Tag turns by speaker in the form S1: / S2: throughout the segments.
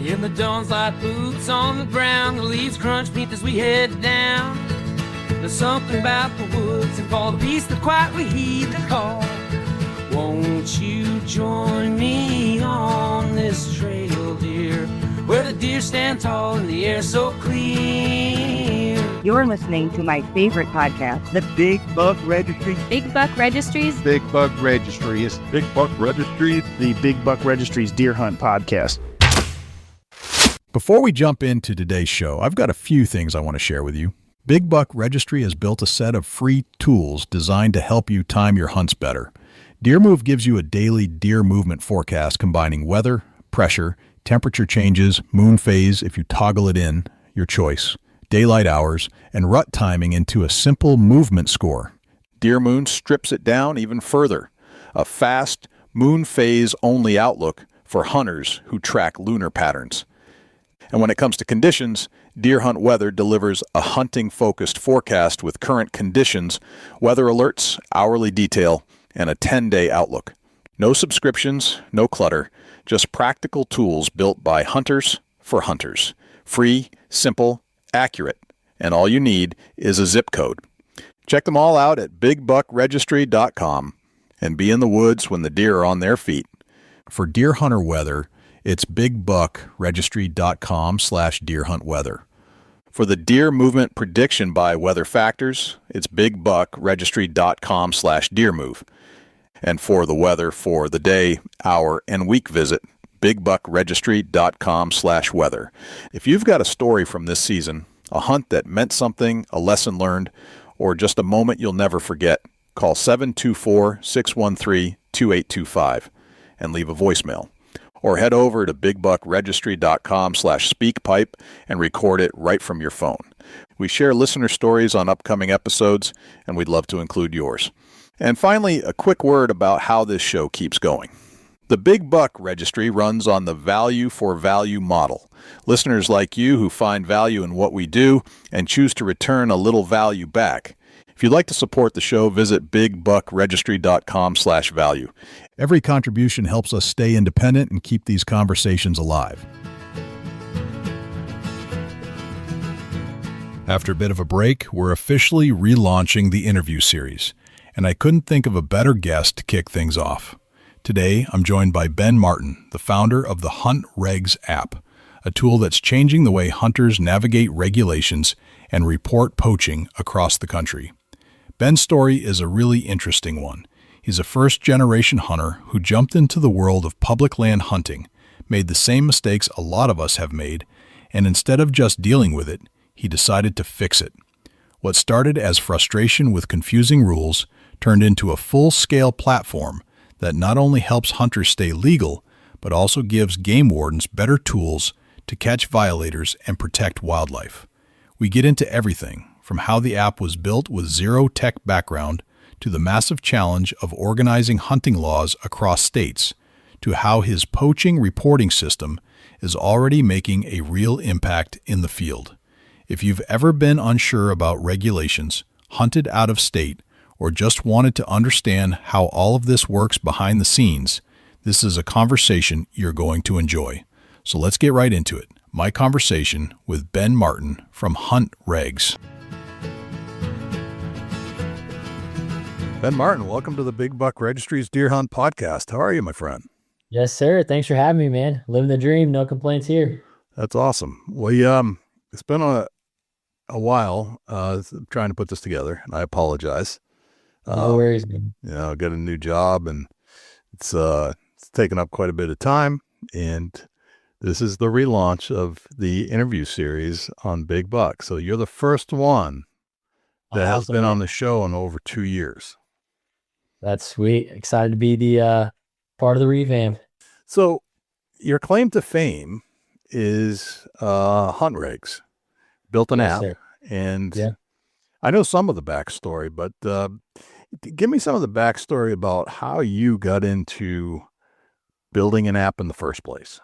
S1: In the dawn's like boots on the ground, the leaves crunch beneath as we head down. There's something about the woods and fall the beast that quietly heed the call. Won't you join me on this trail, dear, where the deer stand tall and the air so clear?
S2: You're listening to my favorite podcast, The Big Buck Registry.
S3: Big Buck Registries.
S4: Big Buck Registries.
S5: Big Buck Registries.
S6: The Big Buck Registries Deer Hunt Podcast.
S7: Before we jump into today's show, I've got a few things I want to share with you. Big Buck Registry has built a set of free tools designed to help you time your hunts better. DeerMove gives you a daily deer movement forecast combining weather, pressure, temperature changes, moon phase if you toggle it in, your choice, daylight hours, and rut timing into a simple movement score. DeerMoon strips it down even further. A fast, moon phase only outlook for hunters who track lunar patterns. And when it comes to conditions, Deer Hunt Weather delivers a hunting-focused forecast with current conditions, weather alerts, hourly detail, and a 10-day outlook. No subscriptions, no clutter, just practical tools built by hunters for hunters. Free, simple, accurate, and all you need is a zip code. Check them all out at bigbuckregistry.com and be in the woods when the deer are on their feet. For Deer Hunter Weather, it's bigbuckregistry.com/deerhuntweather. For the deer movement prediction by weather factors, it's bigbuckregistry.com/deermove. And for the weather for the day, hour, and week visit, bigbuckregistry.com/weather. If you've got a story from this season, a hunt that meant something, a lesson learned, or just a moment you'll never forget, call 724-613-2825 and leave a voicemail. Or head over to bigbuckregistry.com/speakpipe and record it right from your phone. We share listener stories on upcoming episodes, and we'd love to include yours. And finally, a quick word about how this show keeps going. The Big Buck Registry runs on the value for value model. Listeners like you who find value in what we do and choose to return a little value back. If you'd like to support the show, visit bigbuckregistry.com/value. Every contribution helps us stay independent and keep these conversations alive. After a bit of a break, we're officially relaunching the interview series, and I couldn't think of a better guest to kick things off. Today, I'm joined by Ben Martin, the founder of the Hunt Regs app, a tool that's changing the way hunters navigate regulations and report poaching across the country. Ben's story is a really interesting one. He's a first-generation hunter who jumped into the world of public land hunting, made the same mistakes a lot of us have made, and instead of just dealing with it, he decided to fix it. What started as frustration with confusing rules turned into a full-scale platform that not only helps hunters stay legal, but also gives game wardens better tools to catch violators and protect wildlife. We get into everything, from how the app was built with zero tech background, to the massive challenge of organizing hunting laws across states, to how his poaching reporting system is already making a real impact in the field. If you've ever been unsure about regulations, hunted out of state, or just wanted to understand how all of this works behind the scenes, this is a conversation you're going to enjoy. So let's get right into it. My conversation with Ben Martin from Hunt Regs. Ben Martin, welcome to the Big Buck Registry's Deer Hunt Podcast. How are you, my friend?
S8: Yes, sir. Thanks for having me, man. Living the dream. No complaints here.
S7: That's awesome. Well, it's been a while trying to put this together, and I apologize.
S8: No worries, man.
S7: Got a new job, and it's taken up quite a bit of time, and this is the relaunch of the interview series on Big Buck. So you're the first one that has been on the show in over 2 years.
S8: That's sweet. Excited to be the part of the revamp.
S7: So your claim to fame is Hunt Regs. Built an app.
S8: Sir.
S7: And
S8: yeah.
S7: I know some of the backstory, but give me some of the backstory about how you got into building an app in the first place.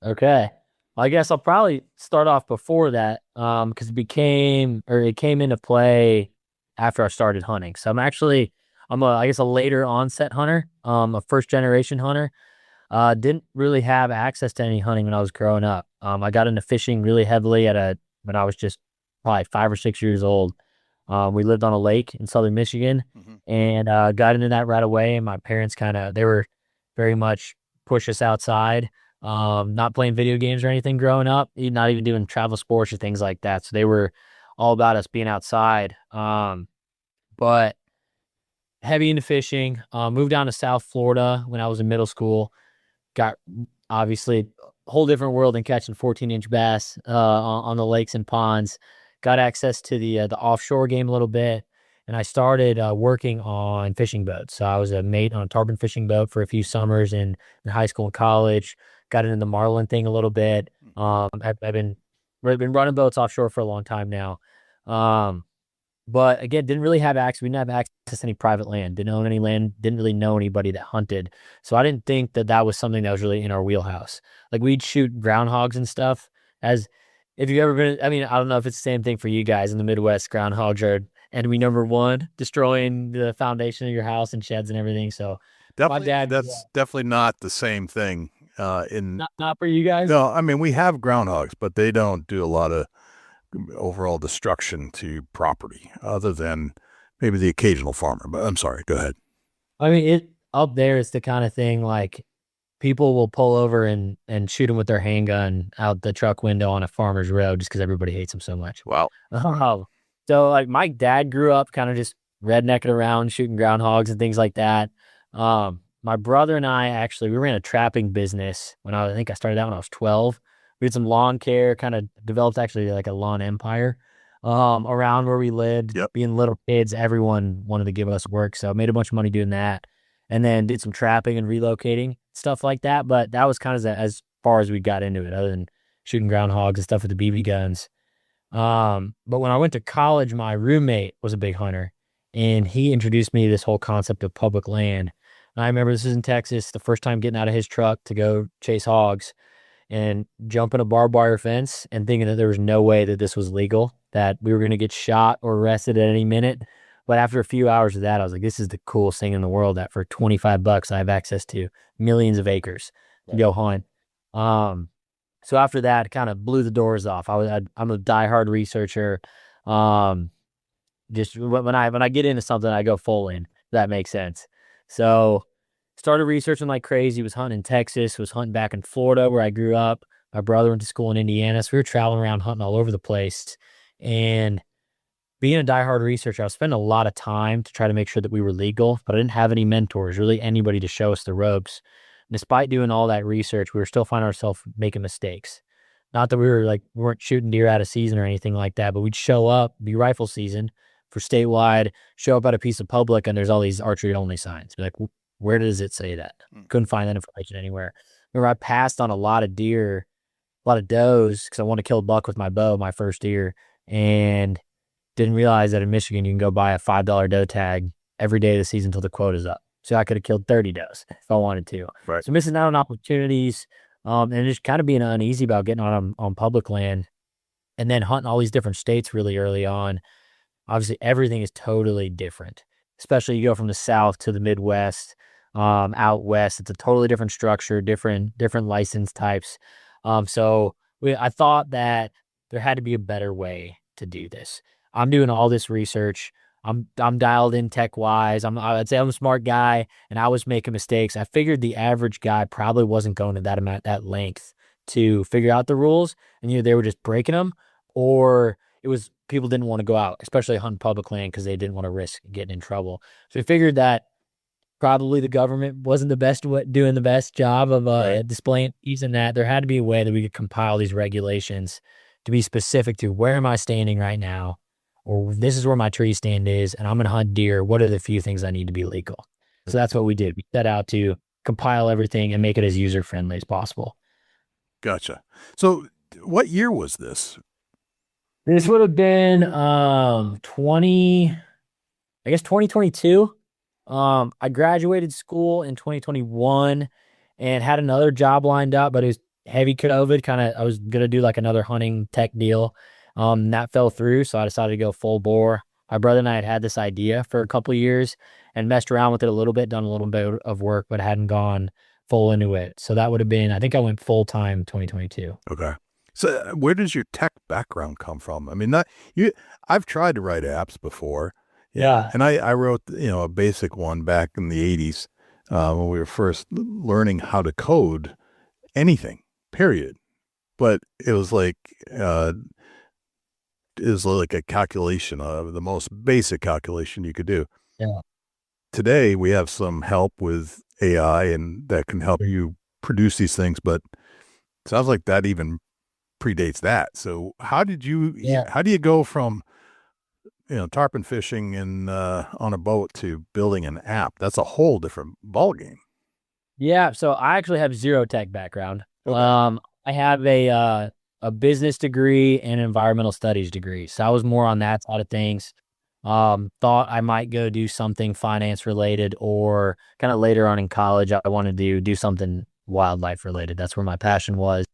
S8: Okay. Well, I guess I'll probably start off before that because it came into play after I started hunting. So I'm a later onset hunter, a first generation hunter. Didn't really have access to any hunting when I was growing up. I got into fishing really heavily when I was just probably 5 or 6 years old. We lived on a lake in southern Michigan, and got into that right away. And my parents they were very much push us outside. Not playing video games or anything growing up, not even doing travel sports or things like that. So they were all about us being outside. But heavy into fishing. Moved down to South Florida when I was in middle school. Got obviously a whole different world than catching 14-inch bass on the lakes and ponds. Got access to the offshore game a little bit, and I started working on fishing boats. So I was a mate on a tarpon fishing boat for a few summers in high school and college. Got into the marlin thing a little bit. I've been running boats offshore for a long time now. But again, didn't really have access. We didn't have access to any private land. Didn't own any land. Didn't really know anybody that hunted. So I didn't think that was something that was really in our wheelhouse. Like we'd shoot groundhogs and stuff. As if you've ever been, I mean, I don't know if it's the same thing for you guys in the Midwest. Groundhogs are enemy number one, destroying the foundation of your house and sheds and everything. So
S3: Definitely,
S8: my dad,
S3: that's definitely not the same thing.
S8: Not for you guys.
S3: No, I mean we have groundhogs, but they don't do a lot of overall destruction to property, other than maybe the occasional farmer. But I'm sorry, go ahead.
S8: I mean, it up there is the kind of thing like people will pull over and shoot them with their handgun out the truck window on a farmer's road just because everybody hates them so much.
S3: Wow.
S8: So like my dad grew up kind of just rednecking around shooting groundhogs and things like that. My brother and I we ran a trapping business I think I started out when I was 12. We did some lawn care, kind of developed actually like a lawn empire around where we lived.
S3: Yep.
S8: Being little kids, everyone wanted to give us work. So I made a bunch of money doing that, and then did some trapping and relocating, stuff like that. But that was kind of as far as we got into it, other than shooting groundhogs and stuff with the BB guns. But when I went to college, my roommate was a big hunter, and he introduced me to this whole concept of public land. And I remember this was in Texas, the first time getting out of his truck to go chase hogs and jumping a barbed wire fence and thinking that there was no way that this was legal, that we were going to get shot or arrested at any minute. But after a few hours of that, I was like, this is the coolest thing in the world, that for $25, I have access to millions of acres to go hunt. So after that, it kind of blew the doors off. I'm a diehard researcher. Just when I get into something, I go full in, if that makes sense. So started researching like crazy, was hunting in Texas, was hunting back in Florida where I grew up. My brother went to school in Indiana, so we were traveling around hunting all over the place. And being a diehard researcher, I was spending a lot of time to try to make sure that we were legal, but I didn't have any mentors, really anybody to show us the ropes. And despite doing all that research, we were still finding ourselves making mistakes. Not that we weren't shooting deer out of season or anything like that, but we'd show up, be rifle season for statewide, show up at a piece of public, and there's all these archery only signs. Be like, where does it say that? Couldn't find that information anywhere. Remember, I passed on a lot of deer, a lot of does, because I wanted to kill a buck with my bow, my first deer, and didn't realize that in Michigan, you can go buy a $5 doe tag every day of the season until the quota's up. So I could have killed 30 does if I wanted to.
S3: Right.
S8: So missing out on opportunities, and just kind of being uneasy about getting on public land, and then hunting all these different states really early on. Obviously, everything is totally different, especially you go from the South to the Midwest, out West. It's a totally different structure, different license types. So I thought that there had to be a better way to do this. I'm doing all this research. I'm dialed in tech wise. I'd say I'm a smart guy, and I was making mistakes. I figured the average guy probably wasn't going to that length to figure out the rules, and either they were just breaking them, or it was people didn't want to go out, especially hunt public land, because they didn't want to risk getting in trouble. So we figured that probably the government wasn't doing the best job of displaying these, and that there had to be a way that we could compile these regulations to be specific to where am I standing right now, or this is where my tree stand is, and I'm going to hunt deer. What are the few things I need to be legal? So that's what we did. We set out to compile everything and make it as user-friendly as possible.
S3: Gotcha. So what year was this?
S8: This would have been 2022. I graduated school in 2021 and had another job lined up, but it was heavy COVID. I was going to do like another hunting tech deal. That fell through, so I decided to go full bore. My brother and I had this idea for a couple of years and messed around with it a little bit, done a little bit of work, but hadn't gone full into it. So that would have been, I think I went full time 2022.
S3: Okay. So where does your tech background come from? I mean, not you. I've tried to write apps before.
S8: Yeah.
S3: And I wrote, a basic one back in the 80s when we were first learning how to code anything, period. But it was like a calculation of the most basic calculation you could do.
S8: Yeah.
S3: Today, we have some help with AI and that can help you produce these things, but it sounds like that even predates that. So how do you go from, tarpon fishing on a boat to building an app? That's a whole different ballgame.
S8: Yeah. So I actually have zero tech background.
S3: Okay.
S8: I have a business degree and an environmental studies degree. So I was more on that side of things. Thought I might go do something finance related, or kind of later on in college, I wanted to do something wildlife related. That's where my passion was.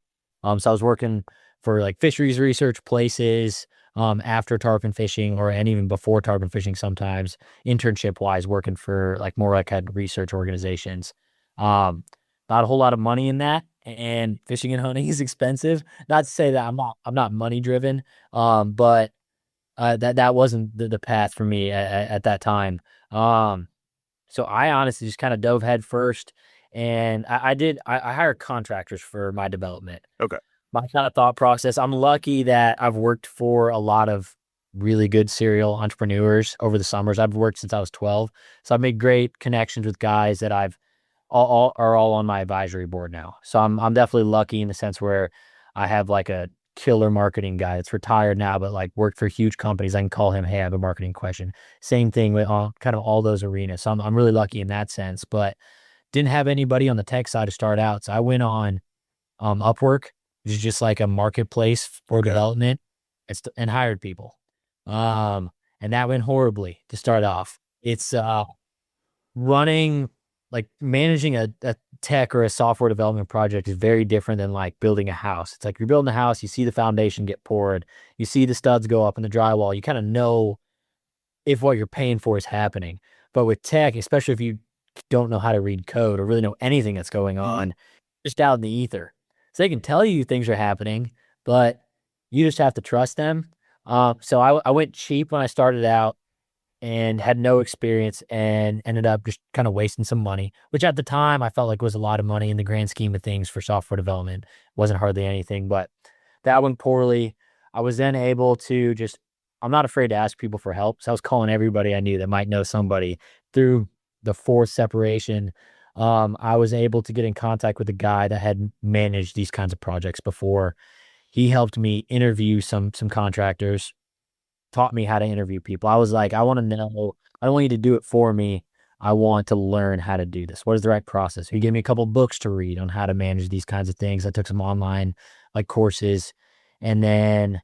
S8: So I was working for like fisheries research places, after tarpon fishing, and even before tarpon fishing, sometimes internship wise, working for like more like had research organizations. Not a whole lot of money in that, and fishing and hunting is expensive. Not to say that I'm not money driven, but that wasn't the path for me at that time. So I honestly just kind of dove head first, and I hired contractors for my development.
S3: Okay.
S8: My kind of thought process. I'm lucky that I've worked for a lot of really good serial entrepreneurs over the summers. I've worked since I was 12, so I've made great connections with guys that I've all on my advisory board now. So I'm definitely lucky in the sense where I have like a killer marketing guy that's retired now, but like worked for huge companies. I can call him, hey, I have a marketing question. Same thing with all those arenas. So I'm really lucky in that sense, but didn't have anybody on the tech side to start out. So I went on Upwork, which is just like a marketplace for development, and hired people. And that went horribly to start off. It's managing a tech or a software development project is very different than like building a house. It's like you're building a house, you see the foundation get poured, you see the studs go up in the drywall, you kind of know if what you're paying for is happening. But with tech, especially if you don't know how to read code or really know anything that's going on, just out in the ether. So they can tell you things are happening, but you just have to trust them. So I went cheap when I started out and had no experience, and ended up just kind of wasting some money, which at the time I felt like was a lot of money in the grand scheme of things for software development. Wasn't hardly anything, but that went poorly. I was then able to I'm not afraid to ask people for help. So I was calling everybody I knew that might know somebody. Through the fourth separation, I was able to get in contact with a guy that had managed these kinds of projects before. He helped me interview some contractors, taught me how to interview people. I was like, I want to know, I don't want you to do it for me. I want to learn how to do this. What is the right process? He gave me a couple books to read on how to manage these kinds of things. I took some online courses, and then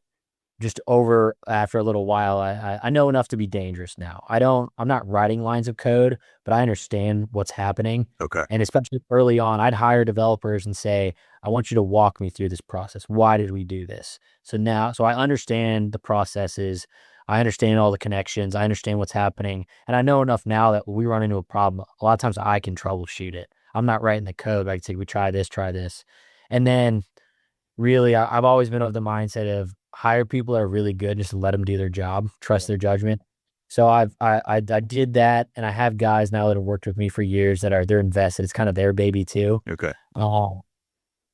S8: after a little while, I know enough to be dangerous now. I'm not writing lines of code, but I understand what's happening.
S3: Okay.
S8: And especially early on, I'd hire developers and say, I want you to walk me through this process. Why did we do this? So I understand the processes. I understand all the connections. I understand what's happening. And I know enough now that when we run into a problem, a lot of times I can troubleshoot it. I'm not writing the code, but I can say, we try this. And then really, I've always been of the mindset of hire people that are really good, just let them do their job, trust their judgment. So I did that, and I have guys now that have worked with me for years they're invested. It's kind of their baby too.
S3: Okay.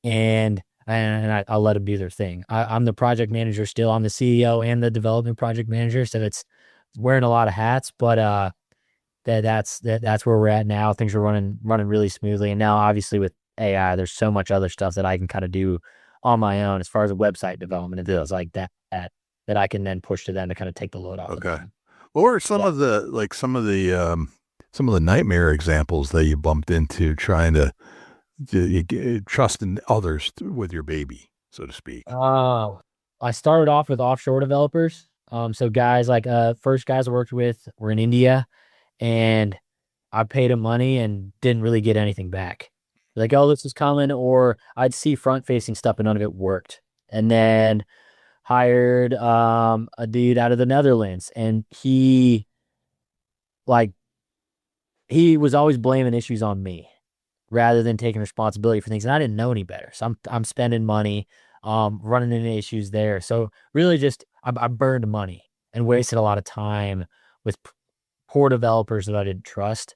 S8: And I'll let them do their thing. I'm the project manager still. I'm the CEO and the development project manager, so it's wearing a lot of hats. But that's where we're at now. Things are running really smoothly, and now obviously with AI, there's so much other stuff that I can kind of do on my own as far as a website development and deals like that I can then push to them to kind of take the load off.
S3: Okay.
S8: Of them.
S3: What were some of the nightmare examples that you bumped into trying to trust in others with your baby, so to speak?
S8: I started off with offshore developers. So guys first guys I worked with were in India, and I paid them money and didn't really get anything back. Like, oh, this is coming, or I'd see front-facing stuff and none of it worked. And then hired a dude out of the Netherlands, and he was always blaming issues on me. rather than taking responsibility for things. And I didn't know any better. So I'm spending money, running into issues there. So really just, I burned money and wasted a lot of time with poor developers that I didn't trust.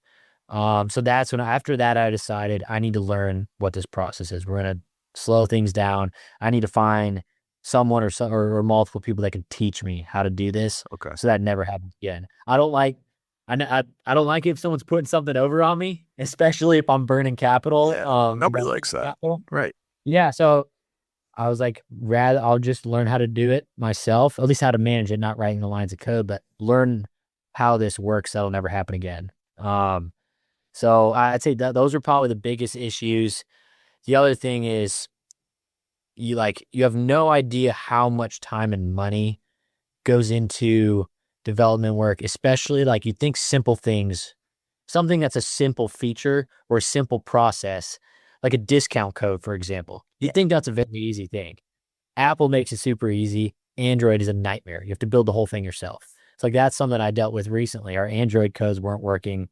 S8: So that's when, after that, I decided I need to learn what this process is. We're going to slow things down. I need to find someone or multiple people that can teach me how to do this.
S3: Okay.
S8: So that never happens again. I don't like if someone's putting something over on me, especially if I'm burning capital.
S3: Yeah, nobody likes that.
S8: Capital.
S3: Right.
S8: Yeah. So I was like, rather, I'll just learn how to do it myself, at least how to manage it, not writing the lines of code, but learn how this works. That'll never happen again. So I'd say that those are probably the biggest issues. The other thing is you have no idea how much time and money goes into development work, especially like you think simple things, something that's a simple feature or a simple process, like a discount code, for example. You think that's a very easy thing. Apple makes it super easy. Android is a nightmare. You have to build the whole thing yourself. It's like that's something I dealt with recently. Our Android codes weren't working.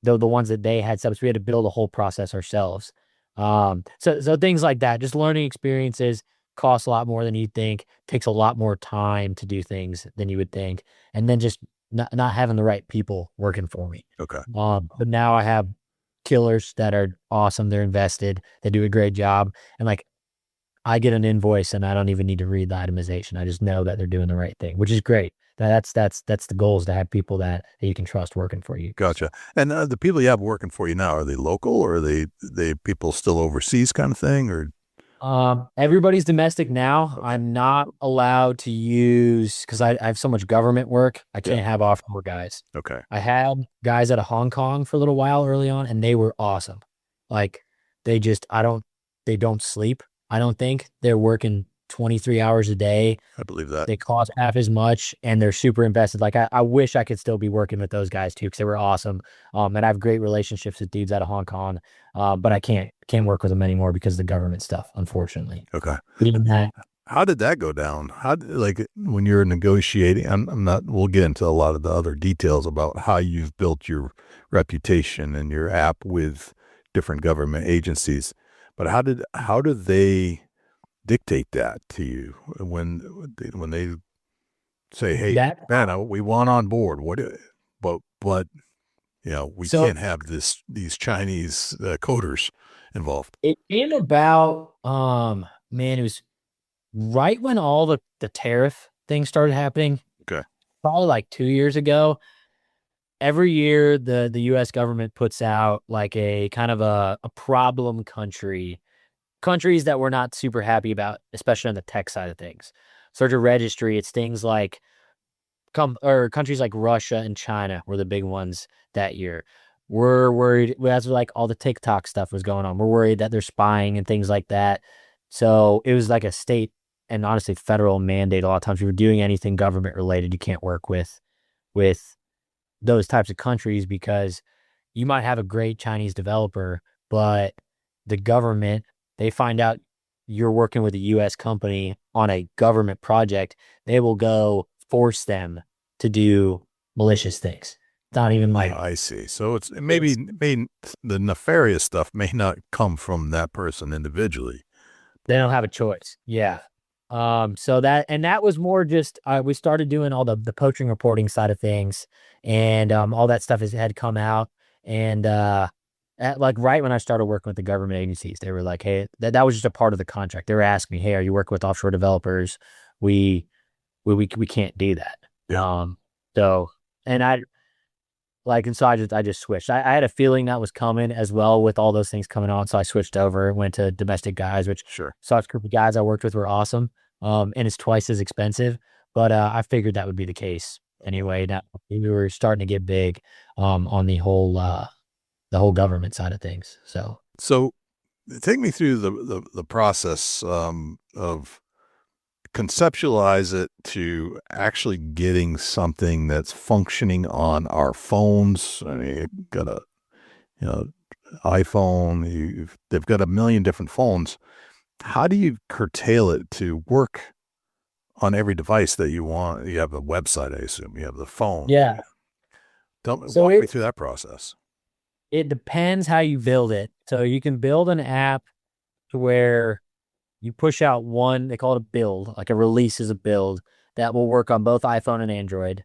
S8: The ones that they had set up, so we had to build a whole process ourselves. So things like that, just learning experiences cost a lot more than you think, takes a lot more time to do things than you would think, and then just not having the right people working for me.
S3: Okay.
S8: But now I have killers that are awesome. They're invested. They do a great job. And like, I get an invoice and I don't even need to read the itemization. I just know that they're doing the right thing, which is great. That's the goal, is to have people that you can trust working for you.
S3: Gotcha. And the people you have working for you now, are they local, or are they people still overseas kind of thing, or?
S8: Everybody's domestic now. I'm not allowed to use, because I have so much government work. I can't have offshore guys.
S3: Okay.
S8: I had guys out of Hong Kong for a little while early on, and they were awesome. Like they don't sleep. I don't think they're working 23 hours a day.
S3: I believe that.
S8: They cost half as much and they're super invested. Like I wish I could still be working with those guys too, because they were awesome. And I have great relationships with dudes out of Hong Kong. But I can't work with them anymore because of the government stuff, unfortunately.
S3: Okay.
S8: Even that.
S3: How did that go down? Like when you're negotiating, we'll get into a lot of the other details about how you've built your reputation and your app with different government agencies, but how do they dictate that to you when they say, "Hey, man, we want on board"? But we can't have these Chinese coders involved.
S8: It came about, it was right when all the tariff thing started happening.
S3: Okay.
S8: Probably like 2 years ago. Every year, the U.S. government puts out like a kind of a problem countries that we're not super happy about, especially on the tech side of things. Search a registry. It's things like countries like Russia and China were the big ones that year. We're worried, as like all the TikTok stuff was going on, we're worried that they're spying and things like that. So it was like a state and honestly federal mandate. A lot of times, if you're doing anything government related, you can't work with those types of countries, because you might have a great Chinese developer, but the government, they find out you're working with a U.S. company on a government project, they will go force them to do malicious things. It's not even like...
S3: I see. So it maybe the nefarious stuff may not come from that person individually.
S8: They don't have a choice. Yeah. So that was more just, we started doing all the poaching reporting side of things, and all that stuff had come out. And right when I started working with the government agencies, they were like, "Hey," that was just a part of the contract. They were asking me, "Hey, are you working with offshore developers? We can't do that."
S3: Yeah.
S8: So I just switched. I had a feeling that was coming as well with all those things coming on. So I switched over, went to domestic guys, which such group of guys I worked with were awesome. And it's twice as expensive, but I figured that would be the case anyway. Now we were starting to get big on the whole government side of things. So
S3: take me through the process of conceptualize it to actually getting something that's functioning on our phones. I mean, you've got a iPhone, they've got a million different phones. How do you curtail it to work on every device that you want? You have a website, I assume. You have the phone.
S8: Yeah.
S3: Walk me through that process.
S8: It depends how you build it. So you can build an app to where you push out one, they call it a build, like a release is a build that will work on both iPhone and Android.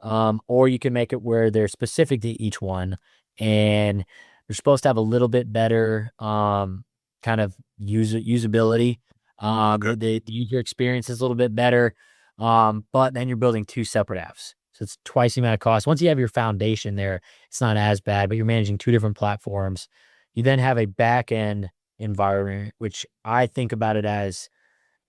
S8: Or you can make it where they're specific to each one and they're supposed to have a little bit better kind of usability. The user experience is a little bit better. But then you're building two separate apps. So it's twice the amount of cost. Once you have your foundation there, it's not as bad, but you're managing two different platforms. You then have a back end environment, which I think about it as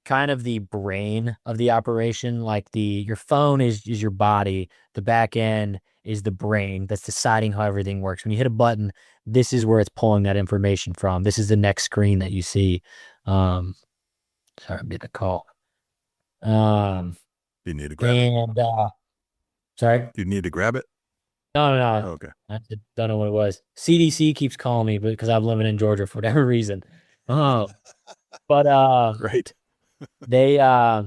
S8: kind of the brain of the operation. Like your phone is your body. The back end is the brain that's deciding how everything works. When you hit a button, this is where it's pulling that information from. This is the next screen that you see. Sorry, I'm getting a call.
S3: You need to grab it.
S8: Sorry?
S3: Do you need to grab it?
S8: No.
S3: Oh, okay.
S8: I don't know what it was. CDC keeps calling me because I'm living in Georgia for whatever reason. But
S3: Right.
S8: they yeah,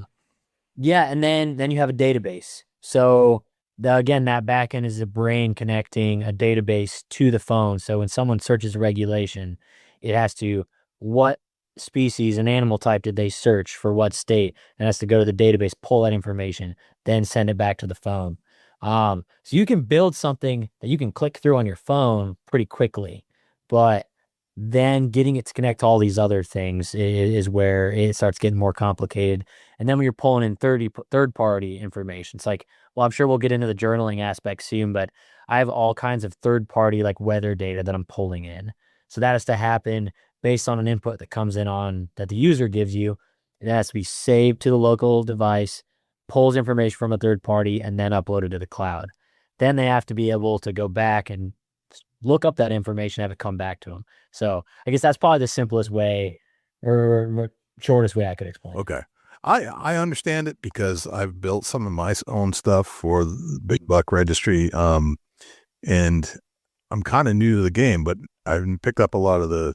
S8: and then you have a database. So again, that backend is the brain connecting a database to the phone. So when someone searches a regulation, it has to what species and animal type did they search for what state, and has to go to the database, pull that information, then send it back to the phone. So you can build something that you can click through on your phone pretty quickly, but then getting it to connect to all these other things is where it starts getting more complicated. And then when you're pulling in third-party information, it's like, well, I'm sure we'll get into the journaling aspect soon, but I have all kinds of third-party like weather data that I'm pulling in. So that has to happen based on an input that comes in on that the user gives you. It has to be saved to the local device, pulls information from a third party, and then uploaded to the cloud. Then they have to be able to go back and look up that information, have it come back to them. So I guess that's probably the simplest way or shortest way I could explain.
S3: Okay. I understand it because I've built some of my own stuff for the Big Buck Registry. And I'm kind of new to the game, but I've picked up a lot of the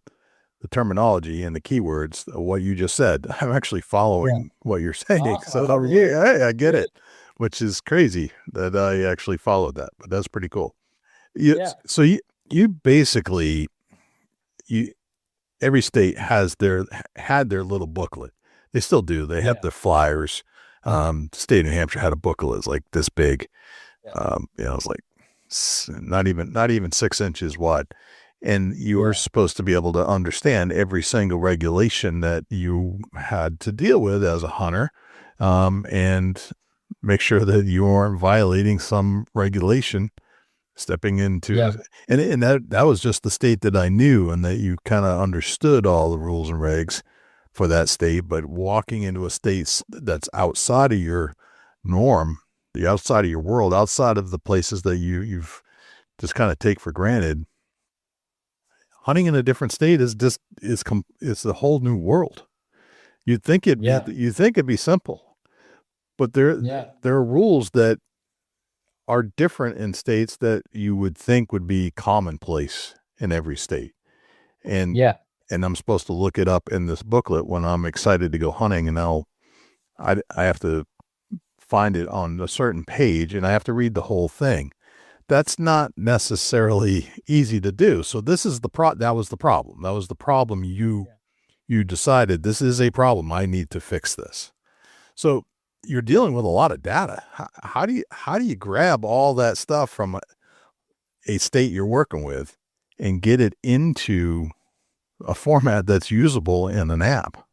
S3: terminology and the keywords of what you just said. I'm actually following what you're saying. So yeah, I get it, which is crazy that I actually followed that, but that's pretty cool. So you basically, every state had their little booklet. They still do. They have the flyers. State of New Hampshire had a booklet like this big. It was like not even 6 inches wide. And you were supposed to be able to understand every single regulation that you had to deal with as a hunter, and make sure that you weren't violating some regulation stepping into, and that was just the state that I knew, and that you kind of understood all the rules and regs for that state. But walking into a state that's outside of your norm, the outside of your world, outside of the places that you've just kind of take for granted, hunting in a different state is a whole new world. You'd think it'd be simple, but there are rules that are different in states that you would think would be commonplace in every state. And I'm supposed to look it up in this booklet when I'm excited to go hunting, and I have to find it on a certain page, and I have to read the whole thing. That's not necessarily easy to do. So this is that was the problem. That was the problem. You decided this is a problem. I need to fix this. So you're dealing with a lot of data. How do you grab all that stuff from a state you're working with and get it into a format that's usable in an app?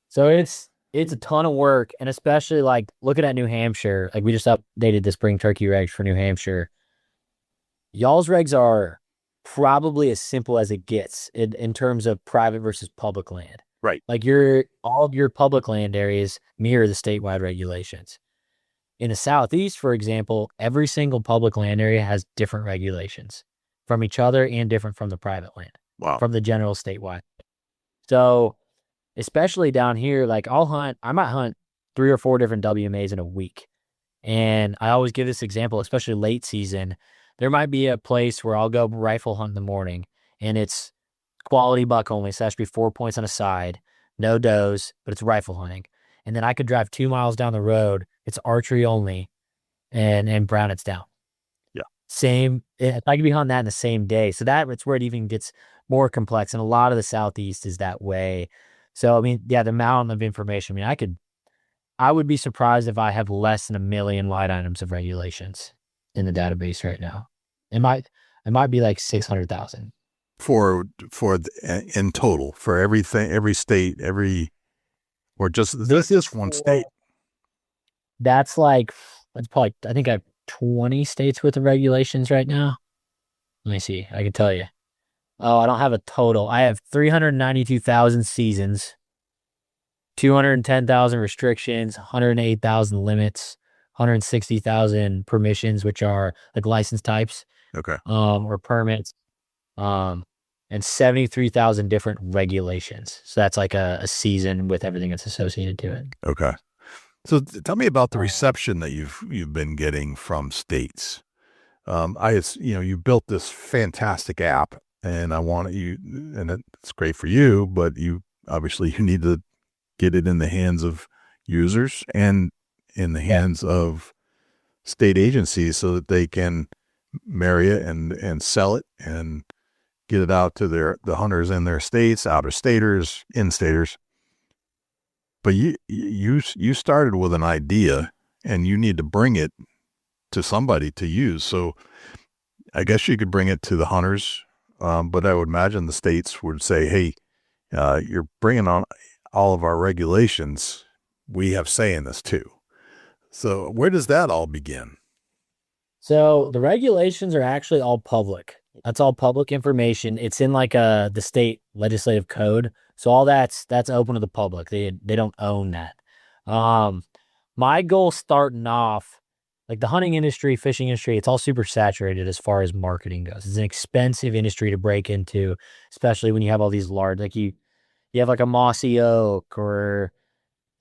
S8: So it's a ton of work, and especially like looking at New Hampshire, like we just updated the spring turkey regs for New Hampshire. Y'all's regs are probably as simple as it gets in terms of private versus public land.
S3: Right.
S8: Like all of your public land areas mirror the statewide regulations. In the Southeast, for example, every single public land area has different regulations from each other and different from the private land.
S3: Wow.
S8: From the general statewide. So especially down here, like I might hunt 3 or 4 different WMAs in a week. And I always give this example, especially late season. There might be a place where I'll go rifle hunt in the morning, and it's quality buck only. So that should be 4 points on a side, no does, but it's rifle hunting. And then I could drive 2 miles down the road. It's archery only, and brown it's down.
S3: Yeah.
S8: I could be hunting that in the same day. So it's where it even gets more complex. And a lot of the Southeast is that way. So, I mean, yeah, the amount of information, I mean, I would be surprised if I have less than 1 million line items of regulations in the database right now. It might be like 600,000.
S3: In total for everything, every state, or just this one state.
S8: That's probably, I think I have 20 states with the regulations right now. Let me see. I can tell you. Oh, I don't have a total. I have 392,000 seasons, 210,000 restrictions, 108,000 limits, 160,000 permissions, which are like license types.
S3: Okay.
S8: Or permits. And 73,000 different regulations. So that's like a season with everything that's associated to it.
S3: Okay. So tell me about the reception that you've been getting from states. You built this fantastic app, and it's great for you, but you need to get it in the hands of users and in the hands of state agencies so that they can marry it and sell it and get it out to the hunters in their states, out-of-staters, in-staters. But you started with an idea, and you need to bring it to somebody to use. So I guess you could bring it to the hunters, but I would imagine the states would say, "Hey, you're bringing on all of our regulations. We have say in this too." So where does that all begin?
S8: So the regulations are actually all public. That's all public information. It's in like the state legislative code. So all that's open to the public. They don't own that. My goal starting off, like the hunting industry, fishing industry, it's all super saturated as far as marketing goes. It's an expensive industry to break into, especially when you have all these large, like you have like a Mossy Oak or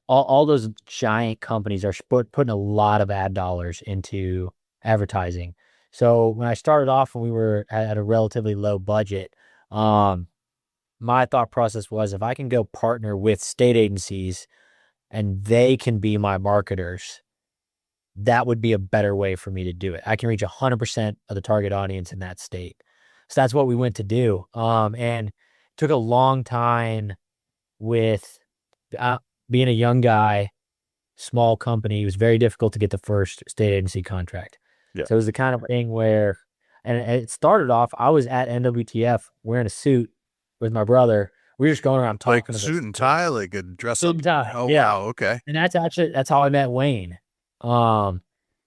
S8: all those giant companies are putting a lot of ad dollars into advertising. So when I started off, when we were at a relatively low budget, my thought process was if I can go partner with state agencies and they can be my marketers, that would be a better way for me to do it. I can reach 100% of the target audience in that state. So that's what we went to do. And it took a long time with being a young guy, small company. It was very difficult to get the first state agency contract.
S3: Yeah.
S8: So it was the kind of thing where, and it started off, I was at NWTF wearing a suit with my brother. We were just going around talking.
S3: Like a suit and tie, like a dress up.
S8: Suit and tie.
S3: Oh,
S8: yeah.
S3: Wow. Okay.
S8: And that's how I met Wayne. I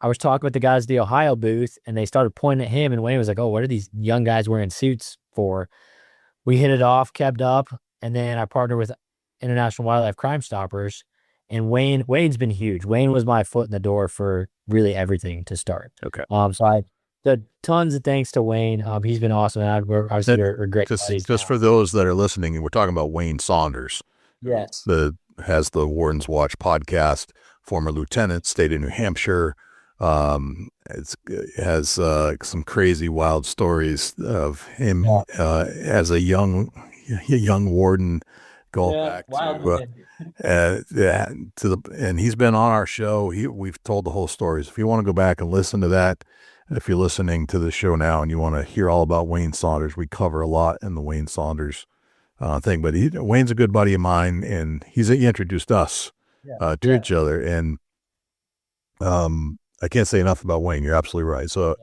S8: was talking with the guys at the Ohio booth, and they started pointing at him, and Wayne was like, "Oh, what are these young guys wearing suits for?" We hit it off, kept up, and then I partnered with International Wildlife Crime Stoppers, and Wayne's been huge. Wayne was my foot in the door for really everything to start.
S3: Okay.
S8: So I did tons of thanks to Wayne. He's been awesome, and we're great buddies.
S3: Just for those that are listening, we're talking about Wayne Saunders.
S8: Yes.
S3: Has the Warden's Watch podcast, former lieutenant, state of New Hampshire. It has some crazy wild stories of him as a young warden going back and he's been on our show. We've told the whole stories. If you want to go back and listen to that, if you're listening to the show now and you want to hear all about Wayne Saunders, we cover a lot in the Wayne Saunders thing. But Wayne's a good buddy of mine, and he introduced us to each other. And I can't say enough about Wayne. You're absolutely right. So,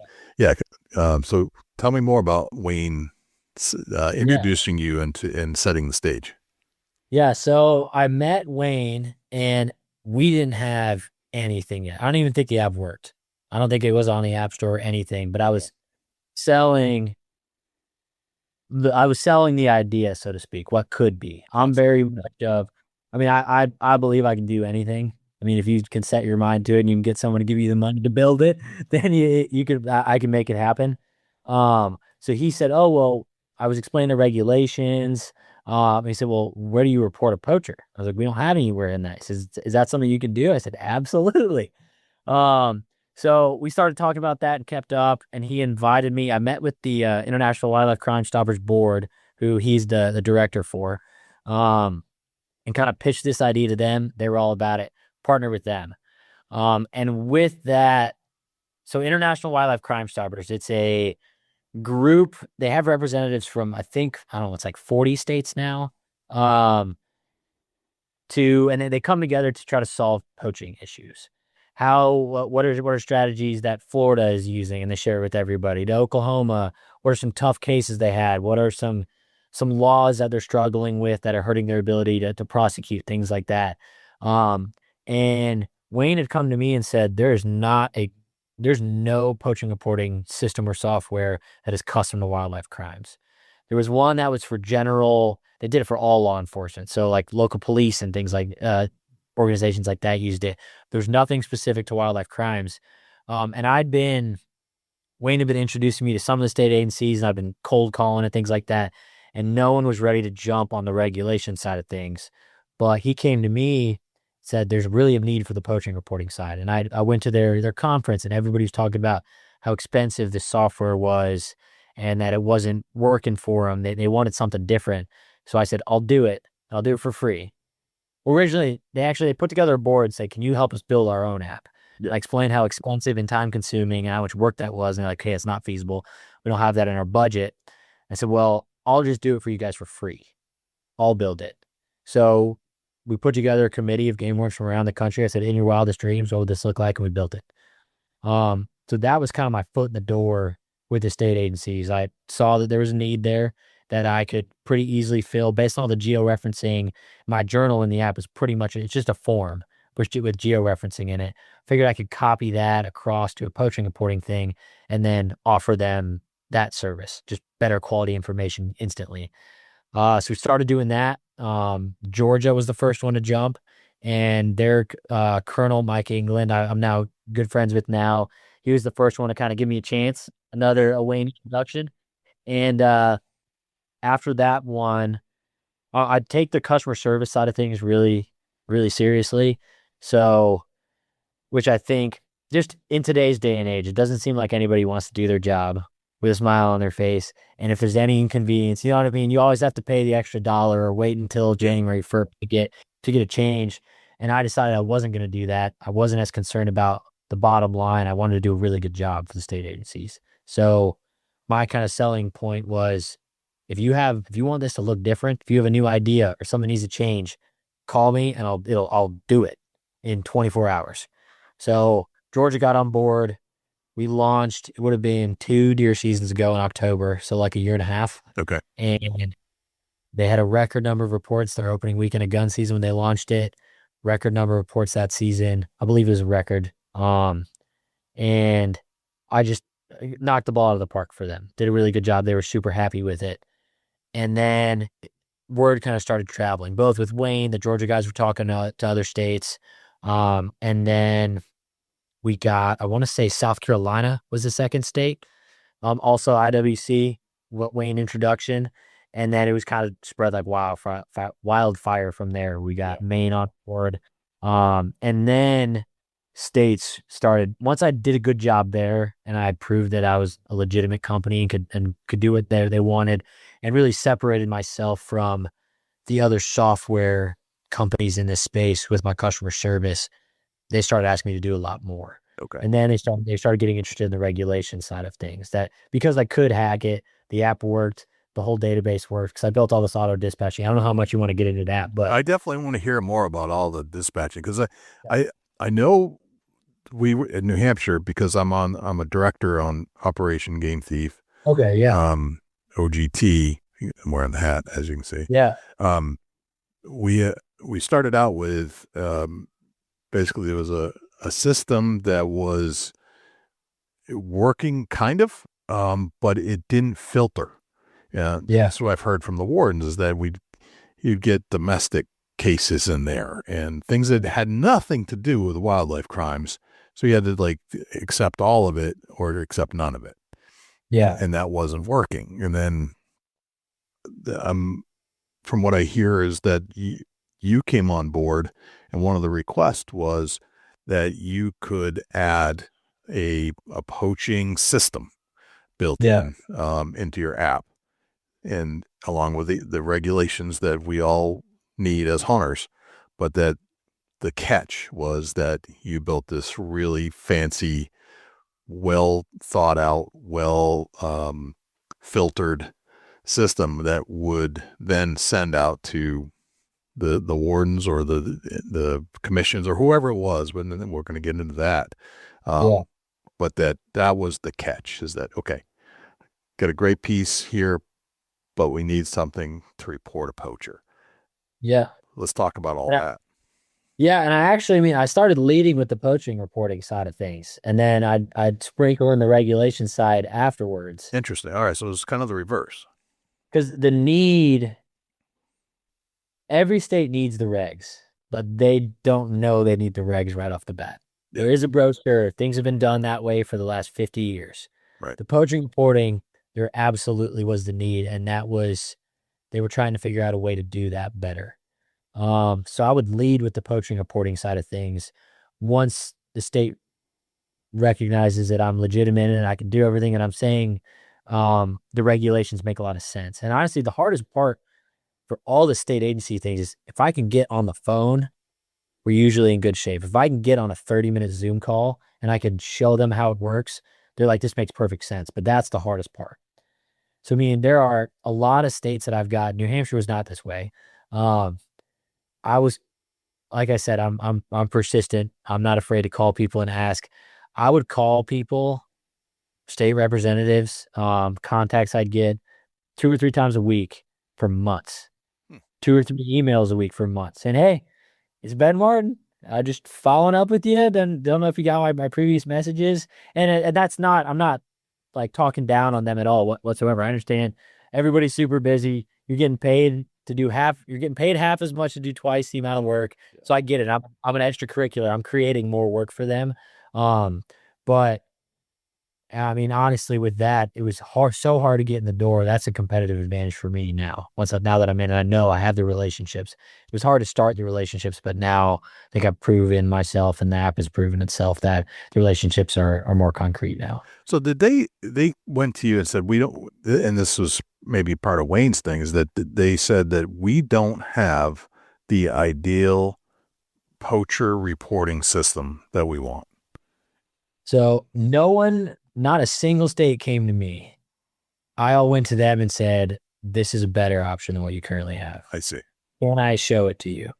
S3: so tell me more about Wayne introducing you and setting the stage.
S8: Yeah, so I met Wayne, and we didn't have anything yet. I don't even think the app worked. I don't think it was on the App Store or anything, but I was selling the idea, so to speak, what could be. I'm very much I believe I can do anything. I mean, if you can set your mind to it and you can get someone to give you the money to build it, then I can make it happen. So he said, "Oh, well," I was explaining the regulations. He said, "Well, where do you report a poacher?" I was like, "We don't have anywhere in that." He says, "Is that something you can do?" I said, "Absolutely." So we started talking about that and kept up, and he invited me. I met with the International Wildlife Crime Stoppers Board, who he's the director for, and kind of pitched this idea to them. They were all about it. Partner with them. And with that So International Wildlife Crime Stoppers, it's a group. They have representatives from, I don't know, it's like 40 states now. And then they come together to try to solve poaching issues. What are strategies that Florida is using, and they share it with everybody. To Oklahoma, what are some tough cases they had? What are some laws that they're struggling with that are hurting their ability to prosecute, things like that. And Wayne had come to me and said, there's no poaching reporting system or software that is custom to wildlife crimes. There was one that was for they did it for all law enforcement. So like local police and things like, organizations like that used it. There's nothing specific to wildlife crimes. And Wayne had been introducing me to some of the state agencies, and I've been cold calling and things like that. And no one was ready to jump on the regulation side of things. But he came to me, said there's really a need for the poaching reporting side. And I went to their conference, and everybody was talking about how expensive this software was and that it wasn't working for them. They wanted something different. So I said, I'll do it. I'll do it for free. Originally, they put together a board and said, can you help us build our own app? I explained how expensive and time consuming and how much work that was. And they're like, hey, it's not feasible. We don't have that in our budget. I said, well, I'll just do it for you guys for free. I'll build it. So we put together a committee of game wardens from around the country. I said, in your wildest dreams, what would this look like? And we built it. So that was kind of my foot in the door with the state agencies. I saw that there was a need there that I could pretty easily fill based on all the georeferencing. My journal in the app is pretty much, it's just a form with georeferencing in it. Figured I could copy that across to a poaching reporting thing and then offer them that service, just better quality information instantly. So we started doing that. Georgia was the first one to jump, and their Colonel Mike England, I'm now good friends with now. He was the first one to kind of give me a chance, a Wayne introduction. And after that one, I'd take the customer service side of things really, really seriously. So, which I think just in today's day and age, it doesn't seem like anybody wants to do their job with a smile on their face. And if there's any inconvenience, you know what I mean? You always have to pay the extra $1 or wait until January 1st to get a change. And I decided I wasn't going to do that. I wasn't as concerned about the bottom line. I wanted to do a really good job for the state agencies. So my kind of selling point was, if you want this to look different, if you have a new idea or something needs to change, call me and I'll do it in 24 hours. So Georgia got on board. We launched, it would have been 2 deer seasons ago in October, so like a year and a half.
S3: Okay.
S8: And they had a record number of reports their opening weekend of gun season when they launched it. Record number of reports that season. I believe it was a record. And I just knocked the ball out of the park for them. Did a really good job. They were super happy with it. And then word kind of started traveling, both with Wayne, the Georgia guys were talking to other states. And then we got, I want to say South Carolina was the second state. Also IWC, Wayne introduction. And then it was kind of spread like wildfire from there. We got Maine on board. And then states started, once I did a good job there and I proved that I was a legitimate company and could do what they wanted, and really separated myself from the other software companies in this space with my customer service, they started asking me to do a lot more.
S3: Okay.
S8: And then they started getting interested in the regulation side of things, that because I could hack it, the app worked, the whole database worked, because I built all this auto dispatching. I don't know how much you want to get into that, but
S3: I definitely want to hear more about all the dispatching, because I know we were in New Hampshire, because I'm a director on Operation Game Thief.
S8: Okay. Yeah.
S3: OGT. I'm wearing the hat, as you can see.
S8: Yeah.
S3: We started out with basically there was a system that was working kind of, but it didn't filter. Yeah. That's what I've heard from the wardens, is that you'd get domestic cases in there and things that had nothing to do with wildlife crimes. So you had to like accept all of it or accept none of it.
S8: Yeah.
S3: And that wasn't working. And then from what I hear is that you came on board, and one of the requests was that you could add a poaching system built in into your app, and along with the regulations that we all need as hunters, but that the catch was that you built this really fancy well thought out, well filtered system that would then send out to the wardens or the commissions or whoever it was. But then we're going to get into that. But that was the catch, is that, okay, got a great piece here, but we need something to report a poacher.
S8: Yeah.
S3: Let's talk about all that.
S8: Yeah, and I started leading with the poaching reporting side of things, and then I'd sprinkle in the regulation side afterwards.
S3: Interesting. All right, so it's kind of the reverse.
S8: Because every state needs the regs, but they don't know they need the regs right off the bat.
S3: Yeah.
S8: There is a brochure. Things have been done that way for the last 50 years.
S3: Right.
S8: The poaching reporting, there absolutely was the need, and they were trying to figure out a way to do that better. So I would lead with the poaching reporting side of things. Once the state recognizes that I'm legitimate and I can do everything that I'm saying, the regulations make a lot of sense. And honestly, the hardest part for all the state agency things is if I can get on the phone, we're usually in good shape. If I can get on a 30-minute Zoom call and I can show them how it works, they're like, this makes perfect sense. But that's the hardest part. So, I mean, there are a lot of states that I've got. New Hampshire was not this way. I was, like I said, I'm persistent. I'm not afraid to call people and ask. I would call people, state representatives, contacts I'd get 2 or 3 times a week for months, 2 or 3 emails a week for months. And hey, it's Ben Martin. I just following up with you. Don't know if you got my previous messages. And that's not, I'm not like talking down on them at all whatsoever. I understand everybody's super busy. You're getting paid to do you're getting paid half as much to do twice the amount of work. So I get it. I'm an extracurricular. I'm creating more work for them. But I mean, honestly, with that, it was so hard to get in the door. That's a competitive advantage for me now. Now that I'm in, and I know I have the relationships. It was hard to start the relationships, but now I think I've proven myself, and the app has proven itself that the relationships are more concrete now.
S3: So did they went to you and said, we don't, and this was maybe part of Wayne's thing, is that they said that we don't have the ideal poacher reporting system that we want.
S8: So not a single state came to me. I all went to them and said, this is a better option than what you currently have.
S3: I see.
S8: Can I show it to you?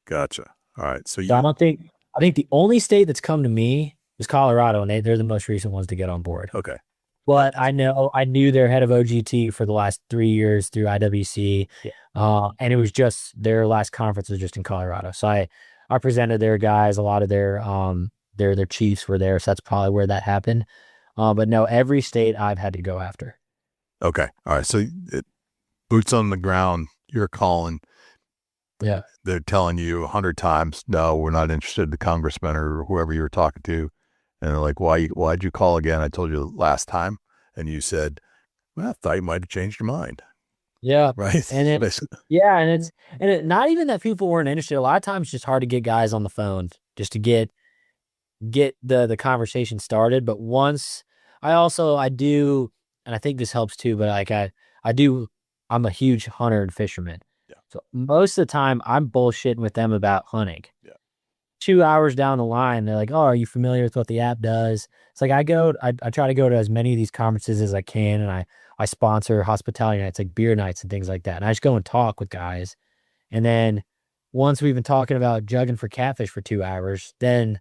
S3: Gotcha. All right. So
S8: I think the only state that's come to me is Colorado, and they're the most recent ones to get on board.
S3: Okay.
S8: But I knew their head of OGT for the last 3 years through IWC. Yeah. And it was just their last conference was just in Colorado. So I presented their guys, a lot of their chiefs were there. So that's probably where that happened. But no, every state I've had to go after.
S3: Okay. All right. So boots on the ground, you're calling.
S8: Yeah.
S3: They're telling you 100 times, no, we're not interested in the congressman or whoever you were talking to. And they're like, why'd you call again? I told you last time. And you said, well, I thought you might have changed your mind.
S8: Yeah.
S3: Right.
S8: And it's not even that people weren't interested. A lot of times it's just hard to get guys on the phone just to get the conversation started. But once I do, and I think this helps too, but like I'm a huge hunter and fisherman.
S3: Yeah. So
S8: most of the time I'm bullshitting with them about hunting.
S3: Yeah.
S8: 2 hours down the line, they're like, oh, are you familiar with what the app does? It's like I try to go to as many of these conferences as I can, and I sponsor hospitality nights, like beer nights and things like that. And I just go and talk with guys. And then once we've been talking about jugging for catfish for 2 hours, then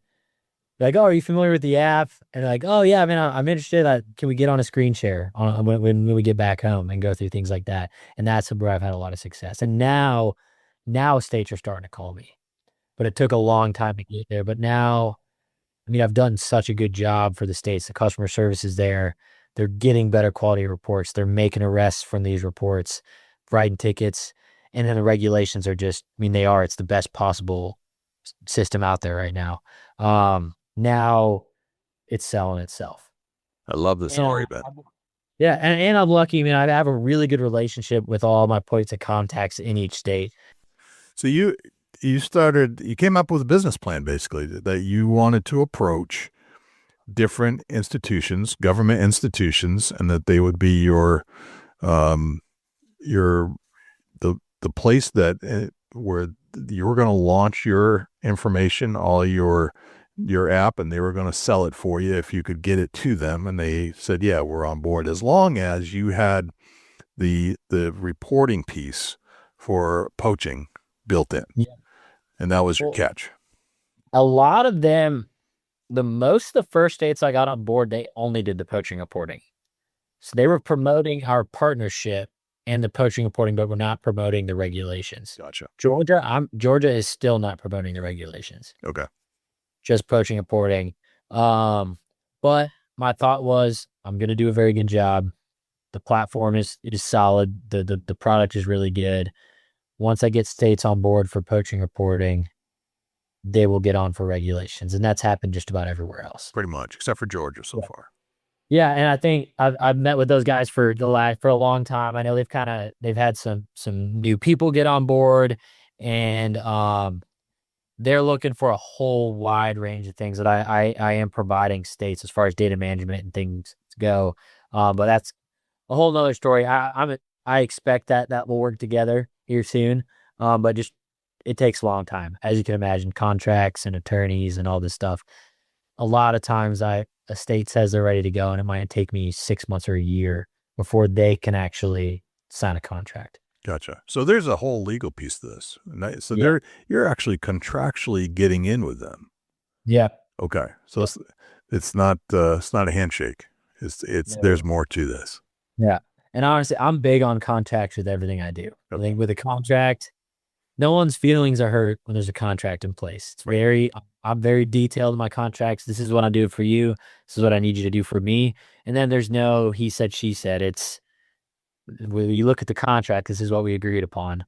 S8: they're like, oh, are you familiar with the app? And they're like, oh yeah, man, I'm interested. Can we get on a screen share when we get back home and go through things like that? And that's where I've had a lot of success. And now states are starting to call me, but it took a long time to get there. But now, I mean, I've done such a good job for the states. The customer service is there. They're getting better quality reports. They're making arrests from these reports, writing tickets. And then the regulations are just, I mean, it's the best possible system out there right now. Now it's selling itself.
S3: I love the story, Ben.
S8: Yeah. And I'm lucky. I mean, I have a really good relationship with all my points of contacts in each state.
S3: So you came up with a business plan, basically, that you wanted to approach different institutions, government institutions, and that they would be the place that where you were going to launch your information, all your your app and they were going to sell it for you if you could get it to them. And they said, yeah, we're on board as long as you had the reporting piece for poaching built in.
S8: Yeah.
S3: And that was your catch.
S8: A lot of them, the first states I got on board, they only did the poaching reporting. So they were promoting our partnership and the poaching reporting, but we're not promoting the regulations.
S3: Gotcha.
S8: Georgia is still not promoting the regulations.
S3: Okay.
S8: Just poaching reporting. But my thought was, I'm going to do a very good job. The platform is solid. The product is really good. Once I get states on board for poaching reporting, they will get on for regulations. And that's happened just about everywhere else.
S3: Pretty much, except for Georgia so far.
S8: Yeah, and I think I've met with those guys for a long time. I know they've had some new people get on board, and they're looking for a whole wide range of things that I am providing states as far as data management and things go. But that's a whole nother story. I expect that will work together here soon. But just it takes a long time, as you can imagine, contracts and attorneys and all this stuff. A lot of times a state says they're ready to go, and it might take me 6 months or a year before they can actually sign a contract.
S3: Gotcha. So there's a whole legal piece to this. So you're actually contractually getting in with them.
S8: Yeah.
S3: Okay. So it's not a handshake. There's more to this.
S8: Yeah. And honestly, I'm big on contracts with everything I do. Okay. I think with a contract, no one's feelings are hurt when there's a contract in place. I'm very detailed in my contracts. This is what I do for you. This is what I need you to do for me. And then there's no he said, she said. It's when you look at the contract, this is what we agreed upon.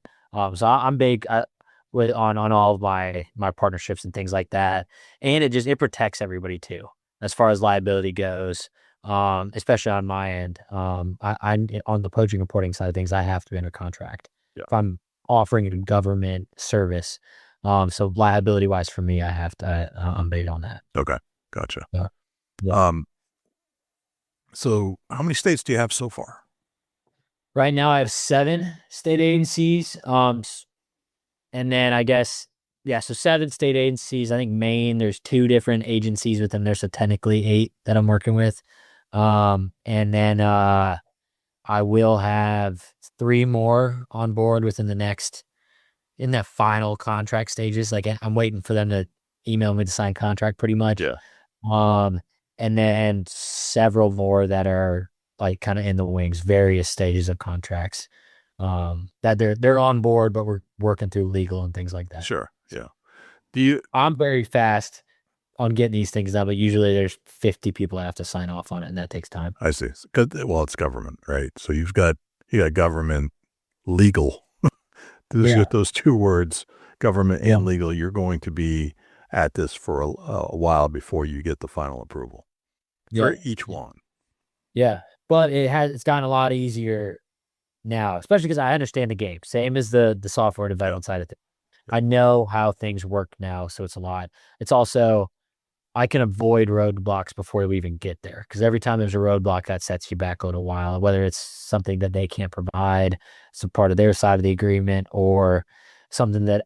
S8: So I'm big on all of my partnerships and things like that. And it protects everybody too, as far as liability goes, especially on my end. I'm on the poaching reporting side of things, I have to be under contract. Yeah. If I'm offering a government service. So liability wise for me, I'm big on that.
S3: Okay. Gotcha.
S8: Yeah.
S3: So how many states do you have so far?
S8: Right now I have 7 state agencies. And then I guess, so 7 state agencies. I think Maine, there's 2 different agencies with them. There's technically 8 that I'm working with. And then, I will have 3 more on board within in that final contract stages. Like I'm waiting for them to email me to sign contract pretty much.
S3: Yeah.
S8: And then several more that are like kind of in the wings, various stages of contracts, that they're on board, but we're working through legal and things like that.
S3: Sure. Yeah.
S8: I'm very fast on getting these things done, but usually there's 50 people that have to sign off on it, and that takes time.
S3: I see. Well, it's government, right? So you got government, legal. Those 2 words, government and legal. You're going to be at this for a while before you get the final approval for each one.
S8: Yeah, but it's gotten a lot easier now, especially because I understand the game. Same as the software development side of things. I know how things work now, so it's a lot. It's also, I can avoid roadblocks before we even get there, because every time there's a roadblock, that sets you back a little while, whether it's something that they can't provide, some part of their side of the agreement, or something that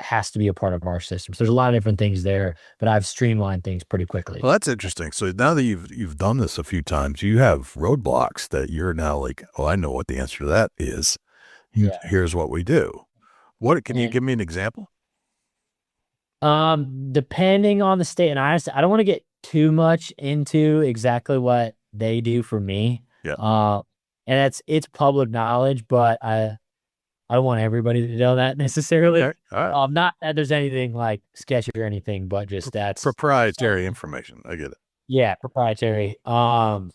S8: has to be a part of our system. So there's a lot of different things there, but I've streamlined things pretty quickly.
S3: Well, that's interesting. So now that you've done this a few times, you have roadblocks that you're now like, oh, I know what the answer to that is. Here's what we do. Can you give me an example?
S8: Depending on the state, and I don't want to get too much into exactly what they do for me.
S3: Yeah.
S8: And it's public knowledge, but I don't want everybody to know that necessarily.
S3: Okay. All right.
S8: Not that there's anything like sketchy or anything, but just that's
S3: proprietary information. I get it.
S8: Yeah, proprietary. But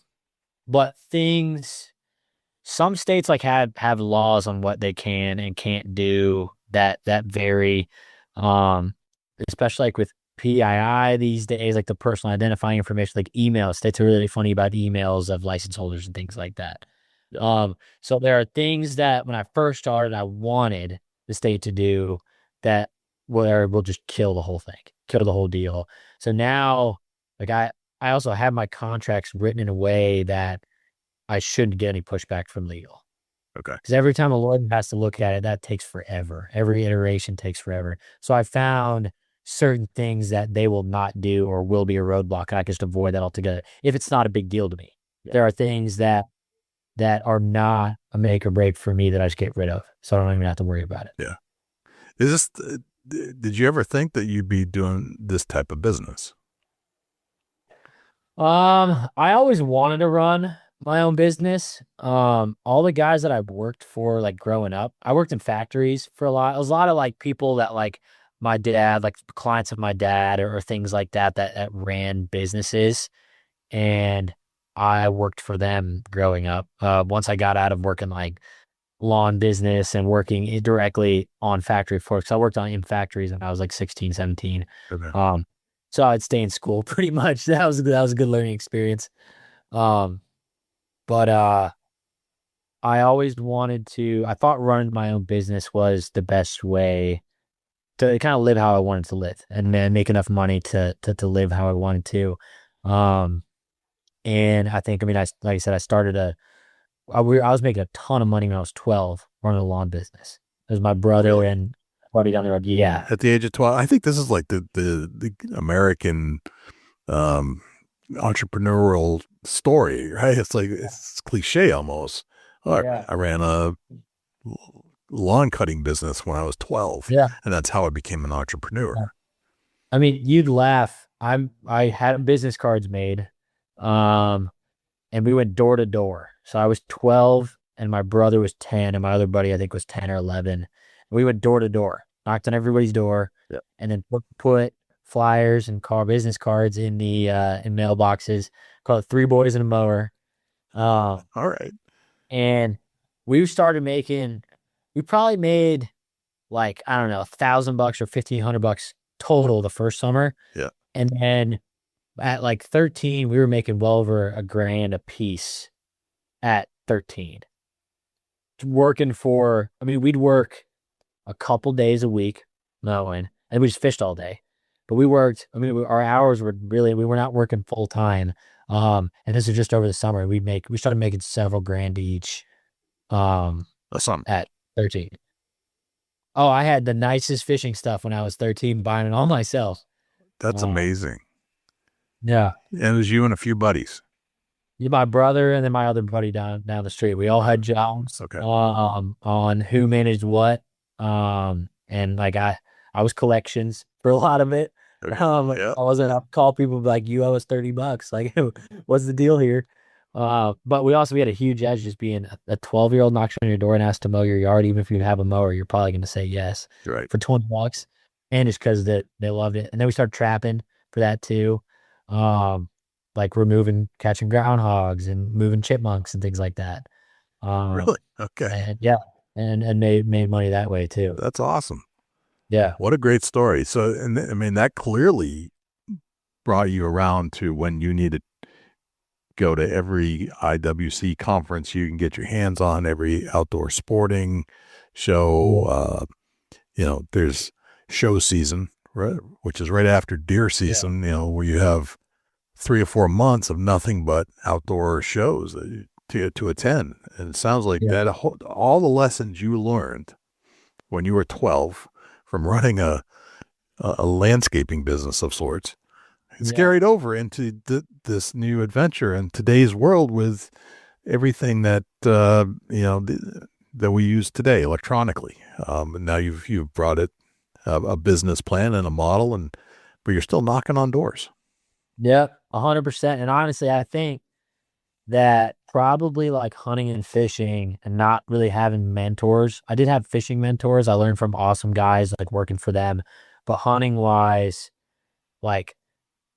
S8: some states like have laws on what they can and can't do that vary. Especially like with PII these days, like the personal identifying information, like emails. States are really funny about emails of license holders and things like that. So there are things that when I first started, I wanted the state to do that will just kill the whole thing, kill the whole deal. So now, like I also have my contracts written in a way that I shouldn't get any pushback from legal.
S3: Okay.
S8: Because every time a lawyer has to look at it, that takes forever. Every iteration takes forever. So I found certain things that they will not do or will be a roadblock, and I can just avoid that altogether if it's not a big deal to me. There are things that are not a make or break for me that I just get rid of, so I don't even have to worry about it.
S3: Yeah. Did you ever think that you'd be doing this type of business?
S8: I always wanted to run my own business. All the guys that I've worked for, like growing up, I worked in factories for a lot. It was a lot of like people that like my dad, like clients of my dad or things like that ran businesses. And I worked for them growing up. Once I got out of working like lawn business and working directly on factory floors, because I worked in factories when I was like 16, 17.
S3: Okay.
S8: So I'd stay in school pretty much. That was a good learning experience. But I always I thought running my own business was the best way to kind of live how I wanted to live and then make enough money to live how I wanted to. And I think, like I said, I was making a ton of money when I was 12 running a lawn business. It was my brother and buddy down the road. Yeah.
S3: At the age of 12, I think this is like the American entrepreneurial story, right? It's like, it's cliche almost. I ran a lawn cutting business when I was 12.
S8: Yeah.
S3: And that's how I became an entrepreneur.
S8: Yeah. I mean, you'd laugh. I had business cards made. And we went door to door. So I was 12 and my brother was 10 and my other buddy, I think, was 10 or 11. We went door to door, knocked on everybody's door, and then put flyers and business cards in the in mailboxes, called it 3 Boys and a Mower.
S3: All right.
S8: And we probably made like, I don't know, $1,000 or $1,500 total the first summer.
S3: Yeah.
S8: And then at like 13, we were making well over $1,000 a piece at 13. We'd work a couple days a week mowing, and we just fished all day. But our hours were we were not working full time. And this was just over the summer. We started making several grand each. At 13. Oh, I had the nicest fishing stuff when I was 13, buying it all myself.
S3: That's amazing.
S8: Yeah.
S3: And it was you and a few buddies.
S8: My brother and then my other buddy down the street. We all had jobs on who managed what. And like I was collections for a lot of it. I wasn't up call people like, you owe us $30. Like, what's the deal here? But we had a huge edge just being a 12-year-old knocks on your door and asks to mow your yard. Even if you have a mower, you're probably going to say yes for $20. And just because they loved it. And then we started trapping for that too. Like catching groundhogs and moving chipmunks and things like that.
S3: Really? Okay.
S8: And made money that way too.
S3: That's awesome.
S8: Yeah.
S3: What a great story. So, I mean, that clearly brought you around to when you needed to go to every IWC conference you can get your hands on, every outdoor sporting show. There's show season, right, which is right after deer season, where you have 3 or 4 months of nothing but outdoor shows to attend. And it sounds like that all the lessons you learned when you were 12 from running a landscaping business of sorts, it's carried over into this new adventure in today's world with everything that that we use today electronically. And now you've brought it a business plan and a model, but you're still knocking on doors.
S8: Yeah, 100%. And honestly, I think that probably like hunting and fishing and not really having mentors. I did have fishing mentors. I learned from awesome guys, like working for them. But hunting wise, like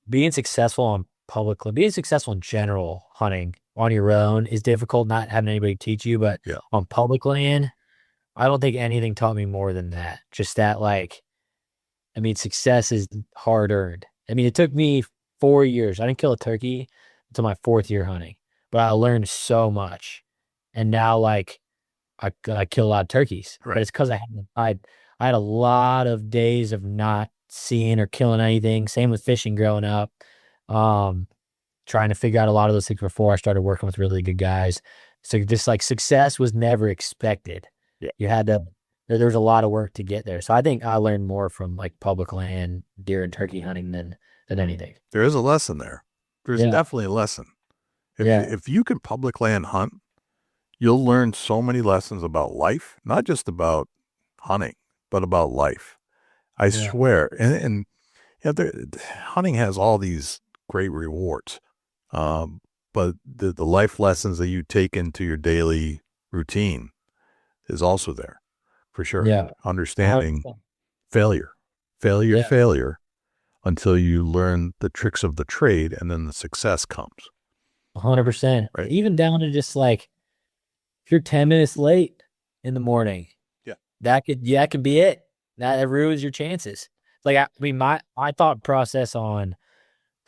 S8: being successful in general hunting on your own is difficult, not having anybody teach you. But on public land, I don't think anything taught me more than that. Just that, success is hard earned. It took me 4 years. I didn't kill a turkey until my 4th year hunting, but I learned so much. And now, I kill a lot of turkeys, but it's because I had a lot of days of not seeing or killing anything. Same with fishing growing up. Trying to figure out a lot of those things before I started working with really good guys. So just success was never expected. Yeah. You had to There's a lot of work to get there. So I think I learned more from like public land, deer and turkey hunting than anything.
S3: There is a lesson there. There's definitely a lesson. If you can public land hunt, you'll learn so many lessons about life, not just about hunting, but about life. I swear. And hunting has all these great rewards. But the life lessons that you take into your daily routine is also there, for sure.
S8: Yeah.
S3: Understanding
S8: 100%.
S3: failure, until you learn the tricks of the trade, and then the success comes.
S8: 100%.
S3: Right.
S8: Even down to just like, if you're 10 minutes late in the morning, that could be it. That ruins your chances. Like, I mean, my thought process on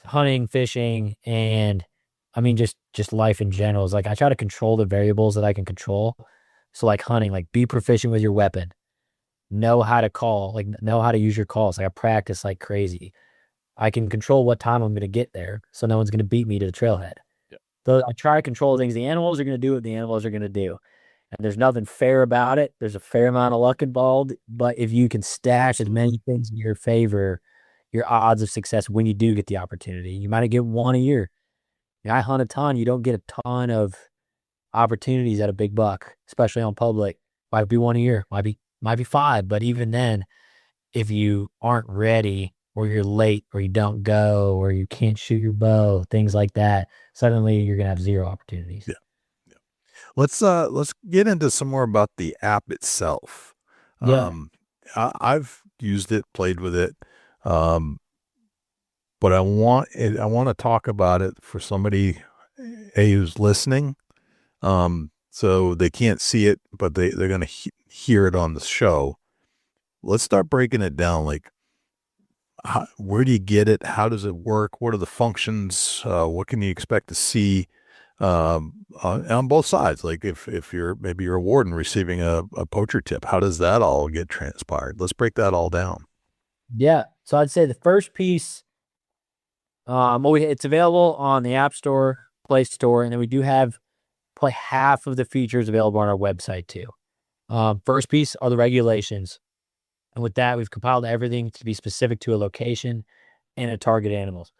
S8: hunting, fishing, and I mean, just life in general is like, I try to control the variables that I can control. So like hunting, like be proficient with your weapon, know how to call, like know how to use your calls. Like I practice like crazy. I can control what time I'm going to get there, so no one's going to beat me to the trailhead. So I try to control things. The animals are going to do what the animals are going to do. And there's nothing fair about it. There's a fair amount of luck involved. But if you can stash as many things in your favor, your odds of success when you do get the opportunity, you might get one a year. I hunt a ton. You don't get a ton of opportunities at a big buck, especially on public. Might be one a year. Might be 5. But even then, if you aren't ready, or you're late, or you don't go, or you can't shoot your bow, things like that, suddenly you're going to have 0 opportunities.
S3: Yeah. Let's get into some more about the app itself. I've used it, played with it. But I want to talk about it for somebody who's listening. So they can't see it, but they're going to hear it on the show. Let's start breaking it down. Like, where do you get it? How does it work? What are the functions? What can you expect to see on both sides? Like if you're a warden receiving a poacher tip, how does that all get transpired? Let's break that all down.
S8: Yeah. So I'd say the first piece, it's available on the App Store, Play Store, and then we do have probably half of the features available on our website too. First piece are the regulations. And with that, we've compiled everything to be specific to a location and a target animals.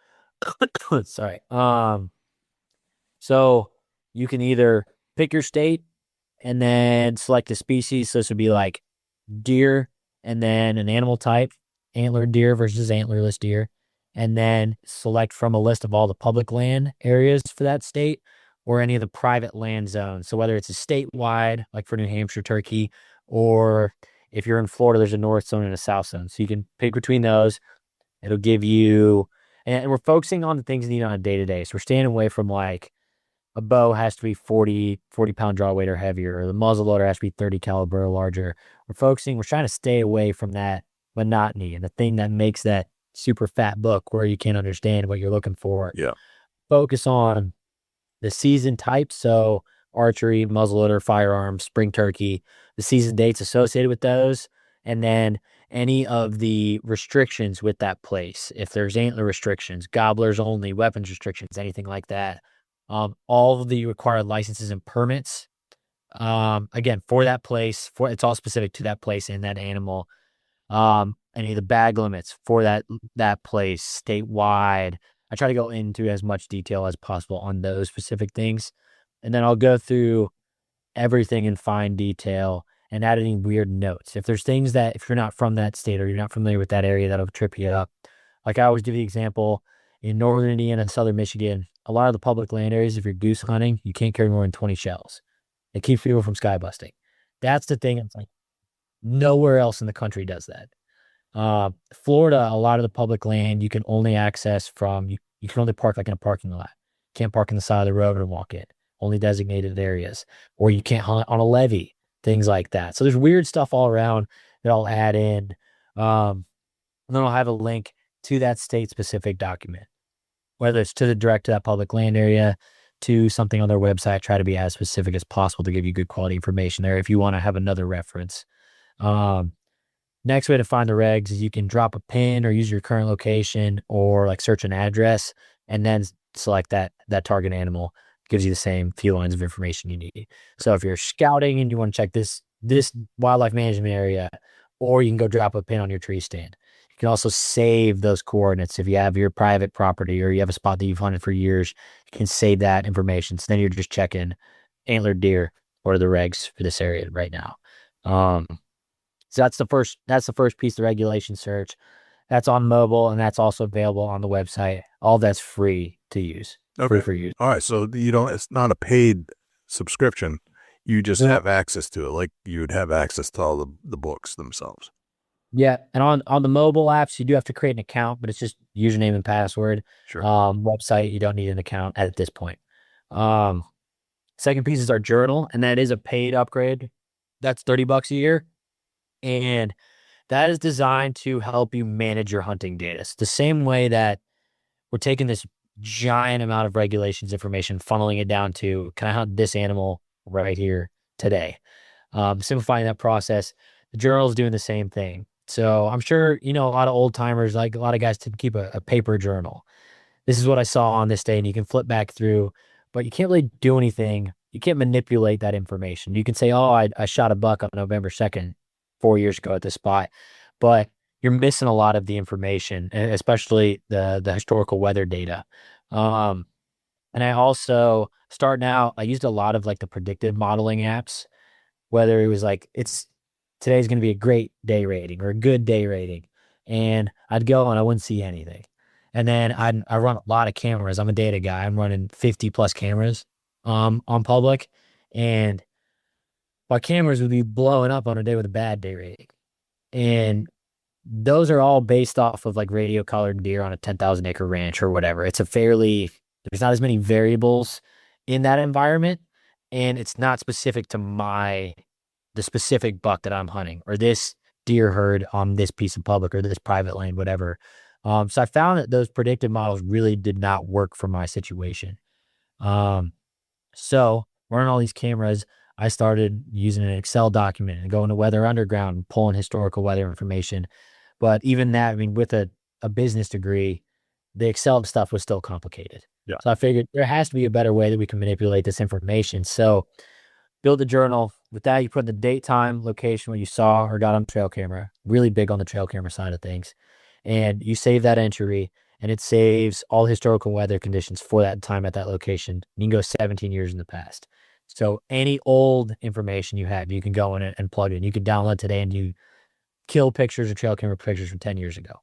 S8: Sorry. So you can either pick your state and then select a species. So this would be like deer and then an animal type, antlered deer versus antlerless deer. And then select from a list of all the public land areas for that state or any of the private land zones. So whether it's a statewide, like for New Hampshire turkey, or if you're in Florida, there's a north zone and a south zone. So you can pick between those. It'll give you, and we're focusing on the things you need on a day-to-day. So we're staying away from like a bow has to be 40 pound draw weight or heavier, or the muzzle loader has to be 30 caliber or larger. We're trying to stay away from that monotony and the thing that makes that super fat book where you can't understand what you're looking for.
S3: Yeah.
S8: Focus on the season type. So archery, muzzleloader, firearms, spring turkey, the season dates associated with those, and then any of the restrictions with that place. If there's antler restrictions, gobblers only, weapons restrictions, anything like that. All of the required licenses and permits, again, for that place, it's all specific to that place and that animal. Any of the bag limits for that place statewide. I try to go into as much detail as possible on those specific things. And then I'll go through everything in fine detail and add any weird notes. If there's things that, if you're not from that state or you're not familiar with that area, that'll trip you up. Like I always give the example, in northern Indiana and southern Michigan, a lot of the public land areas, if you're goose hunting, you can't carry more than 20 shells. It keeps people from sky busting. That's the thing. It's like nowhere else in the country does that. Florida, a lot of the public land you can only access from, you can only park like in a parking lot. Can't park on the side of the road and walk it. Only designated areas. Or you can't hunt on a levee, things like that. So there's weird stuff all around that I'll add in. And then I'll have a link to that state-specific document, whether it's direct to that public land area, to something on their website. Try to be as specific as possible to give you good quality information there if you want to have another reference. Next way to find the regs is you can drop a pin or use your current location or like search an address and then select that target animal. It gives you the same few lines of information you need. So if you're scouting and you want to check this this wildlife management area, or you can go drop a pin on your tree stand. You can also save those coordinates. If you have your private property or you have a spot that you've hunted for years, you can save that information. So then you're just checking antlered deer. What are the regs for this area right now? So that's the first piece, the regulation search. That's on mobile, and that's also available on the website. All that's free to use.
S3: Okay.
S8: Free for use.
S3: All right. So it's not a paid subscription. You just have access to it, like you'd have access to all the books themselves.
S8: Yeah. And on the mobile apps, you do have to create an account, but it's just username and password.
S3: Sure.
S8: Website, you don't need an account at this point. Second piece is our journal, and that is a paid upgrade. That's $30 a year. And that is designed to help you manage your hunting data. It's the same way that we're taking this giant amount of regulations information, funneling it down to, can I hunt this animal right here today? Simplifying that process. The journal is doing the same thing. So I'm sure, a lot of old timers, like a lot of guys, to keep a paper journal. This is what I saw on this day, and you can flip back through, but you can't really do anything. You can't manipulate that information. You can say, oh, I shot a buck on November 2nd, 4 years ago at this spot, but you're missing a lot of the information, especially the historical weather data. And I also, starting out, I used a lot of like the predictive modeling apps, whether it was like, today's going to be a great day rating or a good day rating. And I'd go and I wouldn't see anything. And then I run a lot of cameras. I'm a data guy. I'm running 50 plus cameras on public, and my cameras would be blowing up on a day with a bad day rating. And those are all based off of like radio colored deer on a 10,000 acre ranch or whatever. There's not as many variables in that environment, and it's not specific to the specific buck that I'm hunting, or this deer herd on this piece of public or this private land, whatever. So I found that those predictive models really did not work for my situation. So running all these cameras, I started using an Excel document and going to Weather Underground and pulling historical weather information. But even that, with a business degree, the Excel stuff was still complicated.
S3: Yeah.
S8: So I figured there has to be a better way that we can manipulate this information. So build a journal. With that, you put the date, time, location, what you saw or got on trail camera. Really big on the trail camera side of things. And you save that entry, and it saves all historical weather conditions for that time at that location. You can go 17 years in the past. So any old information you have, you can go in and plug in. You can download today and do kill pictures or trail camera pictures from 10 years ago.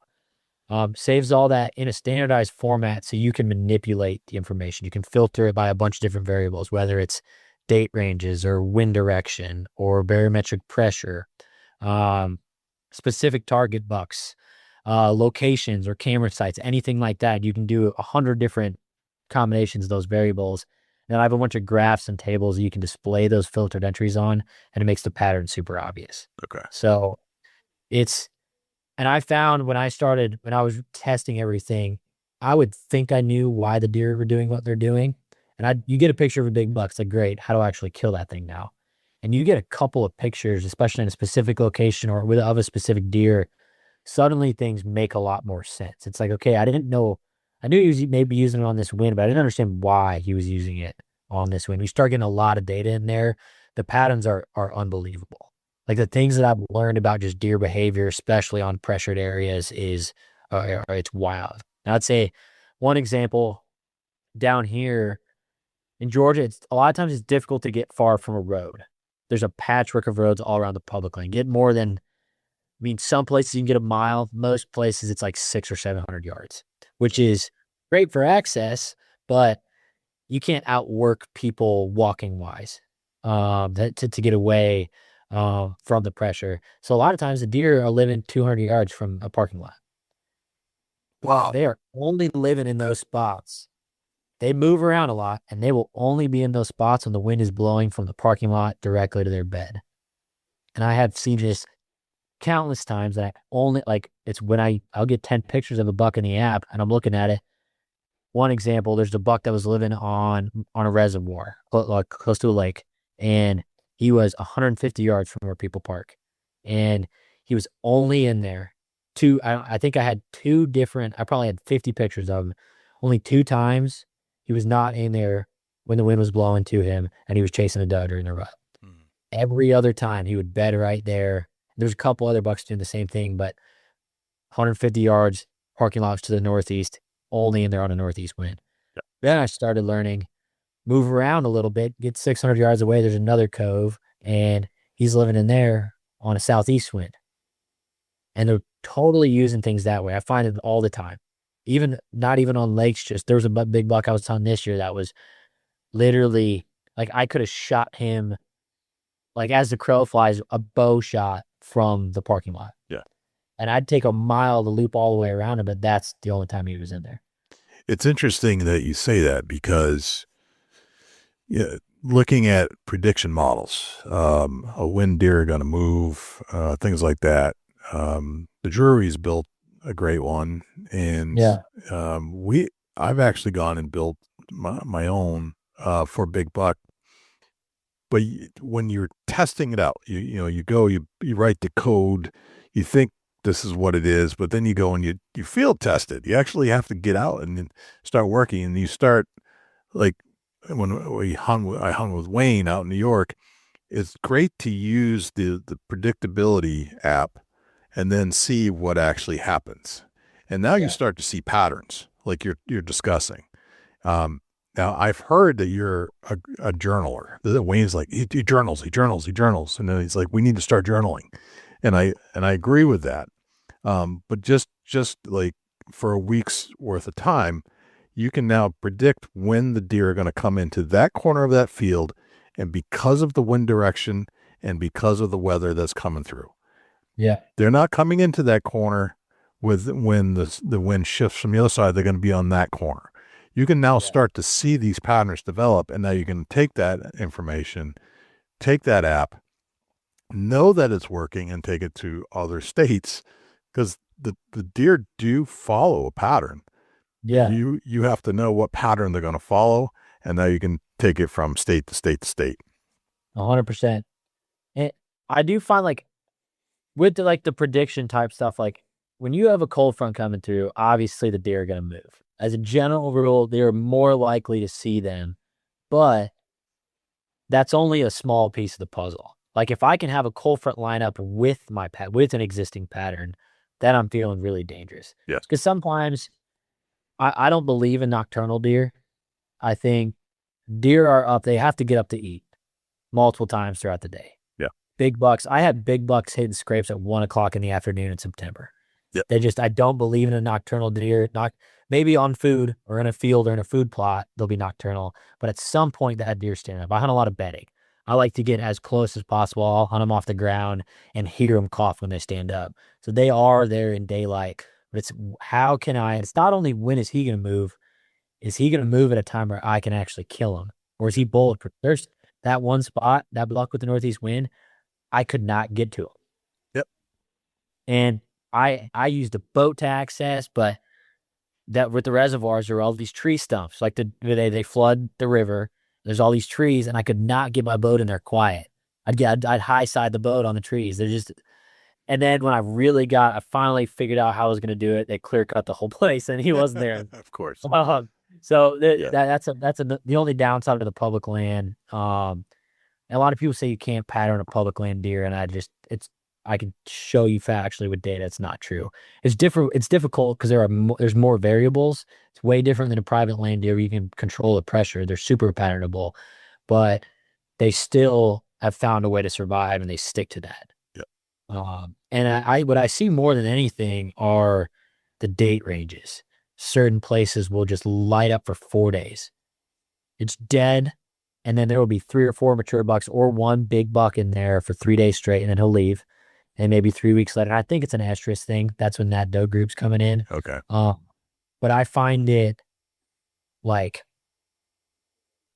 S8: Saves all that in a standardized format so you can manipulate the information. You can filter it by a bunch of different variables, whether it's date ranges or wind direction or barometric pressure, specific target bucks, locations or camera sites, anything like that. You can do 100 different combinations of those variables. And I have a bunch of graphs and tables you can display those filtered entries on, and it makes the pattern super obvious.
S3: Okay.
S8: So and I found when I was testing everything, I would think I knew why the deer were doing what they're doing. And you get a picture of a big buck. It's like, great, how do I actually kill that thing now? And you get a couple of pictures, especially in a specific location or of a specific deer, suddenly things make a lot more sense. It's like, okay, I knew he was maybe using it on this wind, but I didn't understand why he was using it on this wind. We start getting a lot of data in there. The patterns are unbelievable. Like the things that I've learned about just deer behavior, especially on pressured areas, it's wild. Now, I'd say one example down here in Georgia, a lot of times it's difficult to get far from a road. There's a patchwork of roads all around the public land. Some places you can get a mile. Most places it's like 600 or 700 yards, which is great for access, but you can't outwork people walking wise to get away from the pressure. So a lot of times the deer are living 200 yards from a parking lot.
S3: Wow.
S8: They are only living in those spots. They move around a lot, and they will only be in those spots when the wind is blowing from the parking lot directly to their bed. And I have seen this countless times that it's when I'll get 10 pictures of a buck in the app and I'm looking at it. One example, there's a buck that was living on a reservoir, close to a lake, and he was 150 yards from where people park. And he was only in there I think I had I probably had 50 pictures of him. Only 2 times he was not in there when the wind was blowing to him and he was chasing a doe during the rut. every other time he would bed right there. There's a couple other bucks doing the same thing, but 150 yards, parking lots to the northeast, only in there on a northeast wind.
S3: Yeah.
S8: Then I started learning, move around a little bit, get 600 yards away. There's another cove, and he's living in there on a southeast wind. And they're totally using things that way. I find it all the time. Even not even on lakes, just there was a big buck I was on this year that was literally like I could have shot him like as the crow flies, a bow shot from the parking lot.
S3: Yeah.
S8: And I'd take a mile to loop all the way around him, but that's the only time he was in there.
S3: It's interesting that you say that because looking at prediction models, when deer are going to move, things like that. The jury's built a great one, and I've actually gone and built my own for big buck. But when you're testing it out, you write the code, you think this is what it is, but then you go and you field test it. You actually have to get out and start working, and you start like when I hung with Wayne out in New York. It's great to use the predictability app and then see what actually happens. And now you start to see patterns like you're discussing. Now I've heard that you're a journaler. That Wayne's like, he journals. And then he's like, we need to start journaling. And I agree with that. But just like for a week's worth of time, you can now predict when the deer are going to come into that corner of that field. And because of the wind direction and because of the weather that's coming through.
S8: Yeah.
S3: They're not coming into that corner when the wind shifts from the other side. They're going to be on that corner. You can now start to see these patterns develop, and now you can take that information, take that app, know that it's working, and take it to other states because the deer do follow a pattern.
S8: Yeah.
S3: You have to know what pattern they're going to follow, and now you can take it from state to state to state.
S8: 100%. And I do find like with the prediction type stuff, like when you have a cold front coming through, obviously the deer are going to move. As a general rule, they're more likely to see them, but that's only a small piece of the puzzle. Like if I can have a cold front lineup with with an existing pattern, then I'm feeling really dangerous.
S3: Yes.
S8: Because sometimes I don't believe in nocturnal deer. I think deer are up. They have to get up to eat multiple times throughout the day.
S3: Yeah.
S8: Big bucks. I had big bucks hitting scrapes at 1:00 in the afternoon in September.
S3: Yep.
S8: I don't believe in a nocturnal deer. Maybe on food or in a field or in a food plot, they'll be nocturnal. But at some point, that deer stand up. I hunt a lot of bedding. I like to get as close as possible. I'll hunt them off the ground and hear them cough when they stand up. So they are there in daylight. But it's it's not only when is he going to move, is he going to move at a time where I can actually kill him? Or is he bulletproof? There's that one spot, that block with the northeast wind, I could not get to him.
S3: Yep.
S8: And I used a boat to access, but that with the reservoirs, there are all these tree stumps. Like they flood the river. There's all these trees, and I could not get my boat in there quiet. I'd high side the boat on the trees. And then when I finally figured out how I was going to do it. They clear cut the whole place, and he wasn't there.
S3: Of course.
S8: So that's the only downside to the public land. And a lot of people say you can't pattern a public land deer, and I can show you factually with data it's not true. It's different. It's difficult because there's more variables. It's way different than a private land deer where you can control the pressure. They're super patternable, but they still have found a way to survive, and they stick to that.
S3: Yeah.
S8: And what I see more than anything are the date ranges. Certain places will just light up for 4 days. It's dead, and then there will be 3 or 4 mature bucks or one big buck in there for 3 days straight, and then he'll leave. And maybe 3 weeks later, I think it's an estrus thing. That's when that doe group's coming in.
S3: Okay.
S8: But I find it like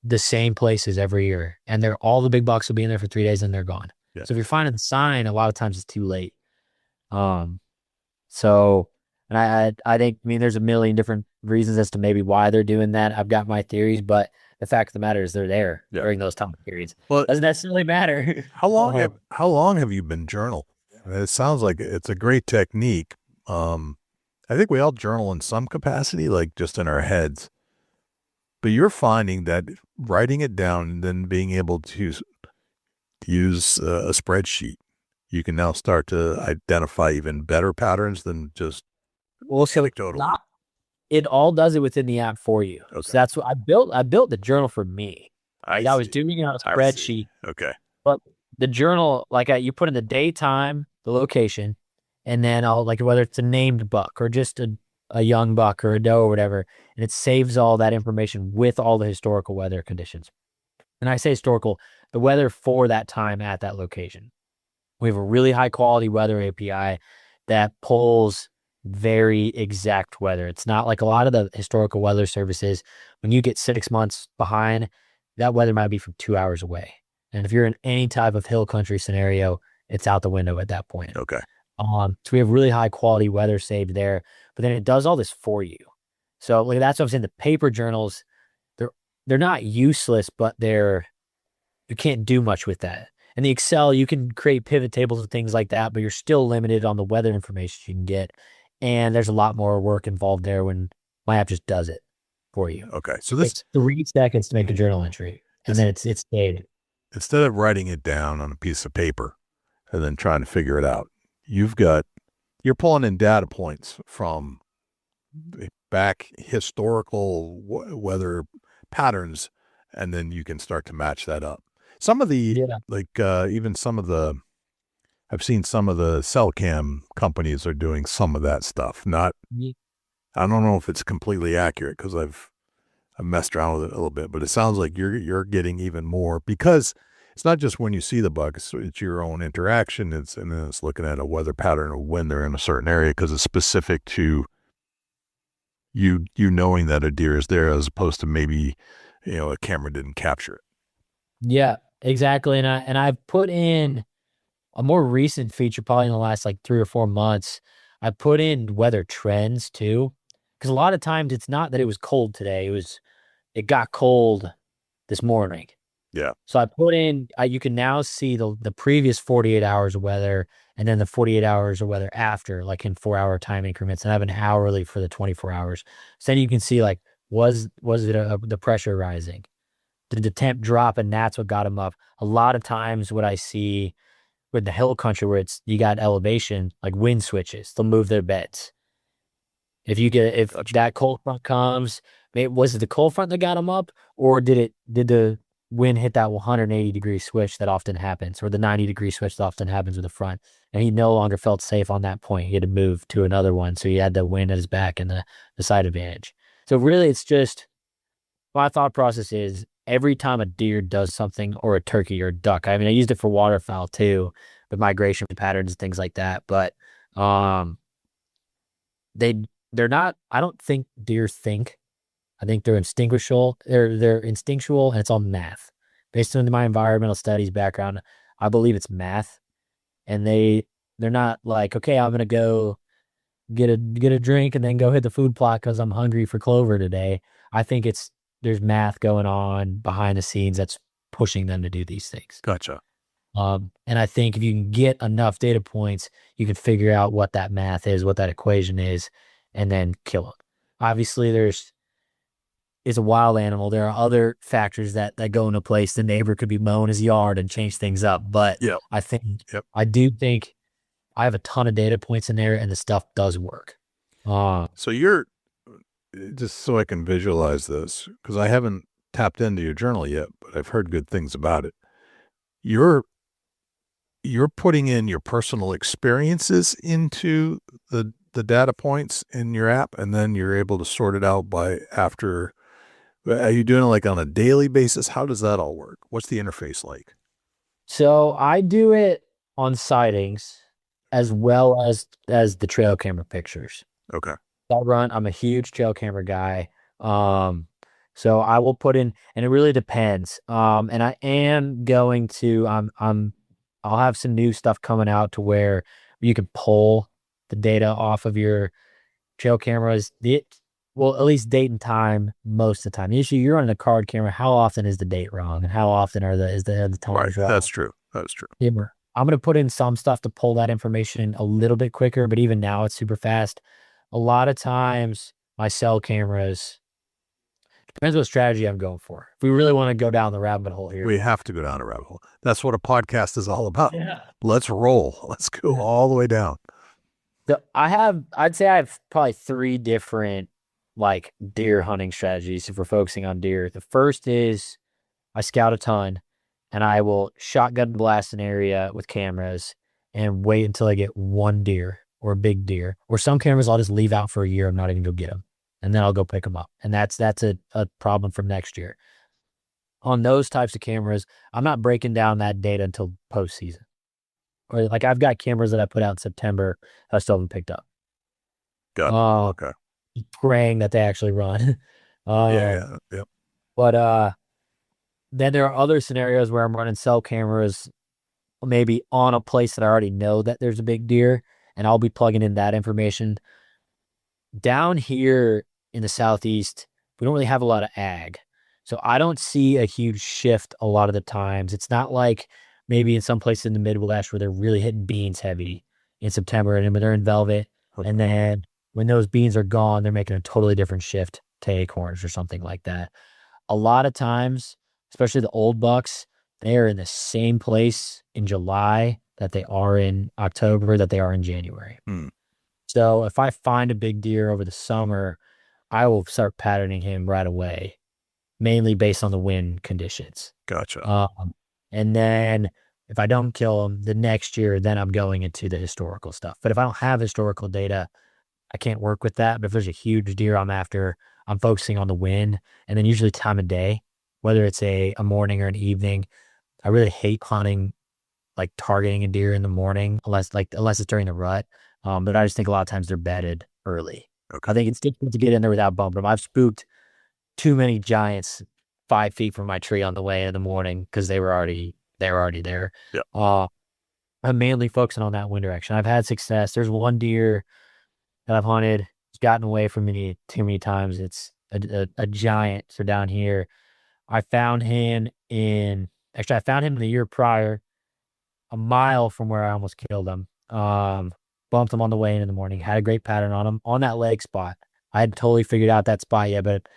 S8: the same places every year, and all the big bucks will be in there for 3 days, and they're gone.
S3: Yeah.
S8: So if you're finding the sign, a lot of times it's too late. So, and I think, there's a million different reasons as to maybe why they're doing that. I've got my theories, but the fact of the matter is they're there during those time periods.
S3: Well,
S8: doesn't necessarily matter.
S3: How long have you been journaling? It sounds like it's a great technique. I think we all journal in some capacity, like just in our heads. But you're finding that writing it down and then being able to use a spreadsheet. You can now start to identify even better patterns than just anecdotal.
S8: It all does it within the app for you.
S3: Okay.
S8: So that's what I built. I built the journal for me. I was
S3: see.
S8: doing it on a spreadsheet.
S3: Okay.
S8: But the journal, like you put in the day, time, the location, and then I'll like whether it's a named buck or just a young buck or a doe or whatever, and it saves all that information with all the historical weather conditions. And I say historical, the weather for that time at that location. We have a really high quality weather API that pulls very exact weather. It's not like a lot of the historical weather services. When you get 6 months behind, that weather might be from 2 hours away. And if you're in any type of hill country scenario, it's out the window at that point.
S3: Okay.
S8: So we have really high quality weather saved there, but then it does all this for you. So like that's what I'm saying. The paper journals, they're not useless, but you can't do much with that. And the Excel, you can create pivot tables and things like that, but you're still limited on the weather information you can get. And there's a lot more work involved there when my app just does it for you.
S3: Okay. So
S8: it takes 3 seconds to make a journal entry, and then it's dated.
S3: Instead of writing it down on a piece of paper and then trying to figure it out, you're pulling in data points from back historical weather patterns, and then you can start to match that up. Some of the, I've seen some of the cell cam companies are doing some of that stuff. I don't know if it's completely accurate because I've messed around with it a little bit, but it sounds like you're getting even more because it's not just when you see the buck, it's your own interaction. And then it's looking at a weather pattern of when they're in a certain area because it's specific to you knowing that a deer is there as opposed to maybe, a camera didn't capture it.
S8: Yeah, exactly. And I've put in a more recent feature, probably in the last like 3 or 4 months. I put in weather trends too, because a lot of times it's not that it was cold today. It got cold this morning.
S3: Yeah.
S8: So I put in, you can now see the previous 48 hours of weather and then the 48 hours of weather after, like in 4-hour time increments, and I have an hourly for the 24 hours. So then you can see like, was it the pressure rising? Did the temp drop and that's what got them up? A lot of times what I see with the hill country where you got elevation, like wind switches, they'll move their beds. If that cold front comes, was it the cold front that got them up, or did the wind hit that 180-degree switch that often happens, or the 90-degree switch that often happens with the front, and he no longer felt safe on that point. He had to move to another one, so he had the wind at his back and the side advantage. So really, it's just my thought process is every time a deer does something, or a turkey or a duck. I mean, I used it for waterfowl too, with migration patterns and things like that. But they're not. I don't think deer think. I think they're instinctual. They're instinctual, and it's all math. Based on my environmental studies background, I believe it's math, and they're not like, okay, I'm gonna go get a drink and then go hit the food plot because I'm hungry for clover today. I think there's math going on behind the scenes that's pushing them to do these things.
S3: Gotcha.
S8: And I think if you can get enough data points, you can figure out what that math is, what that equation is, and then kill it. Obviously, it's a wild animal. There are other factors that go into place. The neighbor could be mowing his yard and change things up. But I do think I have a ton of data points in there, and the stuff does work.
S3: So you're, just so I can visualize this, because I haven't tapped into your journal yet, but I've heard good things about it. You're putting in your personal experiences into the data points in your app, and then you're able to sort it out after. Are you doing it like on a daily basis? How does that all work? What's the interface like?
S8: So I do it on sightings as well as the trail camera pictures.
S3: Okay.
S8: I'm a huge trail camera guy. So I will put in, and it really depends. And I am going to, I'll have some new stuff coming out to where you can pull the data off of your trail cameras. At least date and time most of the time. Usually you're on a card camera. How often is the date wrong? And how often is the times wrong?
S3: That's true. That's true.
S8: Yeah, I'm going to put in some stuff to pull that information a little bit quicker, but even now it's super fast. A lot of times my cell cameras, Depends what strategy I'm going for. If we really want to go down the rabbit hole here.
S3: We have to go down a rabbit hole. That's what a podcast is all about.
S8: Yeah.
S3: Let's roll. Let's go all the way down.
S8: So I'd say I have probably 3 different like deer hunting strategies if we're focusing on deer. The first is I scout a ton and I will shotgun blast an area with cameras and wait until I get one deer or a big deer. Or some cameras I'll just leave out for a year. I'm not even go get them. And then I'll go pick them up. And that's a problem from next year. On those types of cameras, I'm not breaking down that data until postseason. Or like I've got cameras that I put out in September I still haven't picked up.
S3: Got it. Okay.
S8: Praying that they actually run.
S3: Yeah.
S8: But then there are other scenarios where I'm running cell cameras maybe on a place that I already know that there's a big deer, and I'll be plugging in that information. Down here in the Southeast, we don't really have a lot of ag. So I don't see a huge shift a lot of the times. It's not like maybe in some places in the Midwest where they're really hitting beans heavy in September and they're in velvet.
S3: Okay.
S8: And then when those beans are gone, they're making a totally different shift to acorns or something like that. A lot of times, especially the old bucks, they are in the same place in July that they are in October, that they are in January. So if I find a big deer over the summer, I will start patterning him right away, mainly based on the wind conditions.
S3: Gotcha.
S8: And then if I don't kill him the next year, then I'm going into the historical stuff. But if I don't have historical data, I can't work with that. But if there's a huge deer I'm after, I'm focusing on the wind and then usually time of day, whether it's a morning or an evening. I really hate hunting, like targeting a deer in the morning, unless it's during the rut. But I just think a lot of times they're bedded early.
S3: Okay.
S8: I think it's difficult to get in there without bumping them. I've spooked too many giants 5 feet from my tree on the way in the morning because they were already there.
S3: Yeah.
S8: I'm mainly focusing on that wind direction. I've had success. There's one deer that I've hunted. It's gotten away from me too many times. It's a giant. So down here, I found him the year prior, a mile from where I almost killed him. Bumped him on the way in the morning. Had a great pattern on him on that leg spot. I hadn't totally figured out that spot yet, but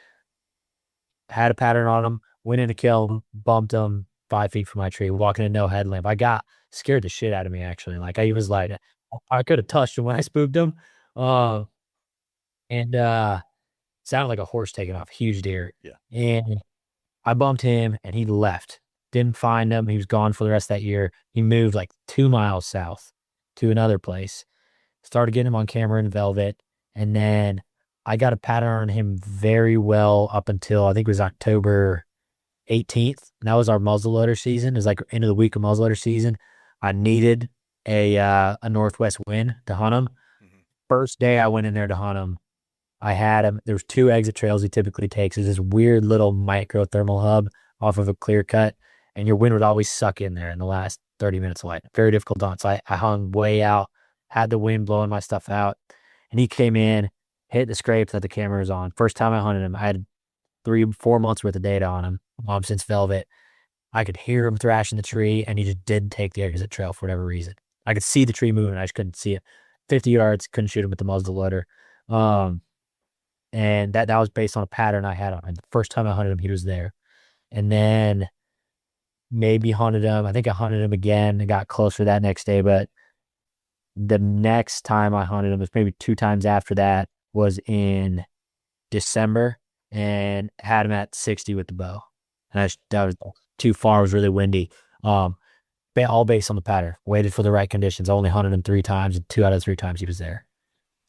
S8: had a pattern on him. Went in to kill him. Bumped him 5 feet from my tree. Walking in no headlamp. I got scared the shit out of me actually. Like he was like, I could have touched him when I spooked him. And sounded like a horse taking off. Huge deer.
S3: Yeah.
S8: And I bumped him and he left. Didn't find him. He was gone for the rest of that year. He moved like 2 miles south to another place. Started getting him on camera in velvet. And then I got a pattern on him very well up until I think it was October 18th. And that was our muzzleloader season. It was like end of the week of muzzleloader season. I needed a northwest wind to hunt him. First day I went in there to hunt him, I had him. There was 2 exit trails he typically takes. There's this weird little micro thermal hub off of a clear cut, and your wind would always suck in there in the last 30 minutes of light. Very difficult to hunt. So I hung way out, had the wind blowing my stuff out, and he came in, hit the scrapes that the camera was on. First time I hunted him, I had 3-4 months worth of data on him since velvet. I could hear him thrashing the tree, and he just didn't take the exit trail for whatever reason. I could see the tree moving. I just couldn't see it. 50 yards, couldn't shoot him with the muzzle loader. And that was based on a pattern I had on him. The first time I hunted him, he was there. And then maybe hunted him. I think I hunted him again and got closer that next day. But the next time I hunted him was maybe 2 times after that was in December and had him at 60 with the bow. And that was too far. It was really windy. All based on the pattern. Waited for the right conditions. Only hunted him 3 times, and 2 out of the 3 times he was there.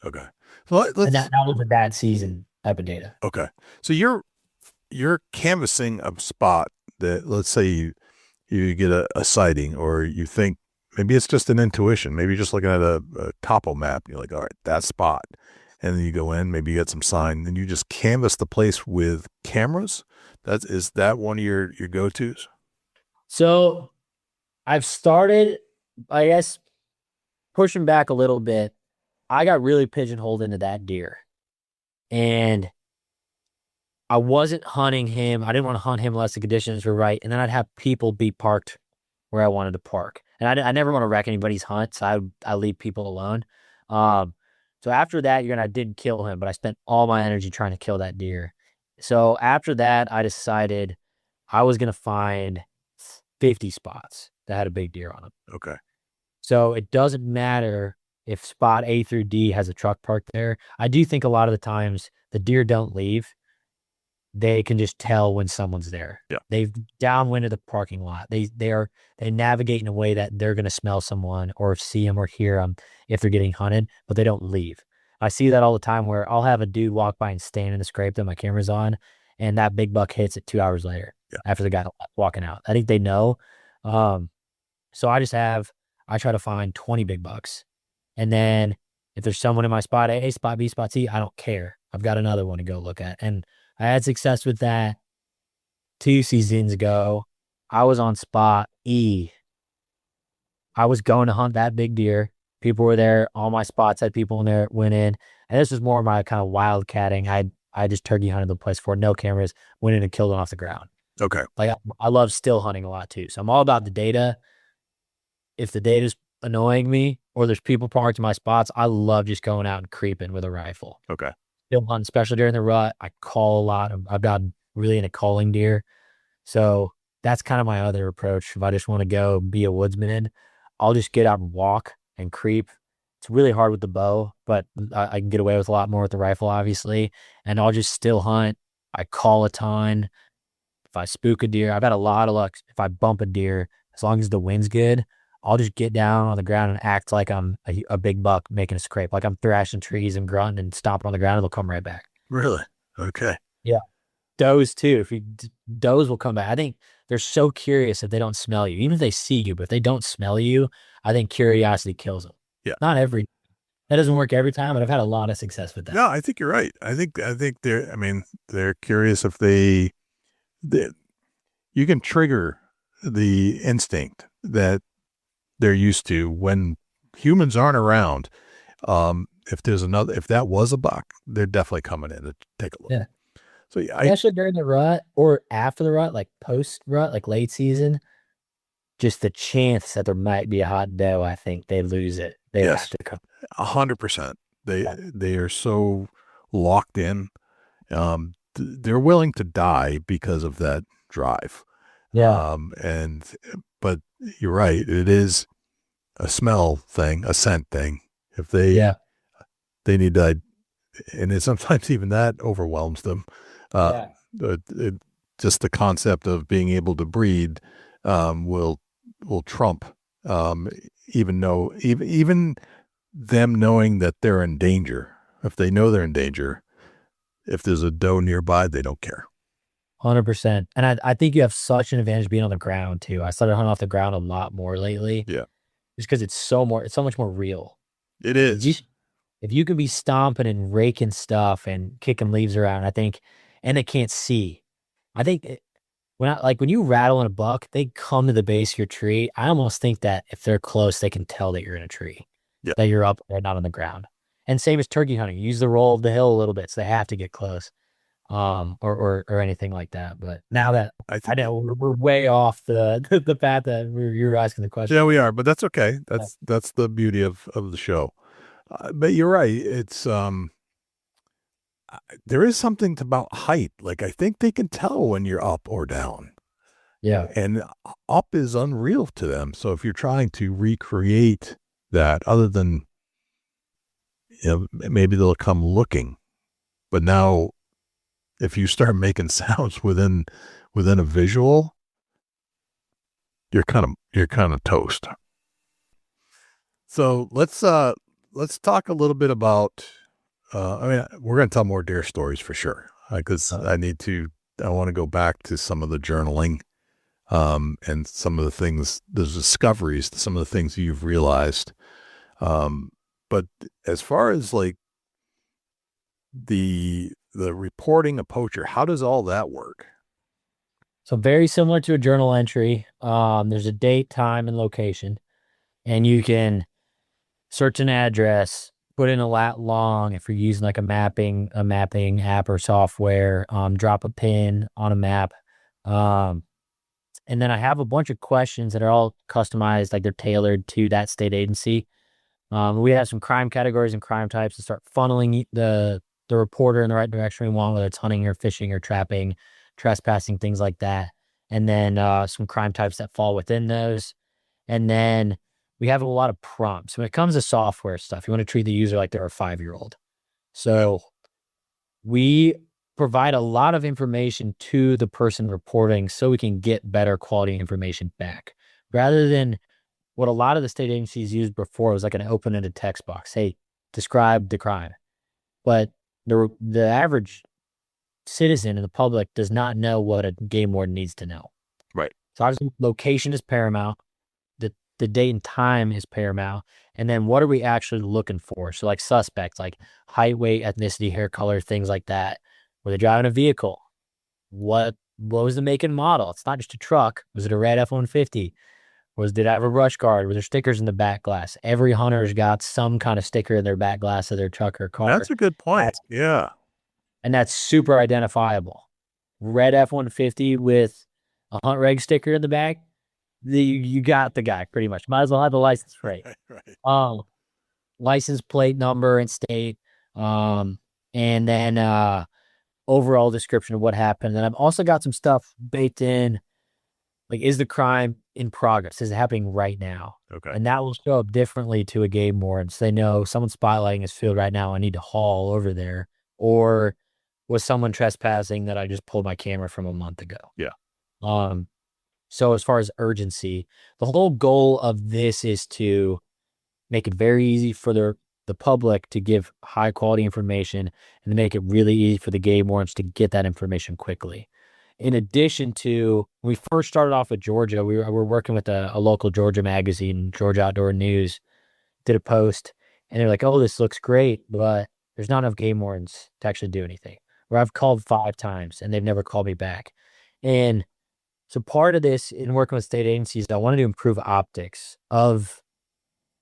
S3: Okay. Well,
S8: and that was a bad season type of data.
S3: Okay. So you're canvassing a spot that, let's say you get a sighting, or you think maybe it's just an intuition. Maybe you're just looking at a topo map. You're like, all right, that spot. And then you go in, maybe you get some sign, and you just canvass the place with cameras. Is that one of your go-tos?
S8: So I've started, I guess, pushing back a little bit. I got really pigeonholed into that deer. And I wasn't hunting him. I didn't want to hunt him unless the conditions were right. And then I'd have people be parked where I wanted to park. And I never want to wreck anybody's hunt, so I leave people alone. So after that, I didn't kill him, but I spent all my energy trying to kill that deer. So after that, I decided I was going to find 50 spots that had a big deer on them.
S3: Okay.
S8: So it doesn't matter if spot A through D has a truck parked there. I do think a lot of the times the deer don't leave. They can just tell when someone's there.
S3: Yeah.
S8: They've downwinded the parking lot. They navigate in a way that they're going to smell someone or see them or hear them if they're getting hunted, but they don't leave. I see that all the time where I'll have a dude walk by and stand in the scrape that my camera's on, and that big buck hits it 2 hours later after the guy walking out. I think they know. So I try to find 20 big bucks. And then if there's someone in my spot A, spot B, spot C, I don't care. I've got another one to go look at. And I had success with that 2 seasons ago. I was on spot E. I was going to hunt that big deer. People were there. All my spots had people in there, went in. And this was more of my kind of wildcatting. I just turkey hunted the place for no cameras, went in and killed it off the ground.
S3: Okay.
S8: Like I love still hunting a lot too. So I'm all about the data. If the data's annoying me or there's people parked in my spots, I love just going out and creeping with a rifle.
S3: Okay.
S8: Still hunting, especially during the rut. I call a lot. I've gotten really into calling deer. So that's kind of my other approach. If I just want to go be a woodsman, I'll just get out and walk and creep. It's really hard with the bow, but I can get away with a lot more with the rifle, obviously. And I'll just still hunt. I call a ton. If I spook a deer, I've had a lot of luck. If I bump a deer, as long as the wind's good, I'll just get down on the ground and act like I'm a big buck making a scrape, like I'm thrashing trees and grunting and stomping on the ground, and they'll come right back.
S3: Really? Okay.
S8: Yeah. Does too. Does will come back. I think they're so curious if they don't smell you, even if they see you, but if they don't smell you, I think curiosity kills them.
S3: Yeah.
S8: That doesn't work every time, but I've had a lot of success with that.
S3: No, I think you're right. I think they're curious if you can trigger the instinct that they're used to when humans aren't around. If that was a buck, they're definitely coming in to take a look.
S8: Yeah.
S3: So
S8: especially during the rut or after the rut, like post rut, like late season, just the chance that there might be a hot doe, I think they lose it. They have to come.
S3: 100%. They are so locked in. They're willing to die because of that drive.
S8: Yeah.
S3: But you're right. It is a smell thing, a scent thing. If they need to, and sometimes even that overwhelms them. Just the concept of being able to breed will trump even them knowing that they're in danger. If they know they're in danger, if there's a doe nearby, they don't care.
S8: 100%. And I think you have such an advantage being on the ground too. I started hunting off the ground a lot more lately.
S3: Yeah.
S8: Just because it's so much more real.
S3: It is.
S8: If you can be stomping and raking stuff and kicking leaves around, I think, and they can't see. I think when you rattle in a buck, they come to the base of your tree. I almost think that if they're close, they can tell that you're in a tree, that you're up there, not on the ground. And same as turkey hunting, you use the roll of the hill a little bit, so they have to get close, or anything like that. But now that I know we're way off the path that you're asking the question.
S3: Yeah, we are, but that's okay. That's the beauty of the show. But you're right. It's there is something about height. Like I think they can tell when you're up or down.
S8: Yeah.
S3: And up is unreal to them. So if you're trying to recreate that, other than, maybe they'll come looking, but now if you start making sounds within a visual, you're kind of toast. So let's talk a little bit about, we're going to tell more deer stories for sure. Because I want to go back to some of the journaling, and some of the things, the discoveries, some of the things you've realized. But as far as like the reporting a poacher, how does all that work?
S8: So very similar to a journal entry. There's a date, time, and location, and you can search an address, put in a lat long if you're using like a mapping app or software. Drop a pin on a map, and then I have a bunch of questions that are all customized, like they're tailored to that state agency. We have some crime categories and crime types to start funneling the the reporter in the right direction we want, whether it's hunting or fishing or trapping, trespassing, things like that. And then some crime types that fall within those. And then we have a lot of prompts. When it comes to software stuff, you want to treat the user like they're a 5-year-old. So we provide a lot of information to the person reporting so we can get better quality information back. Rather than what a lot of the state agencies used before was like an open-ended text box. Hey, describe the crime. But the average citizen and the public does not know what a game warden needs to know.
S3: Right.
S8: So obviously location is paramount. The date and time is paramount. And then what are we actually looking for? So like suspects, like height, weight, ethnicity, hair color, things like that. Were they driving a vehicle? What was the make and model? It's not just a truck. Was it a red F-150? Did it have a brush guard? Were there stickers in the back glass? Every hunter's got some kind of sticker in their back glass of their truck or car.
S3: That's a good point. Yeah.
S8: And that's super identifiable. Red F-150 with a Hunt Regs sticker in the back, you got the guy pretty much. Might as well have the license plate.
S3: Right.
S8: License plate number and state, and then overall description of what happened. And I've also got some stuff baked in, like, is the crime in progress? Is it happening right now?
S3: Okay.
S8: And that will show up differently to a game warden. So they know someone's spotlighting his field right now. I need to haul over there. Or was someone trespassing that I just pulled my camera from a month ago?
S3: Yeah.
S8: So as far as urgency, the whole goal of this is to make it very easy for the public to give high quality information and to make it really easy for the game wardens to get that information quickly. In addition to, when we first started off with Georgia, we were working with a local Georgia magazine, Georgia Outdoor News, did a post, and they're like, oh, this looks great, but there's not enough game wardens to actually do anything. Where I've called 5 times and they've never called me back. And so part of this in working with state agencies, I wanted to improve optics of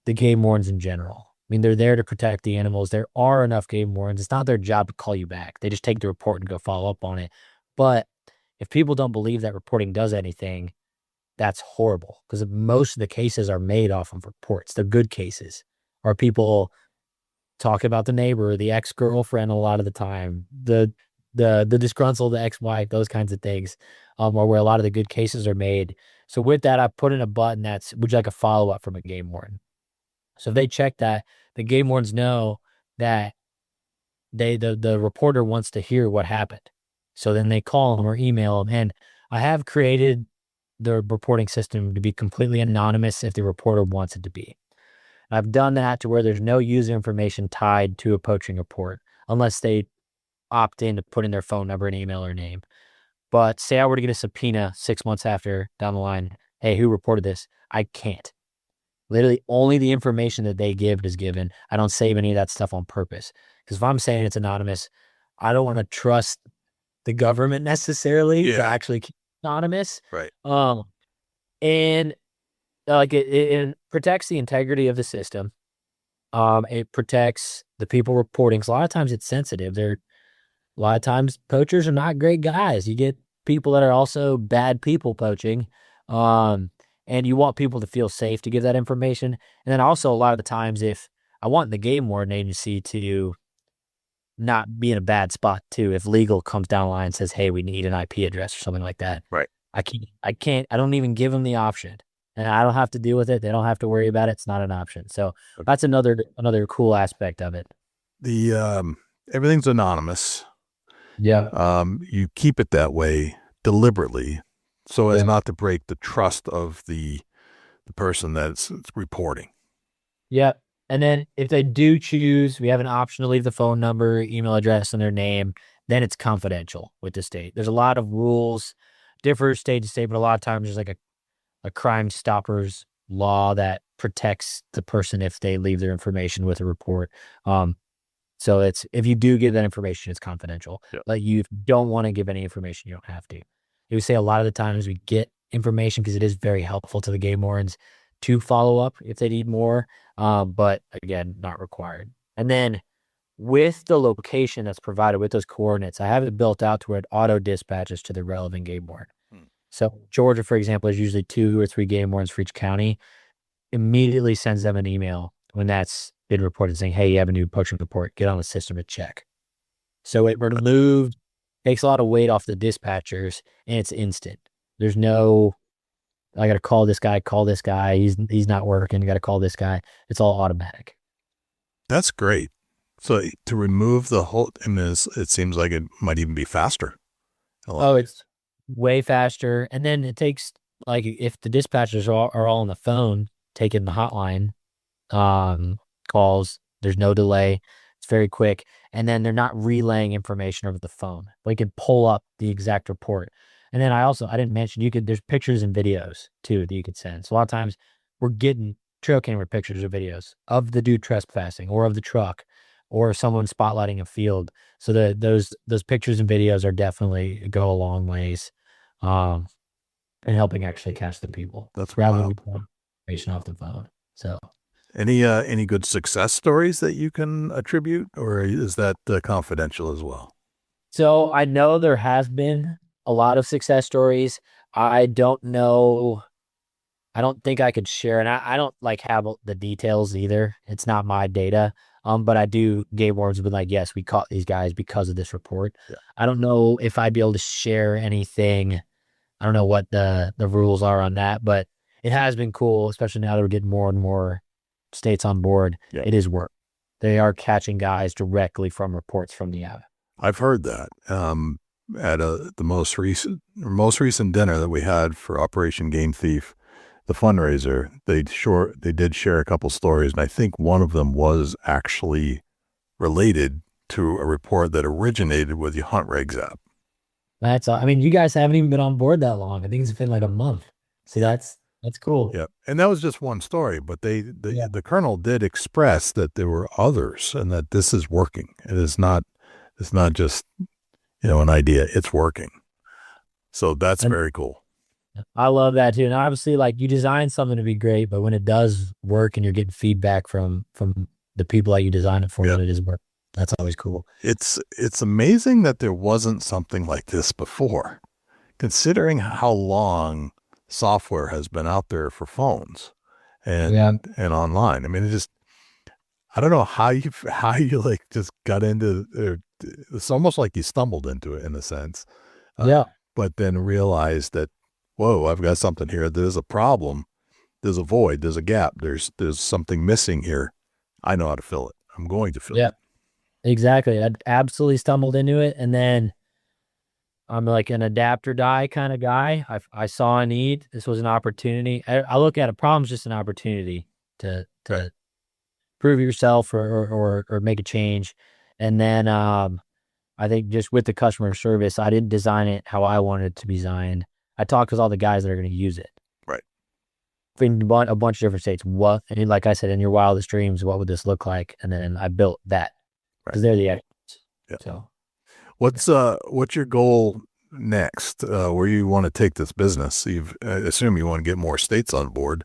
S8: the game wardens in general. I mean, they're there to protect the animals. There are enough game wardens. It's not their job to call you back. They just take the report and go follow up on it. But if people don't believe that reporting does anything, that's horrible, because most of the cases are made off of reports. The good cases are people talking about the neighbor, the ex-girlfriend a lot of the time, the disgruntled ex-wife, those kinds of things, or where a lot of the good cases are made. So with that, I put in a button that's, would you like a follow-up from a game warden? So if they check that, the game wardens know that the reporter wants to hear what happened. So then they call them or email them. And I have created the reporting system to be completely anonymous if the reporter wants it to be. I've done that to where there's no user information tied to a poaching report unless they opt in to put in their phone number and email or name. But say I were to get a subpoena 6 months after down the line, hey, who reported this? I can't. Literally only the information that they give is given. I don't save any of that stuff on purpose. Because if I'm saying it's anonymous, I don't want to trust the government necessarily to actually keep it anonymous.
S3: Right.
S8: And like it protects the integrity of the system. It protects the people reporting. So a lot of times it's sensitive. A lot of times poachers are not great guys. You get people that are also bad people poaching. And you want people to feel safe to give that information. And then also a lot of the times, if I want the game warden agency to not be in a bad spot too, if legal comes down the line and says, hey, we need an IP address or something like that.
S3: Right.
S8: I don't even give them the option. And I don't have to deal with it. They don't have to worry about it. It's not an option. So that's another cool aspect of it.
S3: The everything's anonymous.
S8: Yeah.
S3: You keep it that way deliberately so as not to break the trust of the person that's reporting.
S8: Yeah. And then if they do choose, we have an option to leave the phone number, email address, and their name. Then it's confidential with the state. There's a lot of rules, differ state to state, but a lot of times there's like a Crime Stoppers law that protects the person if they leave their information with a report. So it's, if you do give that information, it's confidential.
S3: Yeah.
S8: But you don't want to give any information, you don't have to. You would say a lot of the times we get information because it is very helpful to the game wardens to follow up if they need more. But again, not required. And then with the location that's provided with those coordinates, I have it built out to where it auto dispatches to the relevant game warden. So Georgia, for example, is usually 2 or 3 game wardens for each county. Immediately sends them an email when that's been reported saying, hey, you have a new poaching report. Get on the system to check. So it takes a lot of weight off the dispatchers, and it's instant. There's no, I got to call this guy. He's not working. You got to call this guy. It's all automatic.
S3: That's great. So to remove the whole, it seems like it might even be faster.
S8: Oh, it's way faster. And then it takes, like, if the dispatchers are all on the phone taking the hotline calls, there's no delay. It's very quick. And then they're not relaying information over the phone. We can pull up the exact report. And then I didn't mention, there's pictures and videos too that you could send. So a lot of times we're getting trail camera pictures or videos of the dude trespassing or of the truck or someone spotlighting a field. So those pictures and videos are definitely go a long ways in helping actually catch the people.
S3: That's
S8: rather
S3: wild.
S8: than information off the phone. So
S3: any good success stories that you can attribute, or is that confidential as well?
S8: So I know there has been a lot of success stories. I don't know. I don't think I could share, and I don't have the details either. It's not my data. But I do, game wardens have been like, yes, we caught these guys because of this report.
S3: Yeah.
S8: I don't know if I'd be able to share anything. I don't know what the rules are on that, but it has been cool, especially now that we're getting more and more states on board.
S3: Yeah.
S8: It is work. They are catching guys directly from reports from the app.
S3: I've heard that. At the most recent dinner that we had for Operation Game Thief, the fundraiser, they did share a couple stories, and I think one of them was actually related to a report that originated with the Hunt Regs app.
S8: You guys haven't even been on board that long. I think it's been like a month. See, that's cool.
S3: Yeah, and that was just one story, but the colonel did express that there were others and that this is working. It's not just an idea. It's working. So that's very cool.
S8: I love that too. And obviously, you design something to be great, but when it does work and you're getting feedback from the people that you designed it for, that it is work. That's always cool.
S3: It's amazing that there wasn't something like this before, considering how long software has been out there for phones and online. I don't know how you just got into it's almost like you stumbled into it in a sense. But then realized that, whoa, I've got something here. There's a problem. There's a void. There's a gap. There's something missing here. I know how to fill it. I'm going to fill it.
S8: Yeah, exactly. I absolutely stumbled into it. And then I'm like an adapt or die kind of guy. I saw a need. This was an opportunity. I look at a problem's just an opportunity to prove yourself or make a change. And then I think just with the customer service, I didn't design it how I wanted it to be designed. I talked with all the guys that are going to use it.
S3: Right.
S8: In a bunch of different states. And like I said, in your wildest dreams, what would this look like? And then I built that because they're the experts.
S3: Yeah.
S8: So
S3: what's your goal next? Where you want to take this business? I assume you want to get more states on board.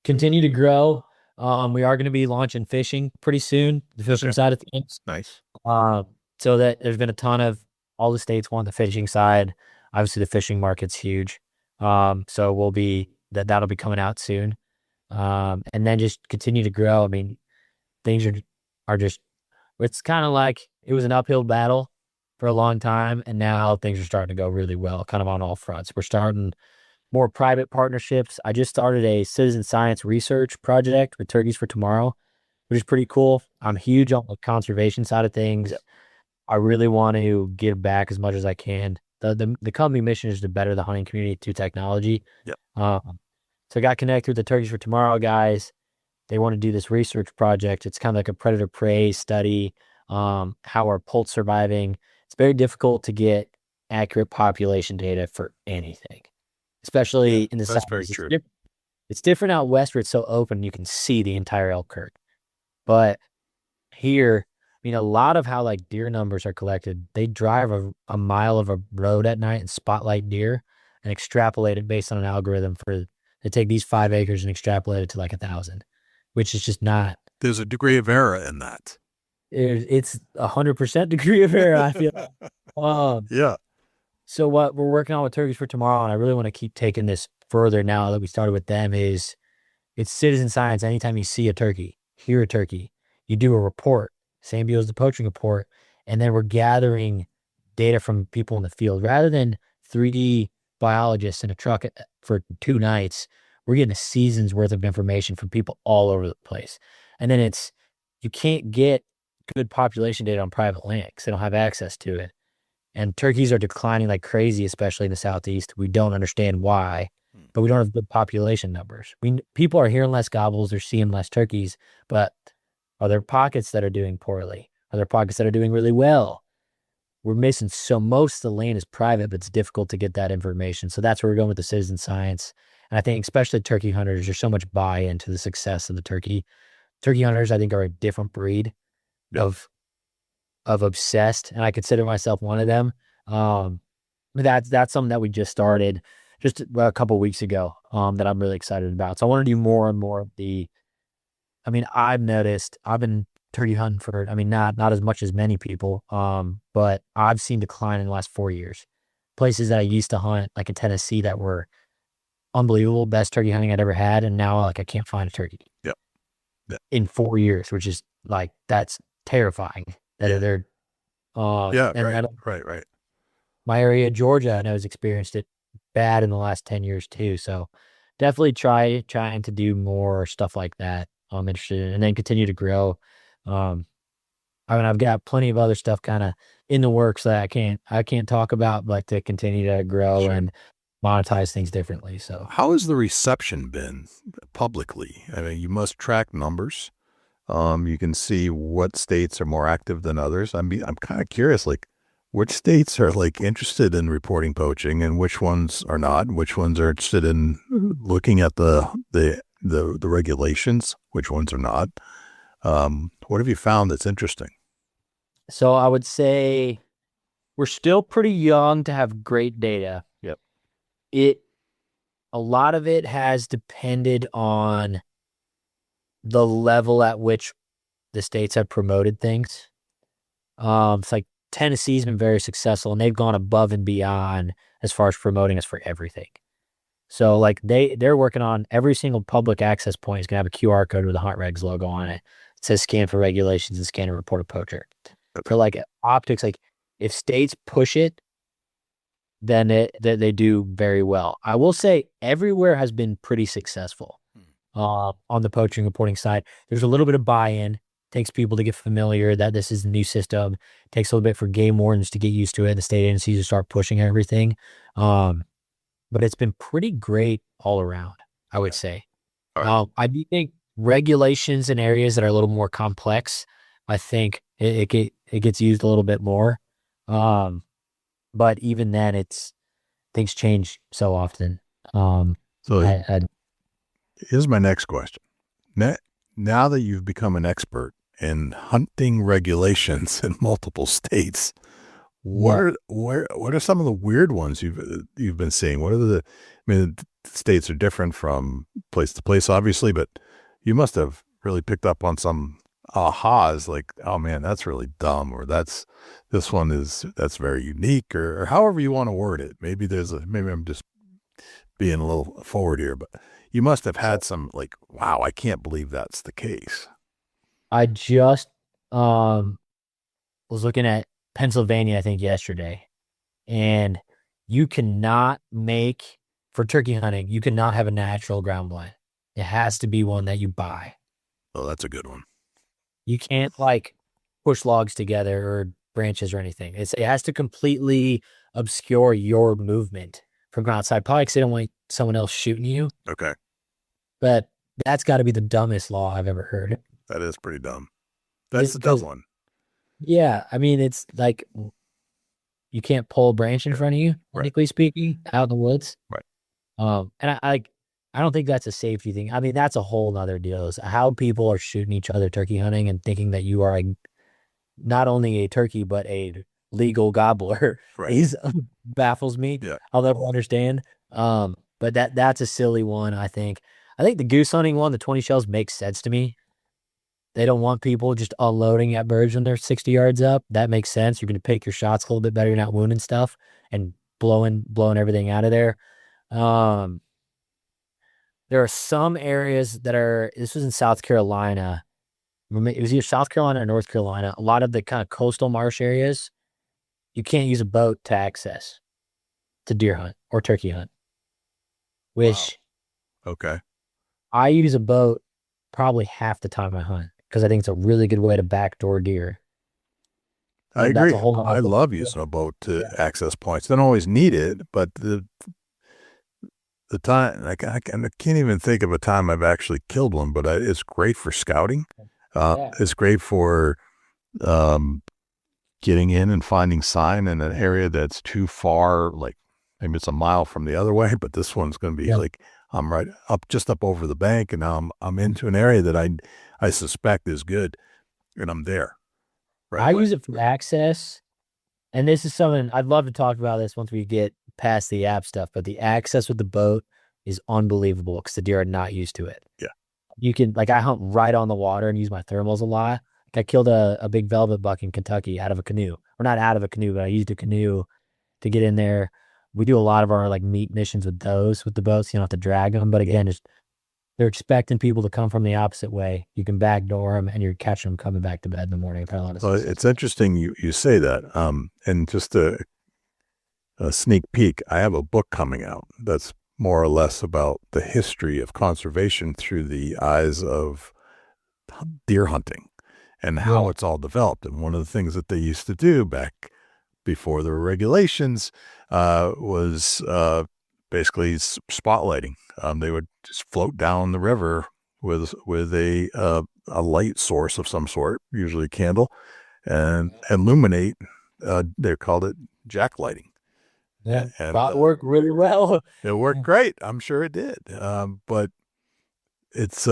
S8: Continue to grow. We are going to be launching fishing pretty soon, the fishing side of things.
S3: Nice.
S8: So that there's been a ton of, all the states want the fishing side. Obviously the fishing market's huge. So that'll be coming out soon. And then just continue to grow. Things are just, it's kind of like it was an uphill battle for a long time. And now things are starting to go really well, kind of on all fronts. We're starting more private partnerships. I just started a citizen science research project with Turkeys for Tomorrow, which is pretty cool. I'm huge on the conservation side of things. Yep. I really want to give back as much as I can. The company mission is to better the hunting community through technology.
S3: Yep.
S8: So I got connected with the Turkeys for Tomorrow guys. They want to do this research project. It's kind of like a predator prey study, how are poults surviving. It's very difficult to get accurate population data for anything, especially in the South.
S3: That's very true.
S8: It's different out west where it's so open you can see the entire elk herd. But here, a lot of how deer numbers are collected, they drive a mile of a road at night and spotlight deer and extrapolate it based on an algorithm they take these 5 acres and extrapolate it to 1,000, which is just not.
S3: There's a degree of error in that.
S8: It's 100% degree of error, I feel.
S3: Yeah.
S8: So what we're working on with Turkeys for Tomorrow, and I really want to keep taking this further now that we started with them, is it's citizen science. Anytime you see a turkey, hear a turkey, you do a report. same deal as the poaching report. And then we're gathering data from people in the field rather than 3D biologists in a truck for 2 nights. We're getting a season's worth of information from people all over the place. And then you can't get good population data on private land because they don't have access to it. And turkeys are declining like crazy, especially in the Southeast. We don't understand why, but we don't have good population numbers. People are hearing less gobbles, they're seeing less turkeys, but are there pockets that are doing poorly? Are there pockets that are doing really well? We're missing. So most of the land is private, but it's difficult to get that information. So that's where we're going with the citizen science. And I think especially turkey hunters, there's so much buy-in to the success of the turkey. Turkey hunters, I think, are a different breed of obsessed, and I consider myself one of them. That's something that we just started just a couple of weeks ago that I'm really excited about. So I want to do more and more of I've noticed I've been turkey hunting for, not as much as many people, but I've seen decline in the last 4 years. Places that I used to hunt, like in Tennessee, that were unbelievable, best turkey hunting I'd ever had, and now I can't find a turkey.
S3: Yep.
S8: In 4 years, which is that's terrifying. That they're
S3: right.
S8: My area, Georgia, I know has experienced it bad in the last 10 years too. So definitely trying to do more stuff like that. I'm interested in, and then continue to grow. I've got plenty of other stuff kind of in the works that I can't talk about, but to continue to grow and monetize things differently. So
S3: how has the reception been publicly? You must track numbers. You can see what states are more active than others. I'm kind of curious, which states are interested in reporting poaching and which ones are not, which ones are interested in looking at the regulations, which ones are not. What have you found that's interesting?
S8: So I would say we're still pretty young to have great data.
S3: Yep.
S8: A lot of it has depended on the level at which the states have promoted things. It's like Tennessee's been very successful, and they've gone above and beyond as far as promoting us for everything. So they're working on every single public access point is going to have a QR code with a Hunt Regs logo on it. It says scan for regulations and scan and report a poacher.
S3: Okay.
S8: For optics, if states push it, then they do very well. I will say everywhere has been pretty successful on the poaching reporting side. There's a little bit of buy-in. Takes people to get familiar that this is the new system. Takes a little bit for game wardens to get used to it, and the state agencies to start pushing everything. But it's been pretty great all around, I would say.
S3: Right.
S8: I do think regulations in areas that are a little more complex, I think it gets used a little bit more. But even then, things change so often.
S3: Here's my next question. Now that you've become an expert in hunting regulations in multiple states, what are some of the weird ones you've been seeing? What are states are different from place to place, obviously, but you must have really picked up on some ahas, like, oh man, that's really dumb, or that's very unique, or however you want to word it. Maybe I'm just being a little forward here, but you must have had some wow, I can't believe that's the case.
S8: I just was looking at Pennsylvania, I think yesterday, and for turkey hunting, you cannot have a natural ground blind. It has to be one that you buy.
S3: Oh, that's a good one.
S8: You can't push logs together or branches or anything. It has to completely obscure your movement from outside, probably because they don't want someone else shooting you.
S3: Okay.
S8: But that's got to be the dumbest law I've ever heard.
S3: That is pretty dumb. That's a dumb one.
S8: Yeah. It's you can't pull a branch in front of you, technically speaking, out in the woods.
S3: Right.
S8: And I don't think that's a safety thing. That's a whole nother deal. Is how people are shooting each other turkey hunting and thinking that you are not only a turkey, but a legal gobbler.
S3: Right.
S8: Baffles me.
S3: Yeah.
S8: I'll never understand. But that's a silly one, I think. I think the goose hunting one, the 20 shells, makes sense to me. They don't want people just unloading at birds when they're 60 yards up. That makes sense. You're going to pick your shots a little bit better. You're not wounding stuff and blowing everything out of there. There are some areas this was in South Carolina, It was either South Carolina or North Carolina. A lot of the kind of coastal marsh areas, you can't use a boat to access to deer hunt or turkey hunt, which
S3: Okay.
S8: I use a boat probably half the time I hunt because I think it's a really good way to backdoor deer.
S3: I
S8: That's
S3: agree.
S8: a whole
S3: I
S8: other.
S3: love using a boat to access points. Don't always need it, but the time I can't even think of a time I've actually killed one, but it's great for scouting. It's great for getting in and finding sign in an area that's too far, like maybe it's a mile from the other way, but this one's going to be like I'm right up over the bank, and now I'm into an area that I suspect is good, and I'm there.
S8: I use it for access, and this is something I'd love to talk about this once we get past the app stuff, but the access with the boat is unbelievable because the deer are not used to it.
S3: Yeah.
S8: You can, like, I hunt right on the water and use my thermals a lot. Like, I killed a big velvet buck in Kentucky out of a canoe. Or not out of a canoe, but I used a canoe to get in there. We do a lot of our, like, meat missions with those, with the boats. You don't have to drag them. But again, they're expecting people to come from the opposite way. You can backdoor them, and you're catching them coming back to bed in the morning.
S3: Well, it's interesting you say that. And just a sneak peek, I have a book coming out that's more or less about the history of conservation through the eyes of deer hunting and how it's all developed. And one of the things that they used to do back before there were regulations was basically spotlighting. They would just float down the river with a light source of some sort, usually a candle, and illuminate. They called it jacklighting.
S8: Yeah,
S3: and
S8: that worked really well.
S3: It worked great. I'm sure it did. But it's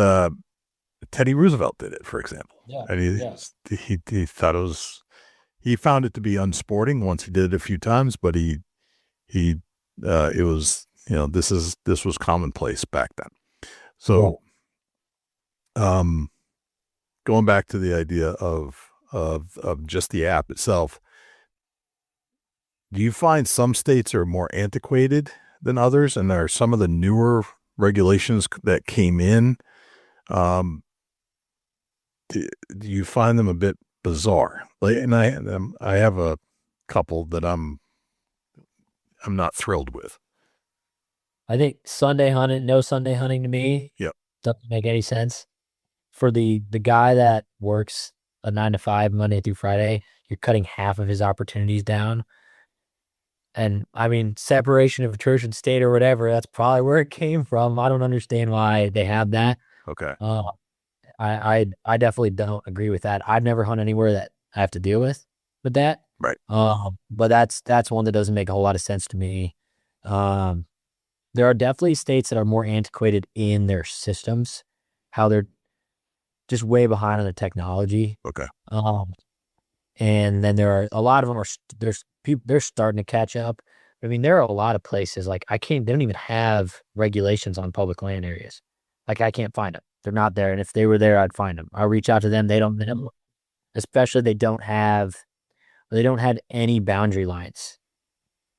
S3: Teddy Roosevelt did it, for example. Yeah, and he thought he found it to be unsporting once he did it a few times, but it was, this was commonplace back then. So, going back to the idea of just the app itself, do you find some states are more antiquated than others, and there are some of the newer regulations that came in? Do you find them a bit bizarre? Like, and I have a couple that I'm not thrilled with.
S8: I think no Sunday hunting to me, doesn't make any sense. For the guy that works a 9 to 5 Monday through Friday, you're cutting half of his opportunities down. And I mean, separation of church and state or whatever, that's probably where it came from. I don't understand why they have that.
S3: Okay.
S8: I definitely don't agree with that. I've never hunted anywhere that I have to deal with that.
S3: Right.
S8: But that's one that doesn't make a whole lot of sense to me. There are definitely states that are more antiquated in their systems, how they're just way behind on the technology.
S3: Okay.
S8: And then there are a lot of them they're starting to catch up. I mean, there are a lot of places like they don't even have regulations on public land areas. Like, I can't find them. They're not there. And if they were there, I'd find them. I'll reach out to them. They don't, especially they don't have any boundary lines.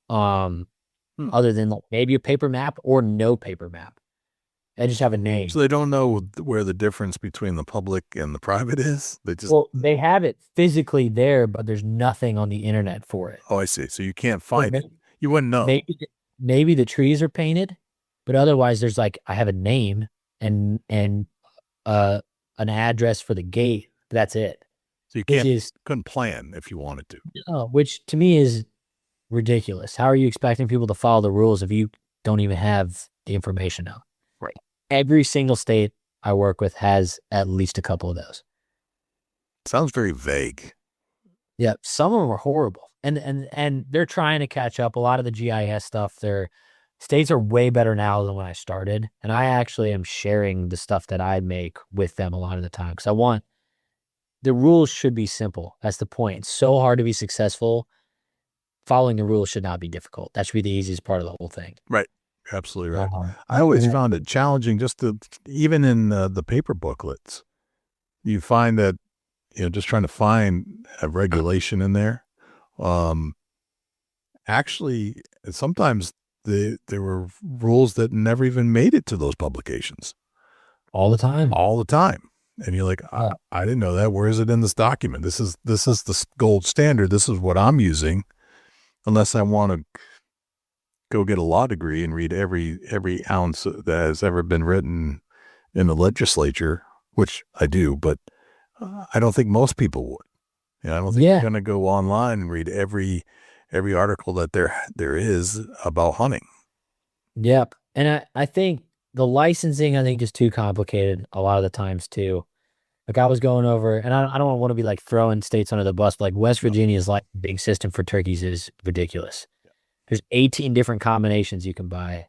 S8: Other than maybe a paper map or no paper map. They just have a name.
S3: So they don't know where the difference between the public and the private is?
S8: They have it physically there, but there's nothing on the internet for it.
S3: Oh, I see. So you can't find it. You wouldn't know.
S8: Maybe the trees are painted, but otherwise there's I have a name and an address for the gate. That's it.
S3: So you couldn't plan if you wanted to.
S8: Which to me is ridiculous. How are you expecting people to follow the rules if you don't even have the information now?
S3: Right.
S8: Every single state I work with has at least a couple of those.
S3: Sounds very vague.
S8: Yeah, some of them are horrible. And they're trying to catch up. A lot of the GIS stuff, their states are way better now than when I started. And I actually am sharing the stuff that I make with them a lot of the time. Because the rules should be simple. That's the point. It's so hard to be successful. Following the rules should not be difficult. That should be the easiest part of the whole thing.
S3: Right. Absolutely right. I always found it challenging even in the paper booklets, you find that, just trying to find a regulation in there. Actually, sometimes there were rules that never even made it to those publications.
S8: All the time.
S3: All the time. And you're like, I didn't know that. Where is it in this document? This is the gold standard. This is what I'm using. Unless I want to go get a law degree and read every ounce that has ever been written in the legislature, which I do, but I don't think most people would. I don't think you're going to go online and read every article that there is about hunting.
S8: Yep. And I think the licensing, is too complicated a lot of the times too. Like I was going over, and I don't want to be like throwing states under the bus, but like West Virginia's like big system for turkeys is ridiculous. There's 18 different combinations you can buy.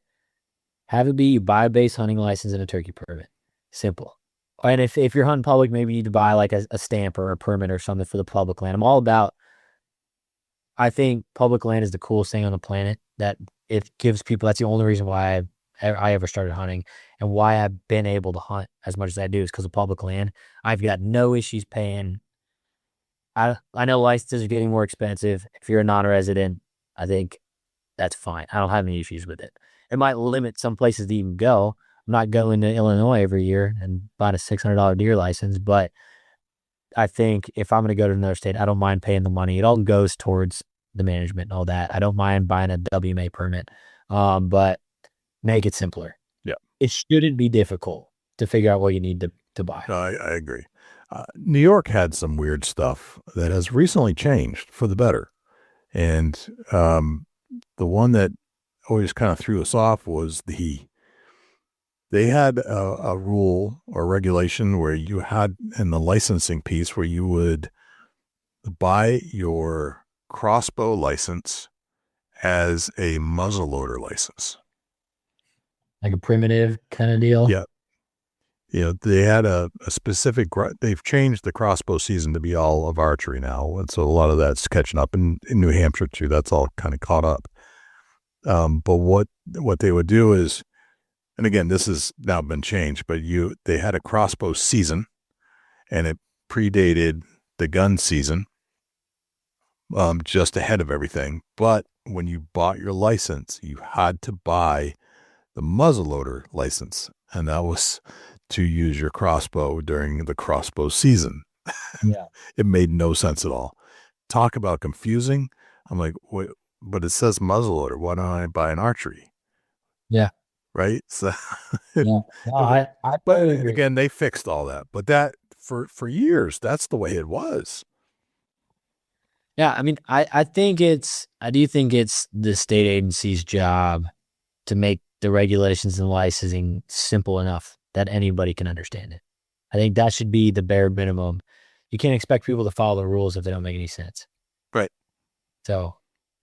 S8: Have it be you buy a base hunting license and a turkey permit. Simple. And if you're hunting public, maybe you need to buy like a stamp or a permit or something for the public land. I'm all about, I think public land is the coolest thing on the planet, that it gives people, that's the only reason why I ever started hunting and why I've been able to hunt as much as I do is because of public land. I've got no issues paying. I know licenses are getting more expensive. If you're a non-resident, I think that's fine. I don't have any issues with it. It might limit some places to even go. I'm not going to Illinois every year and buying a $600 deer license, but I think if I'm going to go to another state, I don't mind paying the money. It all goes towards the management and all that. I don't mind buying a WMA permit, but make it simpler.
S3: Yeah.
S8: It shouldn't be difficult to figure out what you need to buy.
S3: No, I agree. New York had some weird stuff that has recently changed for the better. And the one that always kind of threw us off was they had a rule or regulation where you had in the licensing piece where you would buy your crossbow license as a muzzleloader license.
S8: Like a primitive kind of deal?
S3: Yeah. They had a specific, they've changed the crossbow season to be all of archery now. And so a lot of that's catching up in New Hampshire too. That's all kind of caught up. But what they would do is, and again, this has now been changed, but they had a crossbow season and it predated the gun season, just ahead of everything. But when you bought your license, you had to buy the muzzleloader license, and that was to use your crossbow during the crossbow season.
S8: Yeah.
S3: It made no sense at all. Talk about confusing. I'm like, wait, but it says muzzleloader. Why don't I buy an archery?
S8: Yeah.
S3: Right. So,
S8: yeah. No, I
S3: but
S8: agree.
S3: again, they fixed all that. But that for years, that's the way it was.
S8: Yeah. I mean, I do think it's the state agency's job to make the regulations and licensing simple enough that anybody can understand it. I think that should be the bare minimum. You can't expect people to follow the rules if they don't make any sense.
S3: Right.
S8: So,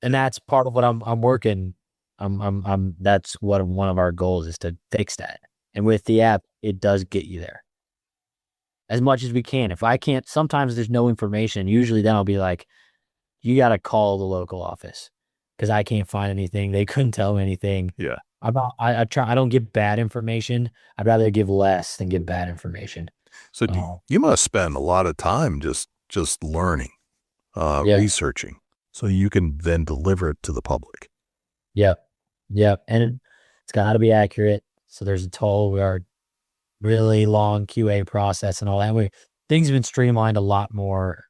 S8: and that's part of what I'm working. That's what one of our goals is, to fix that. And with the app, it does get you there as much as we can. If I can't, sometimes there's no information. Usually then I'll be like, you got to call the local office because I can't find anything. They couldn't tell me anything.
S3: Yeah.
S8: I don't give bad information. I'd rather give less than give bad information.
S3: So you must spend a lot of time just learning, researching, so you can then deliver it to the public.
S8: Yep. And it's got to be accurate. So there's a toll. We are really long QA process and all that. Things have been streamlined a lot more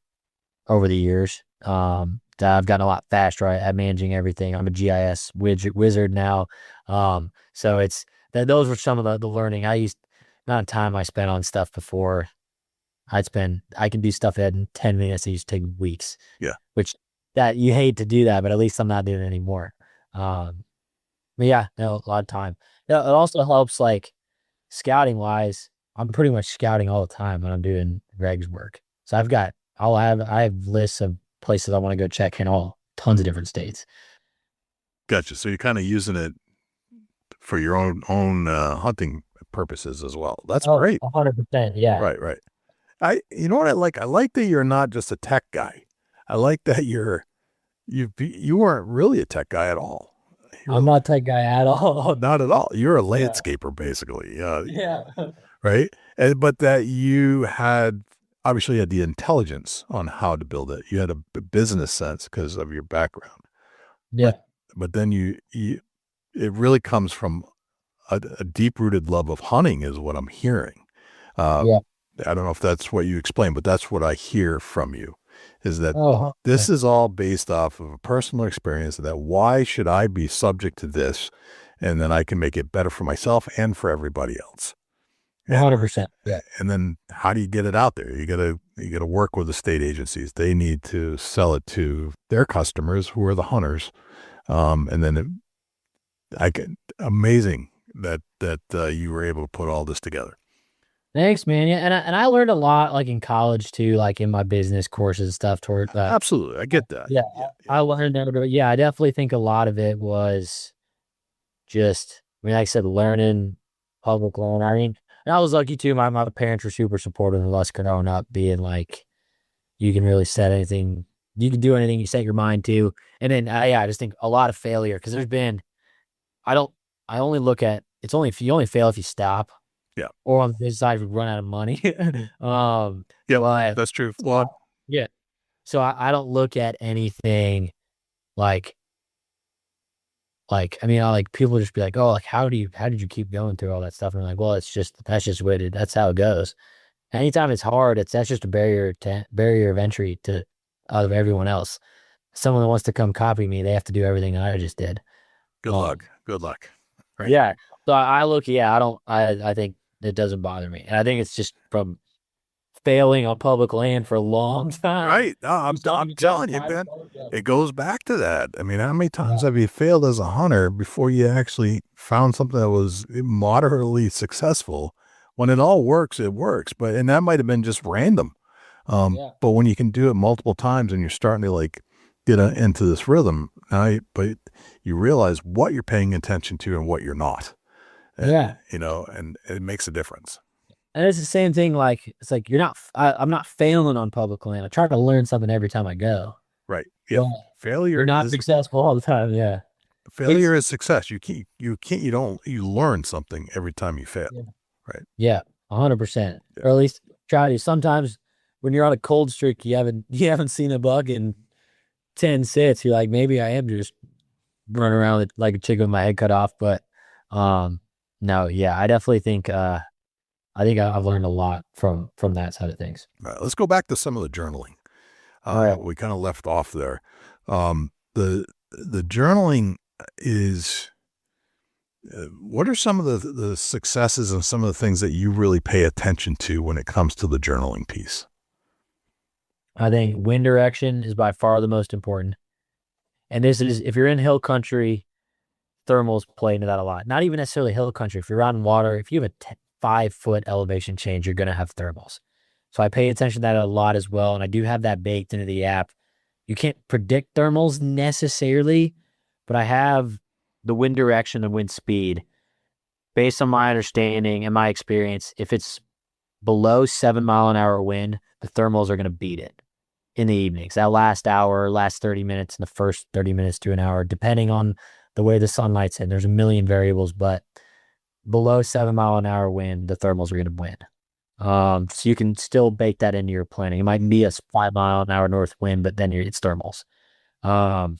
S8: over the years. I've gotten a lot faster at managing everything. I'm a GIS wizard now. So it's those were some of the learning. Amount of time I spent on stuff before. I can do stuff in 10 minutes. It used to take weeks.
S3: Yeah.
S8: Which that you hate to do that, but at least I'm not doing it anymore. But yeah, no, a lot of time. It also helps like scouting wise. I'm pretty much scouting all the time when I'm doing Regs work. So I have lists of places I want to go check in tons of different states.
S3: Gotcha. So you're kind of using it for your own hunting purposes as well. That's great.
S8: 100%. Yeah.
S3: Right. You know what I like? I like that you're not just a tech guy. I like that you weren't really a tech guy at all.
S8: I'm not a tech guy at all.
S3: Not at all. You're a landscaper, basically.
S8: Yeah.
S3: Right. But that you obviously had the intelligence on how to build it. You had a business sense because of your background.
S8: Yeah.
S3: But then it really comes from a deep-rooted love of hunting is what I'm hearing.
S8: Yeah.
S3: I don't know if that's what you explained, but that's what I hear from you, is that
S8: Oh,
S3: this is all based off of a personal experience, that why should I be subject to this? And then I can make it better for myself and for everybody else.
S8: 100%. Yeah.
S3: And then how do you get it out there? You gotta work with the state agencies. They need to sell it to their customers, who are the hunters. And then amazing that you were able to put all this together.
S8: Thanks, man. Yeah, and I learned a lot, like in college too, like in my business courses and stuff. Toward that.
S3: Absolutely, I get that.
S8: Yeah, I learned that. But yeah, I definitely think a lot of it was just, I mean, like I said, learning public land. I mean, and I was lucky too. My parents were super supportive of us growing up, being like, you can really set anything, you can do anything you set your mind to. And then, yeah, I just think a lot of failure, because there's been, I only look at, it's only, if you only fail if you stop.
S3: Yeah.
S8: Or on this side, we run out of money.
S3: Yeah, that's true. Well,
S8: yeah. So I don't look at anything like, I mean, like people just be like, oh, like, how did you keep going through all that stuff? And I'm like, well, that's just what that's how it goes. Anytime it's hard, that's just a barrier of entry to out of everyone else. Someone that wants to come copy me, they have to do everything I just did.
S3: Good luck. Right.
S8: Yeah. So I think it doesn't bother me. And I think it's just from failing on public land for a long time.
S3: Right. No, I'm telling you, man, it goes back to that. I mean, how many times have you failed as a hunter before you actually found something that was moderately successful? When it all works, it works. And that might have been just random. But when you can do it multiple times and you're starting to like get into this rhythm, but you realize what you're paying attention to and what you're not. And, and it makes a difference.
S8: And it's the same thing. Like, it's like, I'm not failing on public land. I try to learn something every time I go.
S3: Right. Yeah.
S8: Well,
S3: Failure.
S8: You're not successful all the time. Yeah.
S3: Failure is success. You learn something every time you fail.
S8: Yeah.
S3: Right.
S8: Yeah. 100%. Or at least try to. Sometimes when you're on a cold streak, you haven't seen a buck in 10 sits. You're like, maybe I am just running around like a chicken with my head cut off. But, no, yeah, I definitely think, I've learned a lot from that side of things.
S3: All right, let's go back to some of the journaling. We kind of left off there. The journaling is, what are some of the successes and some of the things that you really pay attention to when it comes to the journaling piece?
S8: I think wind direction is by far the most important. And this is, if you're in hill country, thermals play into that a lot. Not even necessarily hill country. If you're out in water, if you have a 5-foot elevation change, you're going to have thermals. So I pay attention to that a lot as well. And I do have that baked into the app. You can't predict thermals necessarily, but I have the wind direction and wind speed. Based on my understanding and my experience, if it's below 7 mile an hour wind, the thermals are going to beat it in the evenings. That last 30 minutes, and the first 30 minutes to an hour, depending on the way the sunlight's in. There's a million variables, but below 7 mile an hour wind, the thermals are going to win. So you can still bake that into your planning. It might be a 5 mile an hour north wind, but then it's thermals. And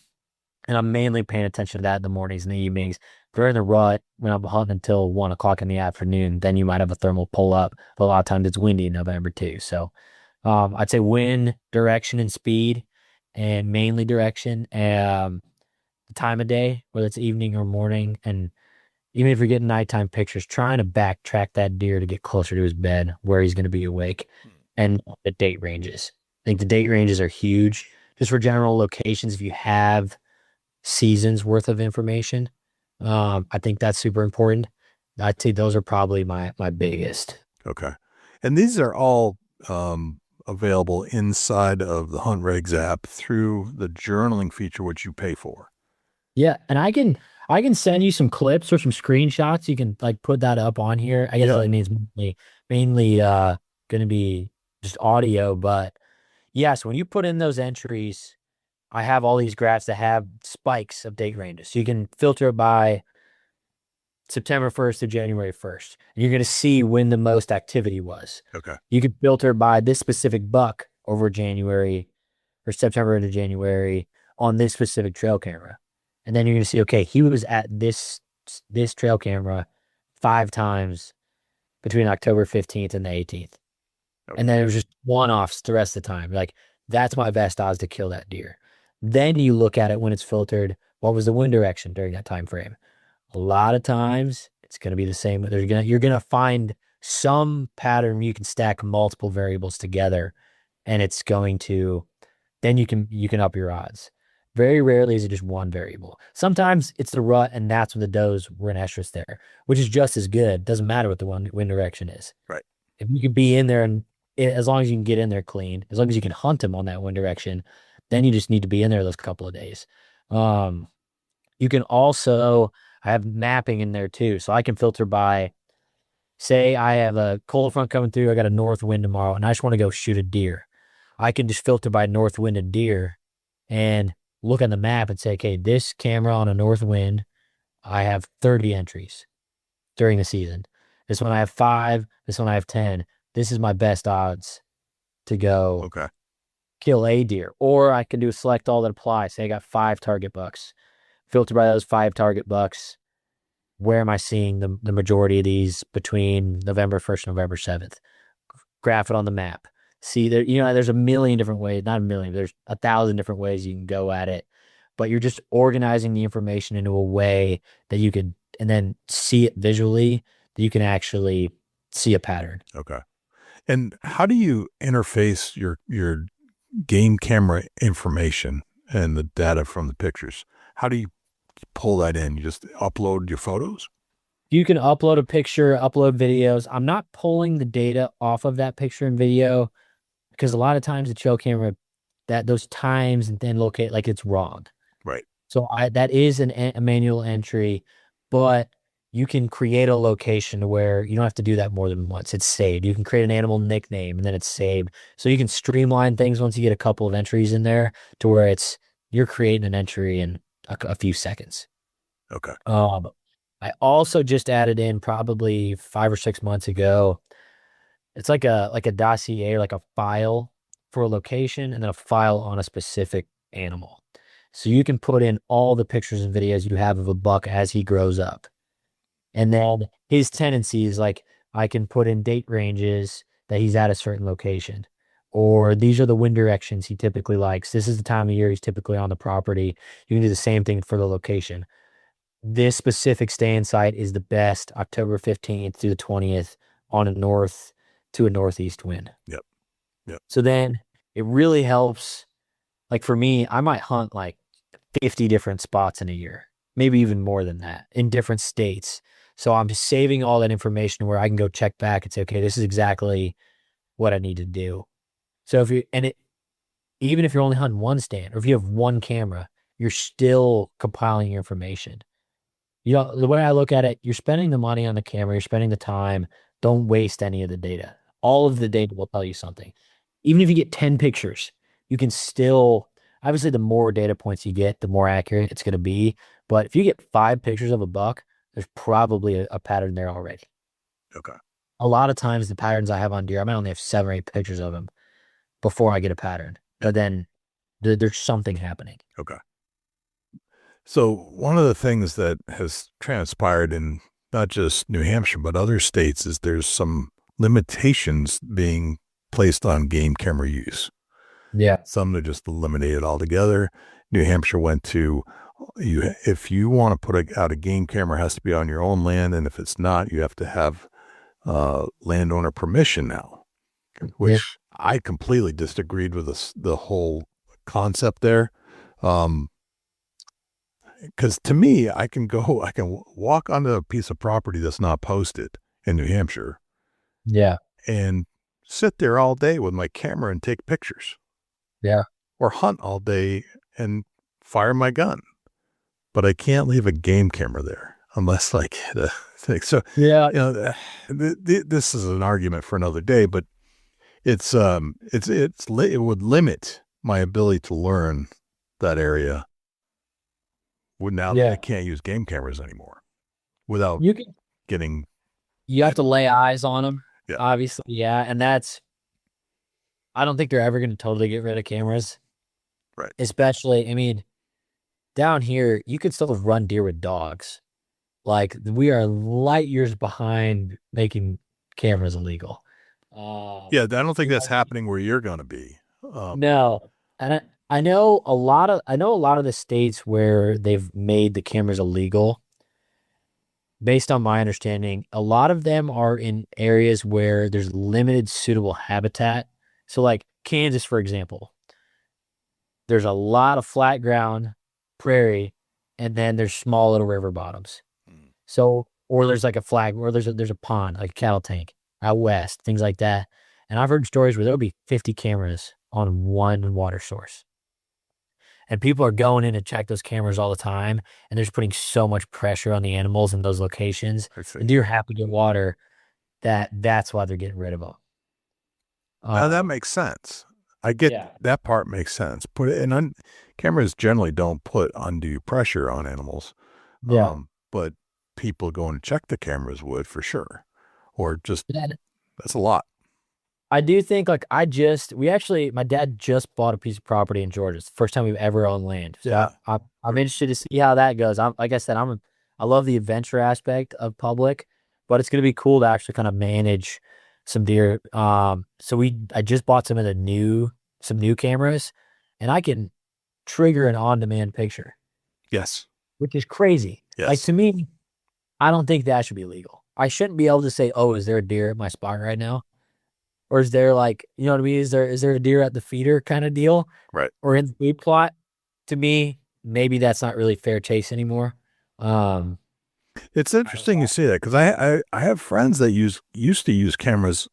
S8: I'm mainly paying attention to that in the mornings and the evenings. During the rut, when I'm hunting until 1 o'clock in the afternoon, then you might have a thermal pull up. But a lot of times it's windy in November too. So I'd say wind, direction, and speed, and mainly direction. The time of day, whether it's evening or morning, and even if you're getting nighttime pictures, trying to backtrack that deer to get closer to his bed where he's going to be awake, and the date ranges. I think the date ranges are huge just for general locations. If you have seasons worth of information, I think that's super important. I'd say those are probably my biggest.
S3: Okay. And these are all available inside of the Hunt Regs app through the journaling feature, which you pay for.
S8: Yeah, and I can send you some clips or some screenshots. You can like put that up on here. I guess it means mainly going to be just audio, but yes, when you put in those entries, I have all these graphs that have spikes of date ranges. So you can filter by September 1st to January 1st. And you're going to see when the most activity was.
S3: Okay.
S8: You could filter by this specific buck over January or September into January on this specific trail camera. And then you're going to see, okay, he was at this trail camera 5 times between October 15th and the 18th. And then it was just one-offs the rest of the time. Like, that's my best odds to kill that deer. Then you look at it when it's filtered. What was the wind direction during that time frame? A lot of times it's going to be the same. You're going to find some pattern you can stack multiple variables together, and it's going to, then you can up your odds. Very rarely is it just one variable. Sometimes it's the rut, and that's when the does were in estrus there, which is just as good. Doesn't matter what the wind direction is.
S3: Right.
S8: If you can be in there, and as long as you can get in there clean, as long as you can hunt them on that wind direction, then you just need to be in there those couple of days. You can also, I have mapping in there too. So I can filter by, say I have a cold front coming through, I got a north wind tomorrow, and I just want to go shoot a deer. I can just filter by north wind and deer and look on the map and say, okay, this camera on a north wind, I have 30 entries during the season. This one I have 5, this one I have 10. This is my best odds to go kill a deer. Or I can do select all that apply. Say I got 5 target bucks. Filter by those 5 target bucks. Where am I seeing the majority of these between November 1st and November 7th? Graph it on the map. See, there's a million different ways, not a million, there's 1,000 different ways you can go at it. But you're just organizing the information into a way that you could, and then see it visually, that you can actually see a pattern.
S3: Okay. And how do you interface your game camera information and the data from the pictures? How do you pull that in? You just upload your photos?
S8: You can upload a picture, upload videos. I'm not pulling the data off of that picture and video because a lot of times the trail camera, that those times and then locate, like, it's wrong.
S3: Right.
S8: So that is a manual entry, but you can create a location where you don't have to do that more than once. It's saved. You can create an animal nickname and then it's saved. So you can streamline things once you get a couple of entries in there to where you're creating an entry in a few seconds.
S3: Okay.
S8: I also just added in probably 5 or 6 months ago. It's like a dossier, like a file for a location and then a file on a specific animal. So you can put in all the pictures and videos you have of a buck as he grows up. And then his tendencies, like I can put in date ranges that he's at a certain location. Or these are the wind directions he typically likes. This is the time of year he's typically on the property. You can do the same thing for the location. This specific stay-in site is the best October 15th through the 20th on a north to a northeast wind.
S3: Yep.
S8: So then it really helps. Like for me, I might hunt like 50 different spots in a year, maybe even more than that in different states. So I'm just saving all that information where I can go check back and say, okay, this is exactly what I need to do. So even if you're only hunting one stand or if you have one camera, you're still compiling your information. The way I look at it, you're spending the money on the camera, you're spending the time. Don't waste any of the data. All of the data will tell you something. Even if you get 10 pictures, you can still, obviously the more data points you get, the more accurate it's going to be. But if you get 5 pictures of a buck, there's probably a pattern there already.
S3: Okay.
S8: A lot of times the patterns I have on deer, I might only have 7 or 8 pictures of them before I get a pattern. But then there's something happening.
S3: Okay. So one of the things that has transpired in not just New Hampshire, but other states is there's some limitations being placed on game camera use.
S8: Yeah.
S3: Some they just eliminated altogether. New Hampshire went to, if you want to put out a game camera, it has to be on your own land. And if it's not, you have to have landowner permission now, which I completely disagreed with the whole concept there. Because to me, I can walk onto a piece of property that's not posted in New Hampshire.
S8: Yeah.
S3: And sit there all day with my camera and take pictures.
S8: Yeah.
S3: Or hunt all day and fire my gun. But I can't leave a game camera there unless like the thing. So,
S8: yeah,
S3: this is an argument for another day, but it would limit my ability to learn that area. Now that I can't use game cameras anymore without getting.
S8: You have to lay eyes on them.
S3: Yeah.
S8: Obviously. Yeah. And I don't think they're ever going to totally get rid of cameras.
S3: Right.
S8: Especially, I mean, down here, you could still run deer with dogs. Like we are light years behind making cameras illegal.
S3: Yeah, I don't think that's happening where you're going to be.
S8: No, and I know a lot of the states where they've made the cameras illegal. Based on my understanding, a lot of them are in areas where there's limited suitable habitat. So, like Kansas, for example, there's a lot of flat ground, prairie, and then there's small little river bottoms. So, or there's like a flag, or there's a pond, like a cattle tank out west, things like that. And I've heard stories where there'll be 50 cameras on one water source. And people are going in to check those cameras all the time, and they're just putting so much pressure on the animals in those locations. The deer have to get water. That's why they're getting rid of them.
S3: That makes sense. I get that part makes sense. Cameras generally don't put undue pressure on animals.
S8: Yeah.
S3: But people going to check the cameras would for sure, or just that's a lot.
S8: I do think my dad just bought a piece of property in Georgia. It's the first time we've ever owned land. So I'm interested to see how that goes. Like I said, I love the adventure aspect of public, but it's going to be cool to actually kind of manage some deer. So I just bought some new cameras, and I can trigger an on-demand picture.
S3: Yes.
S8: Which is crazy.
S3: Yes.
S8: Like, to me, I don't think that should be legal. I shouldn't be able to say, oh, is there a deer at my spot right now? Or is there, like, you know what I mean? Is there a deer at the feeder kind of deal?
S3: Right.
S8: Or in the food plot? To me, maybe that's not really fair chase anymore.
S3: It's interesting you say that, because I have friends that used to use cameras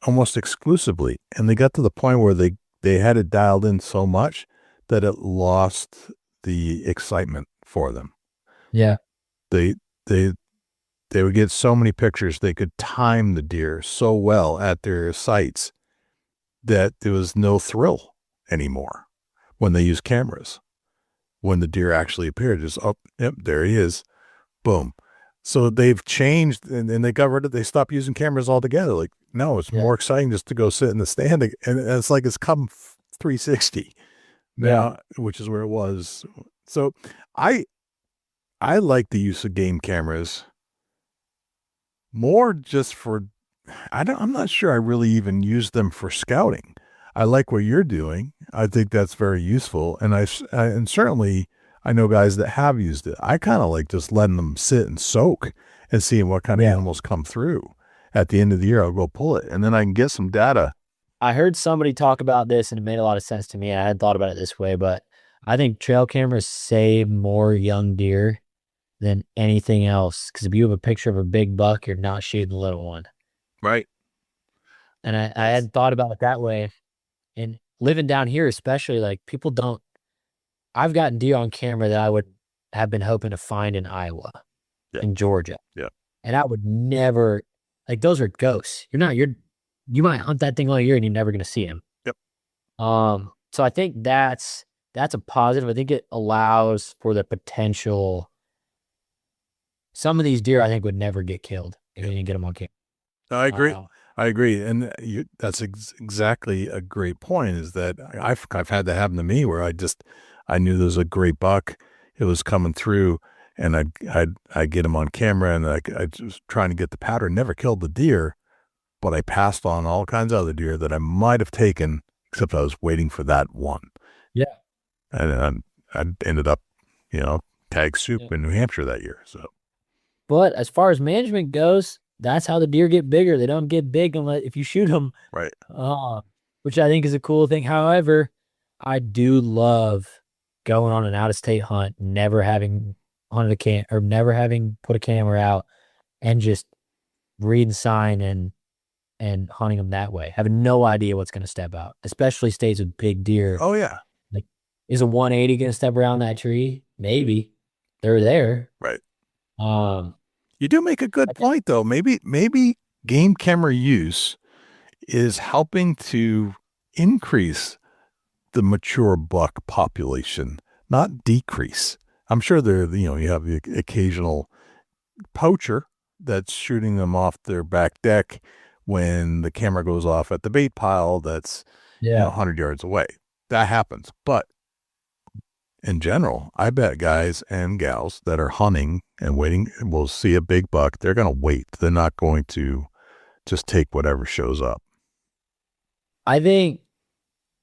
S3: almost exclusively, and they got to the point where they had it dialed in so much that it lost the excitement for them.
S8: Yeah.
S3: They would get so many pictures, they could time the deer so well at their sites that there was no thrill anymore when they used cameras. When the deer actually appeared, just, oh, yep, there he is. Boom. So they've changed, and they stopped using cameras altogether. Like, no, it's more exciting just to go sit in the stand, and it's like it's come 360 now, which is where it was. So I like the use of game cameras more just for, I'm not sure I really even use them for scouting. I like what you're doing. I think that's very useful. And and certainly I know guys that have used it. I kind of like just letting them sit and soak and seeing what kind of animals come through. At the end of the year, I'll go pull it, and then I can get some data.
S8: I heard somebody talk about this, and it made a lot of sense to me. I hadn't thought about it this way, but I think trail cameras save more young deer than anything else. Because if you have a picture of a big buck, you're not shooting the little one.
S3: Right.
S8: And I hadn't thought about it that way. And living down here, especially, like, people don't. I've gotten deer on camera that I would have been hoping to find in Iowa, in Georgia.
S3: Yeah.
S8: And I would never, like, those are ghosts. You might hunt that thing all year and you're never going to see him.
S3: Yep.
S8: So I think that's a positive. I think it allows for the potential. Some of these deer I think would never get killed if you didn't get them on camera.
S3: I agree. I agree. And that's exactly a great point, is that I've had that happen to me where I knew there was a great buck. It was coming through, and I'd get him on camera, and I was trying to get the pattern, never killed the deer, but I passed on all kinds of other deer that I might have taken, except I was waiting for that one.
S8: Yeah.
S3: And I ended up, tag soup in New Hampshire that year. So,
S8: but as far as management goes, that's how the deer get bigger. They don't get big unless if you shoot them.
S3: Right.
S8: Which I think is a cool thing. However, I do love going on an out-of-state hunt, never having hunted never having put a camera out, and just reading sign and hunting them that way. Having no idea what's going to step out, especially states with big deer.
S3: Oh yeah.
S8: Like, is a 180 going to step around that tree? Maybe. They're there.
S3: Right. You do make a good point, though. Maybe game camera use is helping to increase the mature buck population, not decrease. I'm sure you have the occasional poacher that's shooting them off their back deck when the camera goes off at the bait pile that's 100 yards away. That happens. But in general, I bet guys and gals that are hunting and waiting will see a big buck. They're going to wait. They're not going to just take whatever shows up.
S8: I think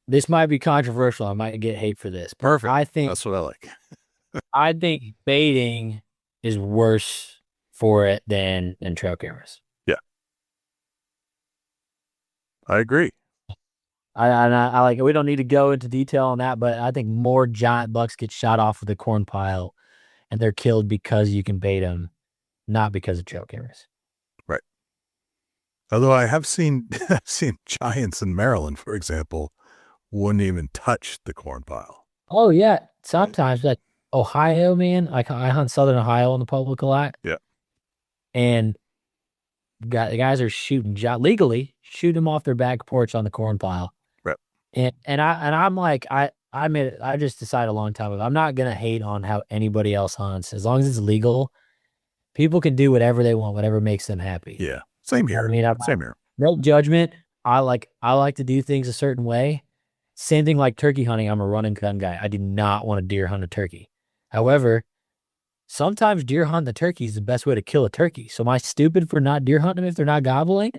S8: this might be controversial. I might get hate for this.
S3: Perfect.
S8: That's
S3: what I like.
S8: I think baiting is worse for it than trail cameras.
S3: Yeah, I agree.
S8: I like. We don't need to go into detail on that, but I think more giant bucks get shot off of the corn pile, and they're killed because you can bait them, not because of trail cameras.
S3: Right. Although I have seen giants in Maryland, for example, wouldn't even touch the corn pile.
S8: Oh yeah, sometimes like Ohio, man. I hunt Southern Ohio on the public a lot.
S3: Yeah.
S8: And the guys are legally shooting them off their back porch on the corn pile.
S3: Right.
S8: And I'm like, I just decided a long time ago, I'm not gonna hate on how anybody else hunts. As long as it's legal, people can do whatever they want, whatever makes them happy.
S3: Yeah. Same here. Same here.
S8: No judgment. I like to do things a certain way. Same thing like turkey hunting. I'm a run and gun guy. I do not want to deer hunt a turkey. However, sometimes deer hunting the turkey is the best way to kill a turkey. So am I stupid for not deer hunting them if they're not gobbling?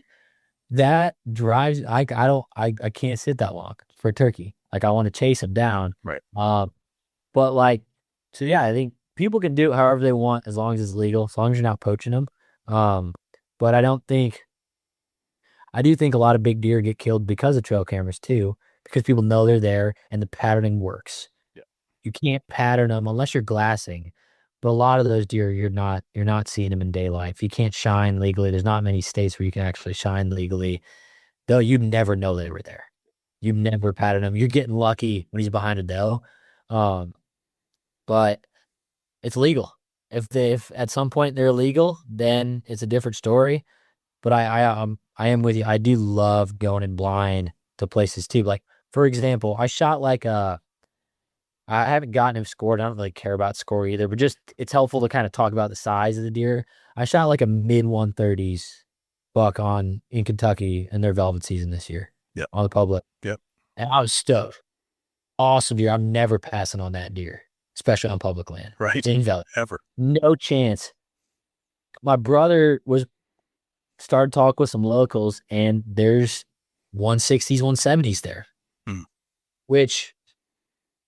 S8: That drives. I can't sit that long for a turkey. Like I want to chase them down.
S3: Right.
S8: But like, so yeah, I think people can do it however they want as long as it's legal, as long as you're not poaching them. But I do think a lot of big deer get killed because of trail cameras too, because people know they're there and the patterning works.
S3: Yeah.
S8: You can't pattern them unless you're glassing. But a lot of those deer, you're not seeing them in daylight. If you can't shine legally, there's not many states where you can actually shine legally. Though you never know they were there. You never pattern them. You're getting lucky when he's behind a doe. But it's legal. If at some point they're illegal, then it's a different story. But I am with you. I do love going in blind to places too. Like for example, I shot like I haven't gotten him scored. I don't really care about score either, but just it's helpful to kind of talk about the size of the deer. I shot like a mid 130s buck in Kentucky in their velvet season this year.
S3: Yep.
S8: On the public.
S3: Yep.
S8: And I was stoked. Awesome deer. I'm never passing on that deer, especially on public land.
S3: Right.
S8: In velvet.
S3: Ever.
S8: No chance. My brother started talking with some locals, and there's 160s, 170s there. Which,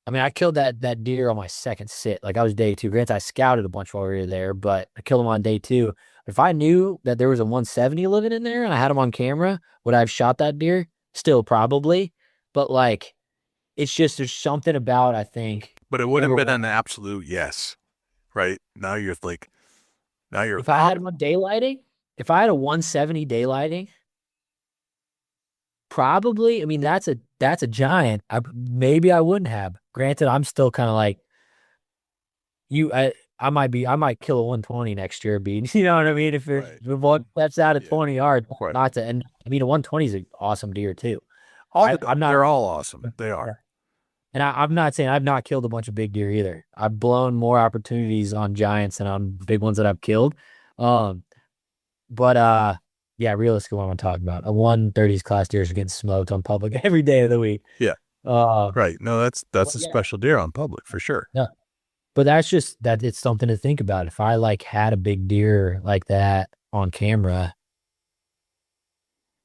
S8: I mean, I killed that deer on my second sit. Like I was day 2. Granted, I scouted a bunch while we were there, but I killed him on day 2. If I knew that there was a 170 living in there and I had him on camera, would I have shot that deer? Still probably. But like, it's just, there's something about, I think.
S3: But it wouldn't have been an absolute yes, right? Now you're
S8: if I had him on daylighting, if I had a 170 daylighting, probably, I mean, that's a giant. Maybe I wouldn't have. Granted, I'm still kind of like, I might kill a 120 next year, Bean. You know what I mean? If one steps out at 20 yards, not to, and I mean, a 120 is an awesome deer too.
S3: They're all awesome. They are.
S8: And I'm not saying I've not killed a bunch of big deer either. I've blown more opportunities on giants than on big ones that I've killed. But yeah, realistically, what I'm talking about, a 130s class deer is getting smoked on public every day of the week.
S3: Yeah. Right. No, that's a special deer on public for sure.
S8: Yeah. But that's just that it's something to think about. If I like had a big deer like that on camera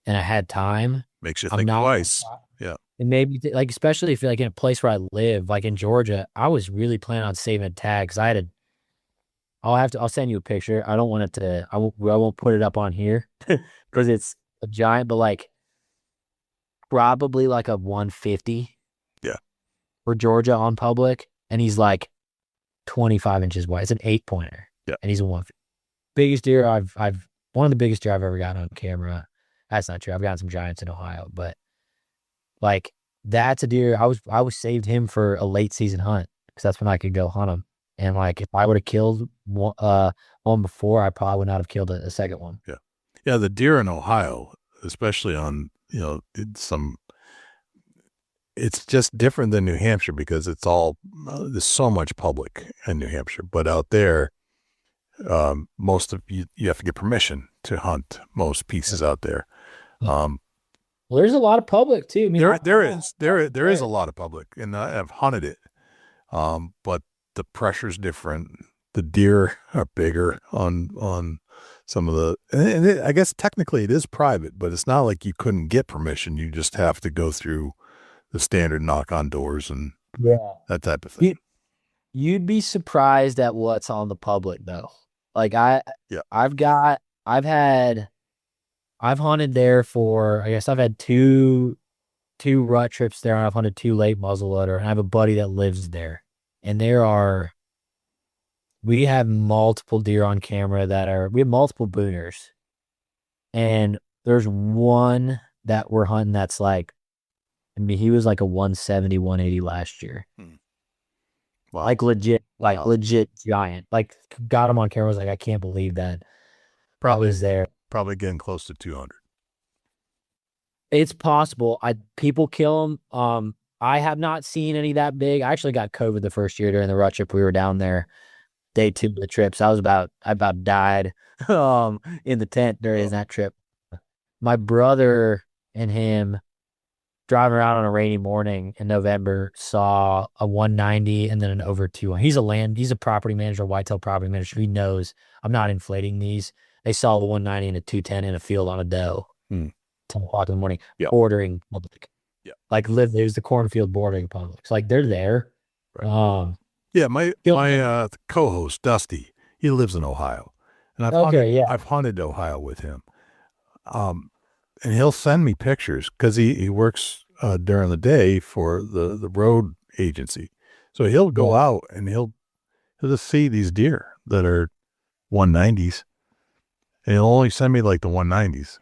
S8: and I had time,
S3: makes you think twice. Yeah.
S8: And maybe like, especially if you're like in a place where I live, like in Georgia, I was really planning on saving a tag because I'll send you a picture. I don't want it to, I won't put it up on here because it's a giant, but like probably like a 150.
S3: Yeah.
S8: For Georgia on public. And he's like 25 inches wide. It's an 8-pointer.
S3: Yeah.
S8: And he's a 150. Biggest deer one of the biggest deer I've ever gotten on camera. That's not true. I've gotten some giants in Ohio, but like that's a deer. I was saved him for a late season hunt because that's when I could go hunt him. And like if I would have killed one before, I probably would not have killed a second one.
S3: Yeah. Yeah. The deer in Ohio, especially on, it's just different than New Hampshire because it's all, there's so much public in New Hampshire, but out there, most of you have to get permission to hunt most pieces out there.
S8: Well, there's a lot of public too. I mean,
S3: there is a lot of public, and I've hunted it. But the pressure's different. the deer are bigger on some of the, and I guess technically it is private, but it's not like you couldn't get permission. You just have to go through the standard knock on doors and that type of thing.
S8: You'd be surprised at what's on the public though. Like I've hunted there for, I guess I've had two rut trips there, and I've hunted 2 late muzzleloader, and I have a buddy that lives there. And we have multiple deer on camera we have multiple booners. And there's one that we're hunting that's like, I mean, he was like a 170, 180 last year.
S3: Wow.
S8: Like legit giant. Like got him on camera, was like, I can't believe that.
S3: Probably
S8: was there.
S3: Probably getting close to 200.
S8: It's possible. People kill them. I have not seen any that big. I actually got COVID the first year during the rut trip. We were down there day 2 of the trip. So I about died in the tent during that trip. My brother and him driving around on a rainy morning in November saw a 190 and then an over 200. He's a property manager, whitetail property manager. He knows I'm not inflating these. They saw the 190 and a 210 in a field on a doe. 10 o'clock in the morning, bordering public. Yeah. Like there's the cornfield bordering public. It's like they're there. Right.
S3: My co-host Dusty, he lives in Ohio, and I've hunted Ohio with him. And he'll send me pictures because he works during the day for the road agency. So he'll go out and he'll just see these deer that are 190s, and he'll only send me like the 190s.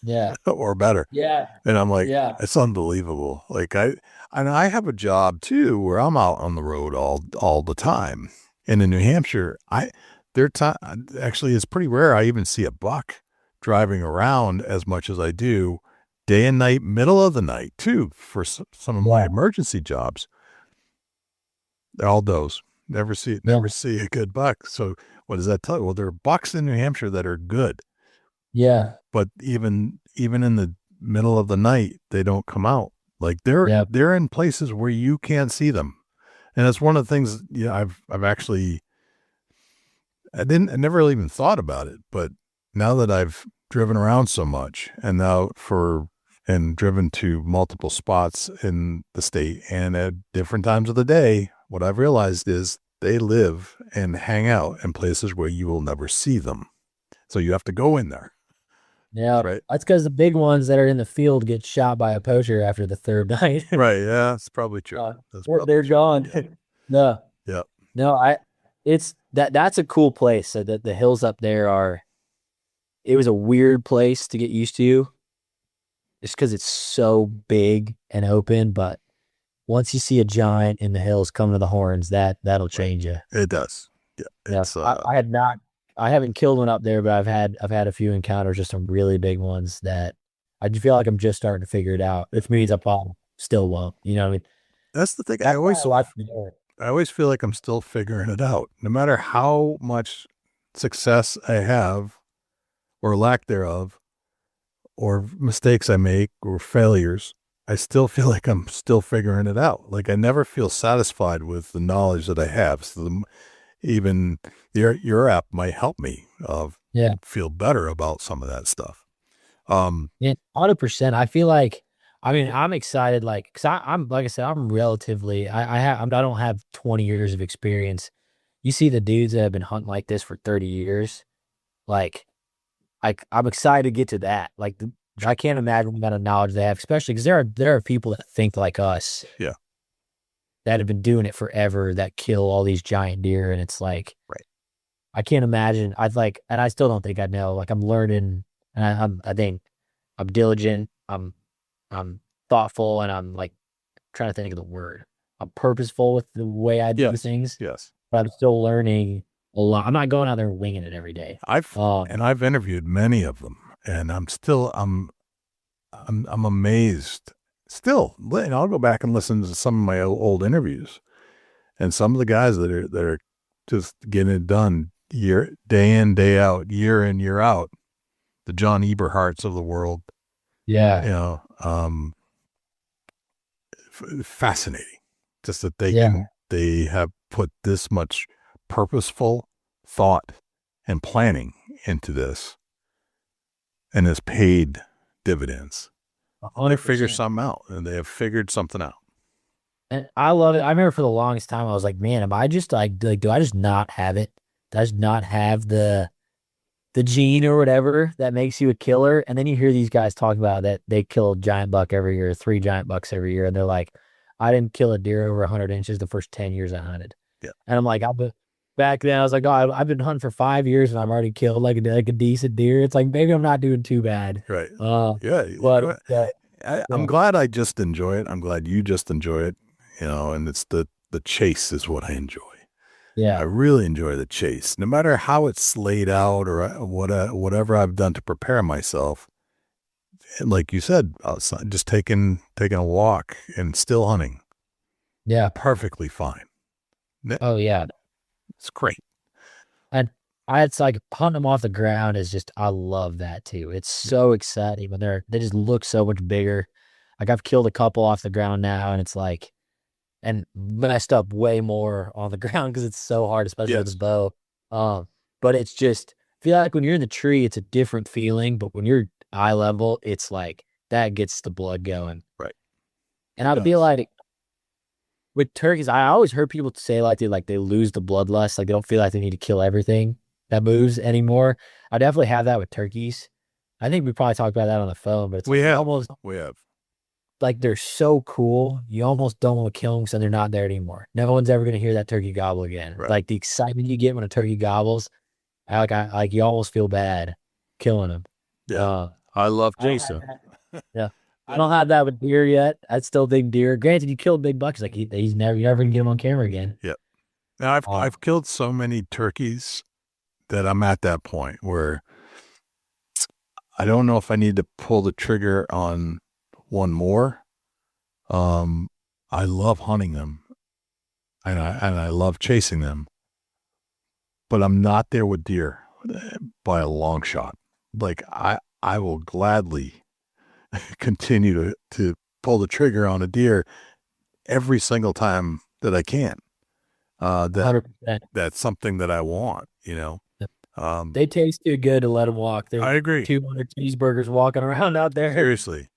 S8: Yeah.
S3: Or better.
S8: Yeah.
S3: And I'm like, it's unbelievable. Like I have a job too where I'm out on the road all the time. And in New Hampshire, actually it's pretty rare I even see a buck driving around as much as I do day and night, middle of the night too, for some of my emergency jobs. They're all does. Never see a good buck. So what does that tell you? Well, there are bucks in New Hampshire that are good.
S8: Yeah.
S3: But even in the middle of the night, they don't come out. Like they're in places where you can't see them. And it's one of the things, I've actually, I never really even thought about it, but now that I've driven around so much and driven to multiple spots in the state and at different times of the day, what I've realized is they live and hang out in places where you will never see them. So you have to go in there.
S8: Yeah. Right. That's because the big ones that are in the field get shot by a poacher after the 3rd night.
S3: Right. Yeah. That's probably true.
S8: They're gone. Yeah. No.
S3: Yeah.
S8: No, that's a cool place. So that the hills up there it was a weird place to get used to. Just because it's so big and open, but once you see a giant in the hills come to the horns, that'll change you.
S3: It does. Yeah.
S8: I haven't killed one up there, but I've had a few encounters, just some really big ones that I just feel like I'm just starting to figure it out. If means I probably still won't. You know what I mean?
S3: That's the thing. I always feel like I'm still figuring it out. No matter how much success I have or lack thereof, or mistakes I make or failures, I still feel like I'm still figuring it out. Like I never feel satisfied with the knowledge that I have. So even your app might help me feel better about some of that stuff.
S8: 100%. I feel like, I'm excited, like, cause I'm, like I said, I'm relatively, I don't have 20 years of experience. You see the dudes that have been hunting like this for 30 years. Like, I'm excited to get to that. Like, I can't imagine the amount of knowledge they have, especially because there are people that think like us.
S3: Yeah.
S8: That have been doing it forever, that kill all these giant deer. And it's like, right. I can't imagine. And I still don't think I know. Like, I'm learning, and I think I'm diligent. I'm thoughtful, and I'm like trying to think of the word. I'm purposeful with the way I do things.
S3: Yes.
S8: But I'm still learning a lot. I'm not going out there and winging it every day.
S3: I've interviewed many of them, and I'm amazed. Still, I'll go back and listen to some of my old interviews, and some of the guys that are just getting it done day in, day out, year in, year out, the John Eberharts of the world.
S8: Yeah.
S3: Fascinating. Just that they have put this much purposeful thought and planning into this, and it's paid dividends. They figure
S8: 100%.
S3: something out, and they have figured something out.
S8: And I love it. I remember for the longest time, I was like, man, am I just like, do I just not have it? Do I just not have the gene or whatever that makes you a killer? And then you hear these guys talk about that they kill a giant buck every year, 3 giant bucks every year. And they're like, I didn't kill a deer over 100 inches the first 10 years I hunted.
S3: Yeah.
S8: And I'm like, back then I was like, oh, I've been hunting for 5 years and I've already killed like a decent deer. It's like, maybe I'm not doing too bad.
S3: Right.
S8: Yeah.
S3: But
S8: I'm
S3: I'm glad I just enjoy it. I'm glad you just enjoy it, and it's the chase is what I enjoy.
S8: Yeah.
S3: I really enjoy the chase, no matter how it's laid out or whatever I've done to prepare myself. And like you said, outside, just taking a walk and still hunting.
S8: Yeah.
S3: Perfectly fine.
S8: Oh, yeah.
S3: It's great.
S8: And it's like hunting them off the ground is just, I love that too. It's so exciting when they just look so much bigger. Like I've killed a couple off the ground now, and it's like, and messed up way more on the ground because it's so hard, especially with the bow. But it's just, I feel like when you're in the tree, it's a different feeling. But when you're eye level, it's like that gets the blood going.
S3: Right.
S8: And I feel like with turkeys, I always heard people say they lose the bloodlust, like they don't feel like they need to kill everything that moves anymore. I definitely have that with turkeys. I think we probably talked about that on the phone, but it's
S3: we have
S8: like they're so cool. You almost don't want to kill them because they're not there anymore. No one's ever going to hear that turkey gobble again.
S3: Right.
S8: Like the excitement you get when a turkey gobbles, I you almost feel bad killing them.
S3: Yeah.
S4: I love Jason.
S8: Yeah. I don't have that with deer yet. I still think deer. Granted, you killed big bucks. Like you're never gonna get him on camera again.
S3: Yep. Now I've killed so many turkeys that I'm at that point where I don't know if I need to pull the trigger on one more. I love hunting them, and I love chasing them, but I'm not there with deer by a long shot. Like I will gladly continue to pull the trigger on a deer every single time that I can.
S8: 100%.
S3: That's something that I want,
S8: They taste too good to let them walk. They're
S3: I agree.
S8: 200 cheeseburgers walking around out there.
S3: Seriously.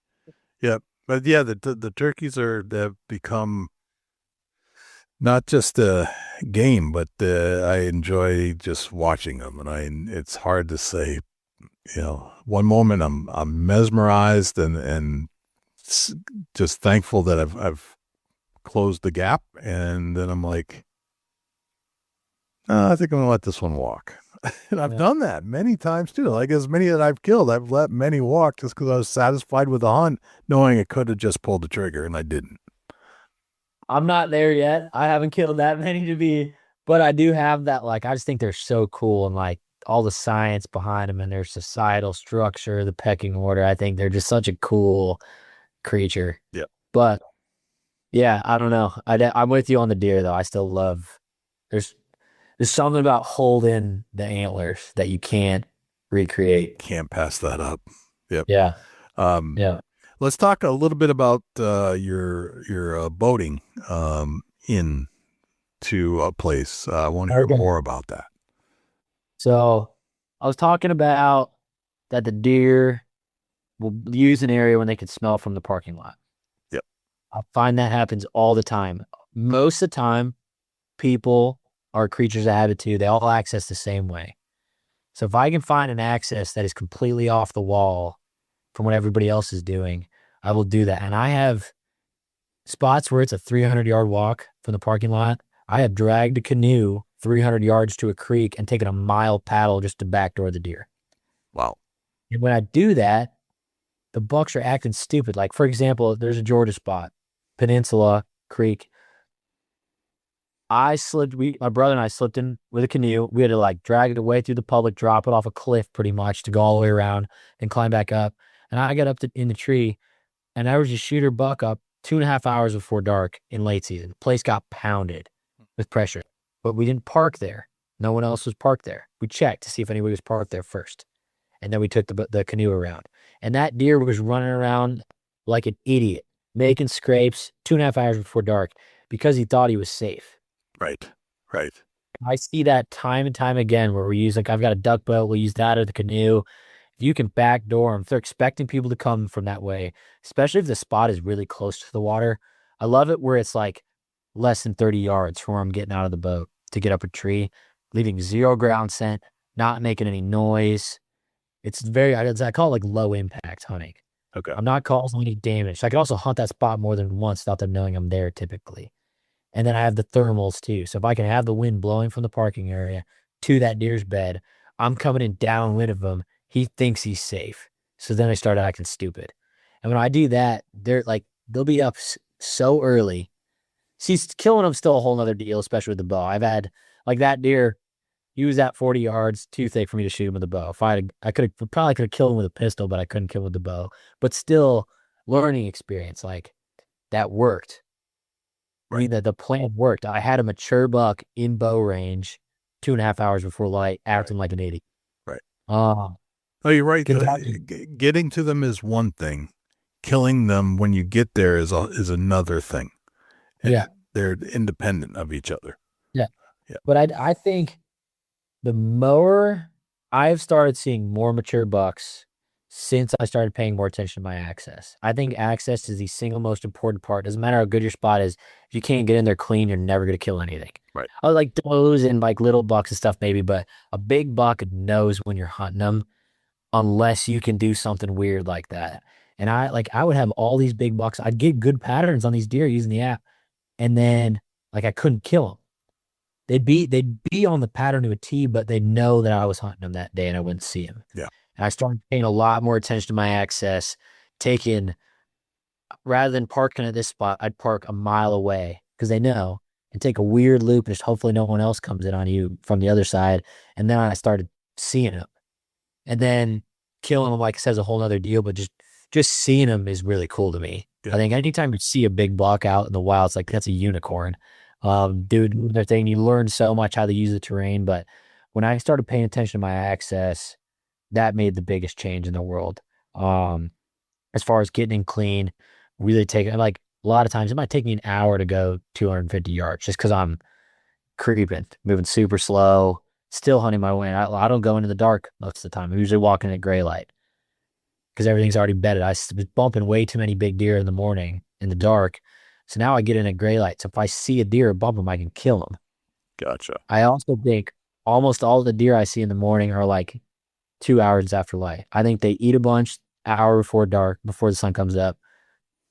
S3: Yep. But yeah, the turkeys they've become not just a game, but I enjoy just watching them. And it's hard to say, one moment I'm mesmerized and just thankful that I've closed the gap. And then I'm like, I think I'm going to let this one walk. And I've done that many times too. Like as many that I've killed, I've let many walk just because I was satisfied with the hunt, knowing I could have just pulled the trigger, and I didn't.
S8: I'm not there yet. I haven't killed that many but I do have that. Like, I just think they're so cool, and like all the science behind them and their societal structure, the pecking order. I think they're just such a cool creature.
S3: Yeah.
S8: But yeah, I don't know. I'm with you on the deer though. I still love, there's something about holding the antlers that you can't recreate.
S3: Can't pass that up. Yep.
S8: Yeah.
S3: Yeah. Let's talk a little bit about your boating into a place. I want to hear more about that.
S8: So I was talking about that the deer will use an area when they can smell from the parking lot.
S3: Yep.
S8: I find that happens all the time. Most of the time, people are creatures of habit too. They all access the same way. So if I can find an access that is completely off the wall from what everybody else is doing, I will do that. And I have spots where it's a 300-yard walk from the parking lot. I have dragged a canoe 300 yards to a creek and taken a mile paddle just to backdoor the deer.
S3: Wow.
S8: And when I do that, the bucks are acting stupid. Like, for example, there's a Georgia spot, Peninsula Creek. My brother and I slipped in with a canoe. We had to like drag it away through the public, drop it off a cliff pretty much to go all the way around and climb back up. And I got up in the tree and I was just shooter buck up 2.5 hours before dark in late season. The place got pounded with pressure, but we didn't park there. No one else was parked there. We checked to see if anybody was parked there first. And then we took the canoe around. And that deer was running around like an idiot, making scrapes 2.5 hours before dark because he thought he was safe.
S3: Right.
S8: I see that time and time again where we use, like, I've got a duck boat, we'll use that or the canoe. If you can backdoor them, if they're expecting people to come from that way, especially if the spot is really close to the water. I love it where it's like less than 30 yards from where I'm getting out of the boat to get up a tree, leaving zero ground scent, not making any noise. It's I call it like low impact hunting.
S3: Okay.
S8: I'm not causing any damage. I can also hunt that spot more than once without them knowing I'm there typically. And then I have the thermals too. So if I can have the wind blowing from the parking area to that deer's bed, I'm coming in downwind of him. He thinks he's safe. So then I start acting stupid. And when I do that, they'll be up so early. See, killing them still a whole nother deal, especially with the bow. I've had, like, that deer, he was at 40 yards, too thick for me to shoot him with a bow. If I probably could have killed him with a pistol, but I couldn't kill him with the bow. But still, learning experience, like, that worked. I mean, the plan worked. I had a mature buck in bow range 2.5 hours before light, acting like an idiot.
S3: Right.
S8: Oh,
S3: you're right. Getting to them is one thing. Killing them when you get there is another thing. And
S8: yeah.
S3: They're independent of each other.
S8: Yeah.
S3: Yeah.
S8: But I think the more I've started seeing more mature bucks since I started paying more attention to my access. I think access is the single most important part. Doesn't matter how good your spot is. If you can't get in there clean, you're never going to kill anything.
S3: Right.
S8: I like does and like little bucks and stuff maybe, but a big buck knows when you're hunting them unless you can do something weird like that. And I would have all these big bucks. I'd get good patterns on these deer using the app. And then I couldn't kill them. They'd be on the pattern to a T, but they know that I was hunting them that day and I wouldn't see them.
S3: Yeah.
S8: And I started paying a lot more attention to my access, rather than parking at this spot, I'd park a mile away because they know, and take a weird loop and just hopefully no one else comes in on you from the other side. And then I started seeing them. And then killing them, like I said, is a whole other deal, but just seeing them is really cool to me. Yeah. I think anytime you see a big buck out in the wild, it's like, that's a unicorn. Dude, the thing, you learn so much how to use the terrain, but when I started paying attention to my access, that made the biggest change in the world. As far as getting in clean, really like a lot of times it might take me an hour to go 250 yards just because I'm creeping, moving super slow, still hunting my way. I don't go into the dark most of the time. I'm usually walking at gray light because everything's already bedded. I was bumping way too many big deer in the morning in the dark. So now I get in at gray light. So if I see a deer bump them, I can kill them.
S3: Gotcha.
S8: I also think almost all the deer I see in the morning are like 2 hours after light. I think they eat a bunch an hour before dark, before the sun comes up.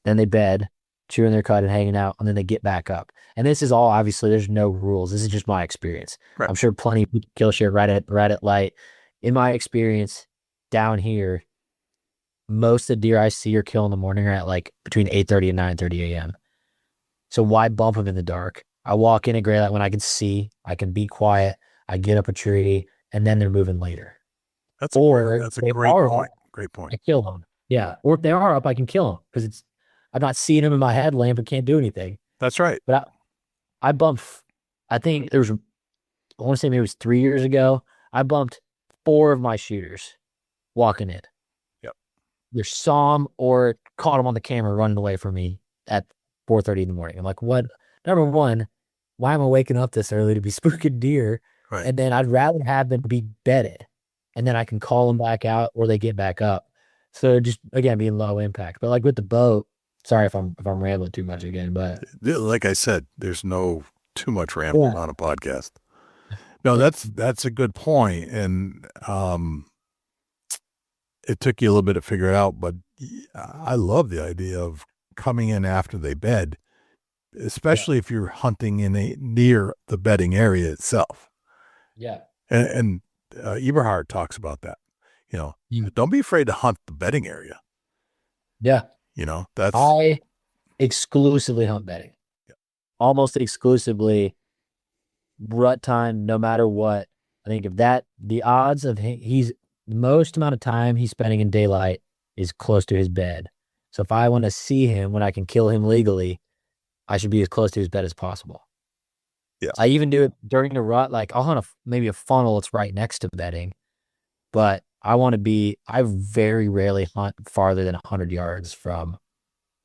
S8: Then they bed, chewing their cud and hanging out, and then they get back up. And this is all, obviously, there's no rules. This is just my experience. Right. I'm sure plenty of people kill shit right at light. In my experience, down here, most of the deer I see or kill in the morning are at like between 8:30 and 9:30 a.m. So why bump them in the dark? I walk in at gray light when I can see, I can be quiet, I get up a tree, and then they're moving later.
S3: That's a great point. Great point.
S8: I kill them. Yeah. Or if they are up, I can kill them because I'm not seeing them in my headlamp and can't do anything.
S3: That's right.
S8: But I bumped, I think I want to say maybe it was 3 years ago, I bumped 4 of my shooters walking in.
S3: Yep.
S8: Either saw them or caught them on the camera running away from me at 4:30 in the morning. I'm like, what? Number one, why am I waking up this early to be spooking deer?
S3: Right.
S8: And then I'd rather have them be bedded, and then I can call them back out or they get back up. So just, again, being low impact. But like with the bow, sorry if I'm rambling too much again, but
S3: like I said, there's no too much rambling on a podcast. No, that's a good point. And it took you a little bit to figure it out, but I love the idea of coming in after they bed, especially if you're hunting near the bedding area itself.
S8: Yeah.
S3: And Eberhard talks about that. Don't be afraid to hunt the bedding area.
S8: Yeah.
S3: I
S8: exclusively hunt bedding.
S3: Yeah.
S8: Almost exclusively rut time, no matter what. I think the odds of the most amount of time he's spending in daylight is close to his bed. So if I want to see him when I can kill him legally, I should be as close to his bed as possible.
S3: Yeah.
S8: I even do it during the rut. Like I'll hunt maybe a funnel that's right next to bedding, but I very rarely hunt farther than 100 yards from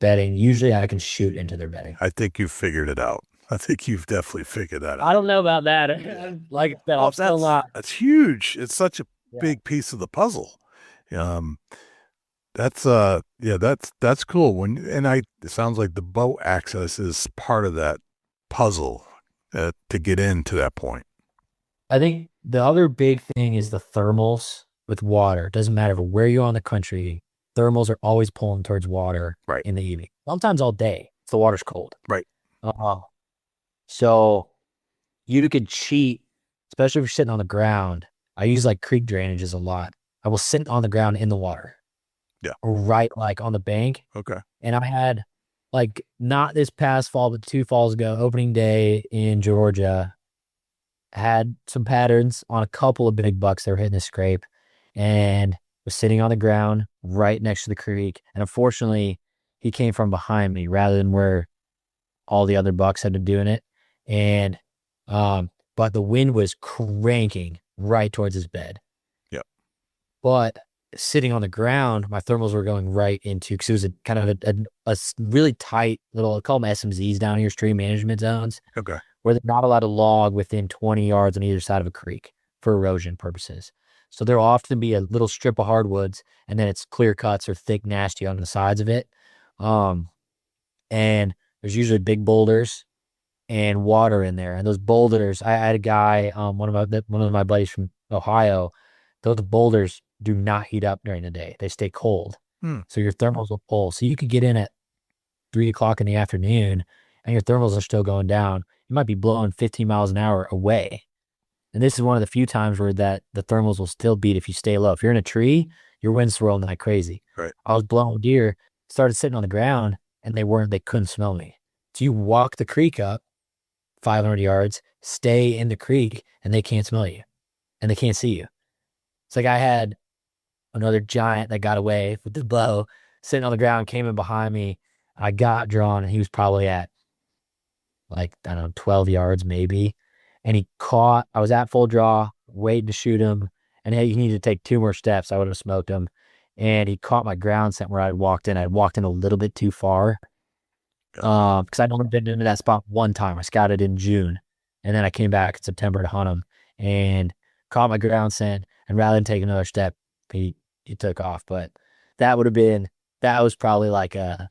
S8: bedding. Usually I can shoot into their bedding.
S3: think you figured it out. I think you've definitely figured that out.
S8: I don't know about that. Like that, I'm still not.
S3: That's huge. It's such a big piece of the puzzle. That's that's cool. It sounds like the boat access is part of that puzzle to get into that point.
S8: I think the other big thing is the thermals with water. It doesn't matter where you are in the country. Thermals are always pulling towards water in the evening. Sometimes all day if the water's cold.
S3: Right.
S8: So you could cheat, especially if you're sitting on the ground. I use like creek drainages a lot. I will sit on the ground in the water.
S3: Yeah.
S8: Right, like on the bank.
S3: Okay.
S8: And I had, like, not this past fall, but 2 falls ago, opening day in Georgia, had some patterns on a couple of big bucks that were hitting the scrape, and was sitting on the ground right next to the creek. And unfortunately, he came from behind me rather than where all the other bucks had been doing it. And, but the wind was cranking right towards his bed.
S3: Yep.
S8: But sitting on the ground, my thermals were going right into, because it was a kind of a really tight little, I call them SMZs down here, stream management zones.
S3: Okay.
S8: Where they're not allowed to log within 20 yards on either side of a creek for erosion purposes. So there'll often be a little strip of hardwoods, and then it's clear cuts or thick, nasty on the sides of it. And there's usually big boulders and water in there. And those boulders, I had a guy, one of my buddies from Ohio, those boulders do not heat up during the day. They stay cold. So your thermals will pull. So you could get in at 3 o'clock in the afternoon and your thermals are still going down. You might be blowing 15 miles an hour away. And this is one of the few times where that the thermals will still beat if you stay low. If you're in a tree, your wind's swirling like crazy.
S3: Right.
S8: I was blowing deer, started sitting on the ground, and they couldn't smell me. So you walk the creek up 500 yards, stay in the creek, and they can't smell you. And they can't see you. It's like I had another giant that got away with the bow, sitting on the ground, came in behind me. I got drawn, and he was probably at, like, I don't know, 12 yards maybe. And he caught, I was at full draw, waiting to shoot him. And he needed to take 2 more steps. I would have smoked him. And he caught my ground scent where I walked in. I walked in a little bit too far. Because I'd only been into that spot one time. I scouted in June. And then I came back in September to hunt him. And caught my ground scent. And rather than take another step, he took off. But that was probably like a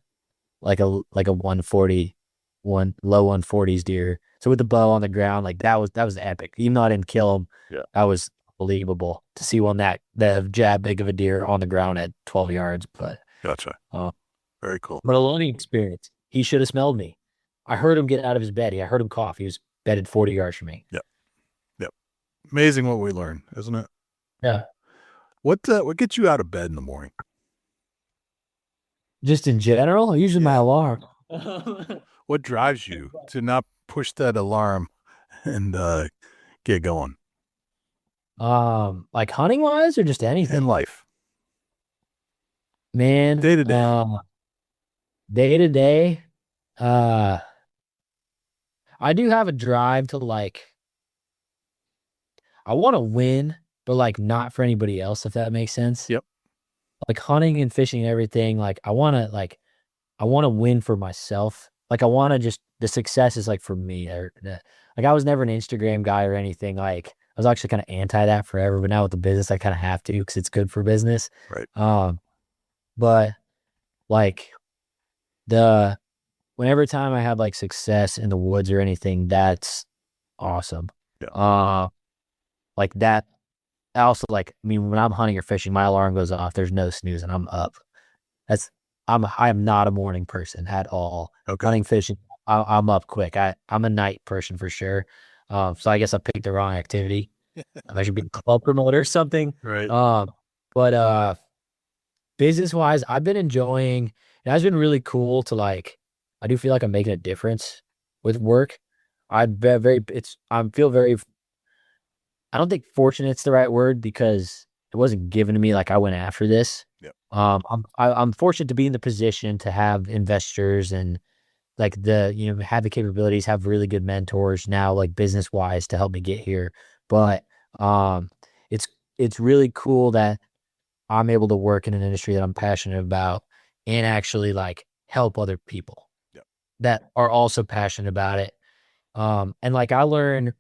S8: 140, low 140s deer. So with the bow on the ground, like that was epic. Even though I didn't kill him, that was believable to see one that jab big of a deer on the ground at 12 yards. But
S3: gotcha. Very cool.
S8: But a learning experience. He should have smelled me. I heard him get out of his bed. I heard him cough. He was bedded 40 yards from me.
S3: Yep. Amazing what we learn, isn't it?
S8: Yeah.
S3: What gets you out of bed in the morning?
S8: Just in general, usually my alarm.
S3: What drives you to not push that alarm and get going?
S8: Like hunting wise or just anything?
S3: In life.
S8: Man.
S3: Day to day.
S8: Day to day. I do have a drive to, like, I want to win, but like not for anybody else, if that makes sense.
S3: Yep. Like
S8: hunting and fishing and everything, like I want to win for myself. Like I want to just, the success is like for me. Like I was never an Instagram guy or anything. Like I was actually kind of anti that forever, but now with the business, I kind of have to because it's good for business.
S3: Right.
S8: But like whenever time I have like success in the woods or anything, that's awesome.
S3: Yeah.
S8: Like that. I also like, I mean, when I'm hunting or fishing, my alarm goes off. There's no snooze and I'm up. I am not a morning person at all.
S3: Okay.
S8: Hunting, fishing, I'm up quick. I'm a night person for sure. So I guess I picked the wrong activity. I should be a club promoter or something.
S3: Right.
S8: But business wise, I've been enjoying. It has been really cool to, like, I do feel like I'm making a difference with work. I feel very. I don't think fortunate's the right word because it wasn't given to me like I went after this.
S3: Yep.
S8: I'm fortunate to be in the position to have investors and like have the capabilities, have really good mentors now, like business wise, to help me get here. But it's really cool that I'm able to work in an industry that I'm passionate about and actually like help other people that are also passionate about it. And like I learned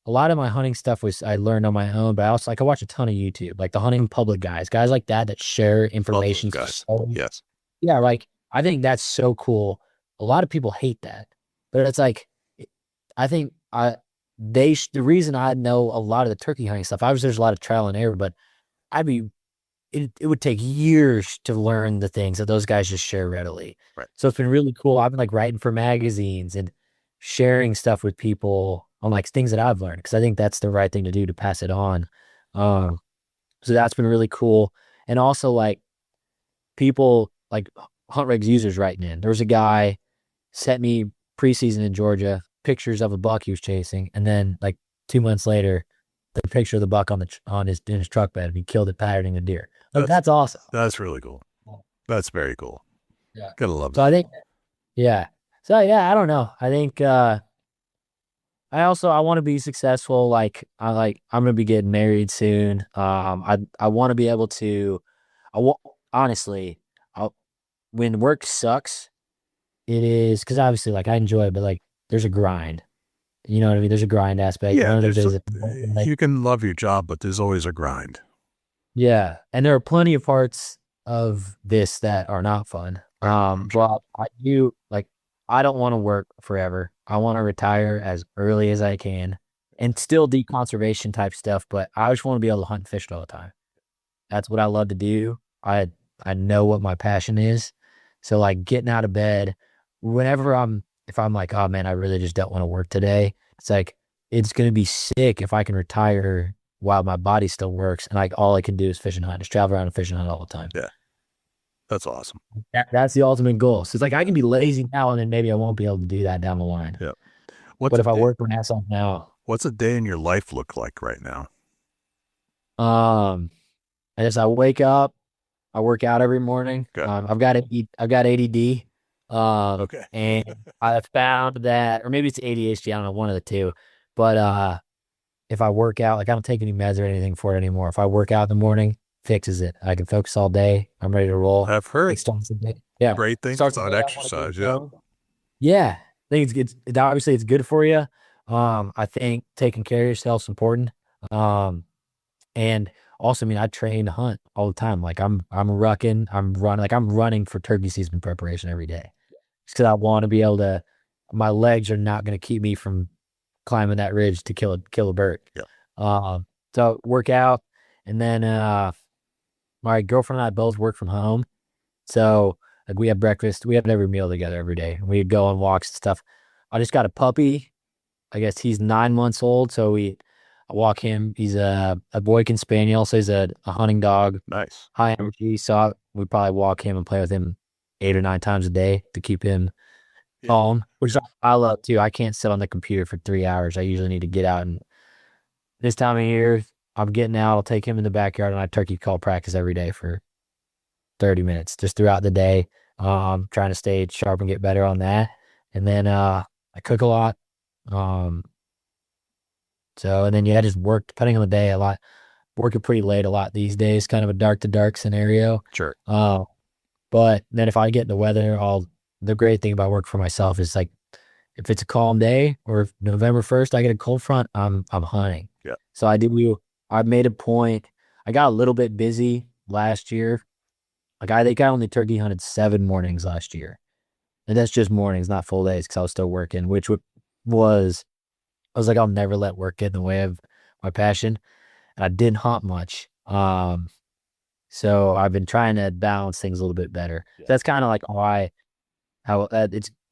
S8: a lot of my hunting stuff I learned on my own, but I also like I watch a ton of YouTube, like the hunting public guys like that share information.
S3: guys. Yes.
S8: Yeah, like I think that's so cool. A lot of people hate that, but it's like I think the reason I know a lot of the turkey hunting stuff, obviously there's a lot of trial and error, but it would take years to learn the things that those guys just share readily.
S3: Right.
S8: So it's been really cool. I've been like writing for magazines and sharing stuff with people on like things that I've learned, because I think that's the right thing to do to pass it on. So that's been really cool. And also like people like Hunt Regs users writing in. There was a guy sent me preseason in Georgia pictures of a buck he was chasing, and then like 2 months later, the picture of the buck in his truck bed, and he killed it patterning a deer. Like, that's awesome.
S3: That's really cool. That's very cool.
S8: Yeah,
S3: gotta love it.
S8: So I think, yeah. So yeah, I don't know. I think I want to be successful. Like I'm gonna be getting married soon. I want to be able to. Honestly, when work sucks, it is because obviously like I enjoy it, but like there's a grind. You know what I mean? There's a grind aspect.
S3: Yeah, you can love your job, but there's always a grind.
S8: Yeah, and there are plenty of parts of this that are not fun. But I don't want to work forever. I want to retire as early as I can and still do conservation type stuff, but I just want to be able to hunt and fish all the time. That's what I love to do. I know what my passion is. So like getting out of bed, if I'm like, oh man, I really just don't want to work today. It's like, it's going to be sick if I can retire while my body still works. And like, all I can do is fish and hunt, just travel around and fish and hunt all the time.
S3: Yeah. That's awesome.
S8: That's the ultimate goal. So it's like, I can be lazy now and then maybe I won't be able to do that down the line.
S3: Yeah.
S8: But if I work my ass off now.
S3: What's a day in your life look like right now?
S8: As I wake up, I work out every morning.
S3: Okay.
S8: I've got ADD.
S3: Okay.
S8: And I found that, or maybe it's ADHD, I don't know, one of the two. But if I work out, like I don't take any meds or anything for it anymore. If I work out in the morning, fixes it. I can focus all day. I'm ready to roll.
S3: I've heard
S8: great
S3: things about exercise. Yeah.
S8: Yeah. I think it's obviously it's good for you. I think taking care of yourself is important. And also, I mean, I train to hunt all the time. Like I'm rucking, I'm running for turkey season preparation every day. Just because I want to be able to, my legs are not going to keep me from climbing that ridge to kill a bird.
S3: Yeah.
S8: So work out, and then my girlfriend and I both work from home. So like we have breakfast, we have every meal together every day. We go on walks and stuff. I just got a puppy. I guess he's 9 months old. So I walk him. He's a Boykin Spaniel, so he's a hunting dog.
S3: Nice.
S8: High energy. So we probably walk him and play with him 8 or 9 times a day to keep him calm, which I love too. I can't sit on the computer for 3 hours. I usually need to get out, and this time of year, I'm getting out. I'll take him in the backyard, and I turkey call practice every day for 30 minutes just throughout the day. Trying to stay sharp and get better on that. And then I cook a lot. So, and then just work, depending on the day, a lot, working pretty late a lot these days, kind of a dark to dark scenario.
S3: Sure.
S8: But then if I get in the weather, the great thing about work for myself is like, if it's a calm day or if November 1st, I get a cold front, I'm hunting.
S3: Yeah.
S8: So I made a point. I got a little bit busy last year. Like I think I only turkey hunted 7 mornings last year. And that's just mornings, not full days, because I was still working, which I was like, I'll never let work get in the way of my passion. And I didn't hunt much. So I've been trying to balance things a little bit better. Yeah. That's kind of like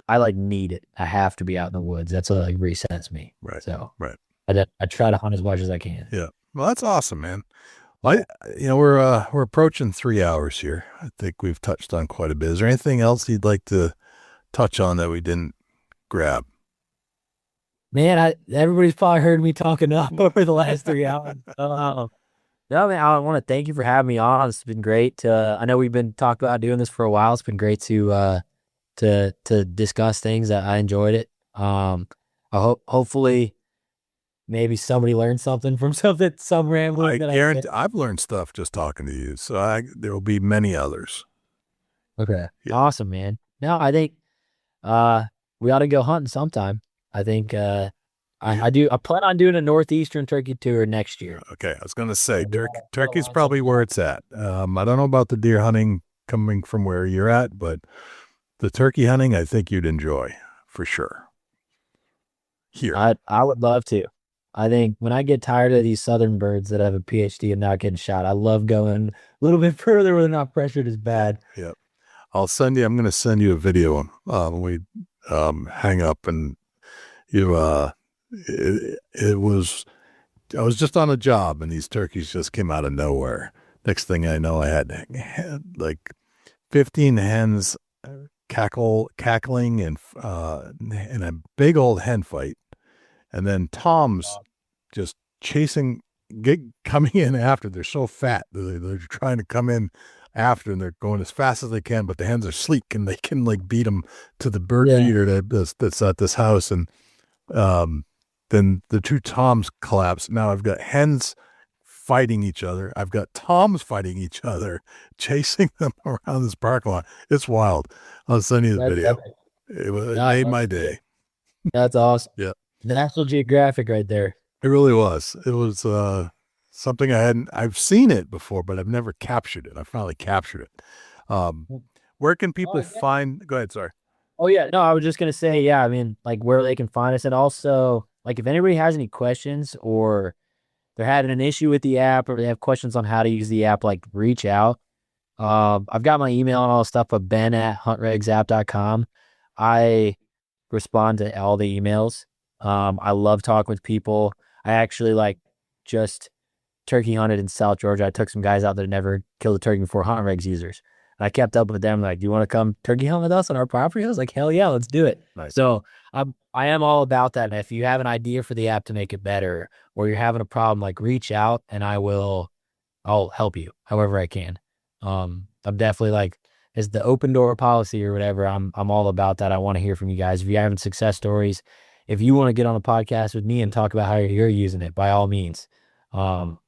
S8: I like need it. I have to be out in the woods. That's what like resets me.
S3: Right.
S8: So
S3: right.
S8: I try to hunt as much as I can.
S3: Yeah. Well, that's awesome, man. Well, we're approaching 3 hours here. I think we've touched on quite a bit. Is there anything else you'd like to touch on that we didn't grab?
S8: Man, everybody's probably heard me talking up over the last 3 hours. No, man, I want to thank you for having me on. It's been great. I know we've been talking about doing this for a while. It's been great to discuss things. I enjoyed it. Hopefully maybe somebody learned something from some rambling.
S3: I guarantee I've learned stuff just talking to you. So there will be many others.
S8: Okay.
S3: Yeah.
S8: Awesome, man. No, I think we ought to go hunting sometime. I think I plan on doing a northeastern turkey tour next year.
S3: Okay, I was going to say turkey's probably where it's at. I don't know about the deer hunting coming from where you're at, but the turkey hunting, I think you'd enjoy for sure. Here,
S8: I would love to. I think when I get tired of these southern birds that have a PhD and not getting shot, I love going a little bit further where they're not pressured as bad.
S3: Yep. I'm going to send you a video when we hang up, and I was just on a job and these turkeys just came out of nowhere. Next thing I know, I had like 15 hens cackling and in a big old hen fight. And then toms just coming in after. They're so fat. They're trying to come in after, and they're going as fast as they can, but the hens are sleek and they can like beat them to the bird feeder that's at this house. And then the two toms collapse. Now I've got hens fighting each other. I've got toms fighting each other, chasing them around this parking lot. It's wild. I'll send you the video.
S8: Epic.
S3: It made my day.
S8: That's awesome.
S3: Yeah.
S8: National Geographic right there.
S3: It really was. It was something I've seen it before, but I've never captured it. I finally captured it. Where can people find, go ahead, sorry.
S8: Oh yeah, no, I was just going to say, I mean, like where they can find us. And also like if anybody has any questions or they're having an issue with the app or they have questions on how to use the app, like reach out. I've got my email and all the stuff, but ben@huntregsapp.com. I respond to all the emails. I love talking with people. I actually just turkey hunted in South Georgia. I took some guys out that had never killed a turkey before, Hunt Regs users. And I kept up with them like, do you want to come turkey hunt with us on our property? I was like, hell yeah, let's do it.
S3: Nice.
S8: So I am all about that. And if you have an idea for the app to make it better or you're having a problem, like reach out and I'll help you however I can. I'm definitely as the open door policy or whatever, I'm all about that. I want to hear from you guys. If you're having success stories, if you want to get on a podcast with me and talk about how you're using it, by all means. I'm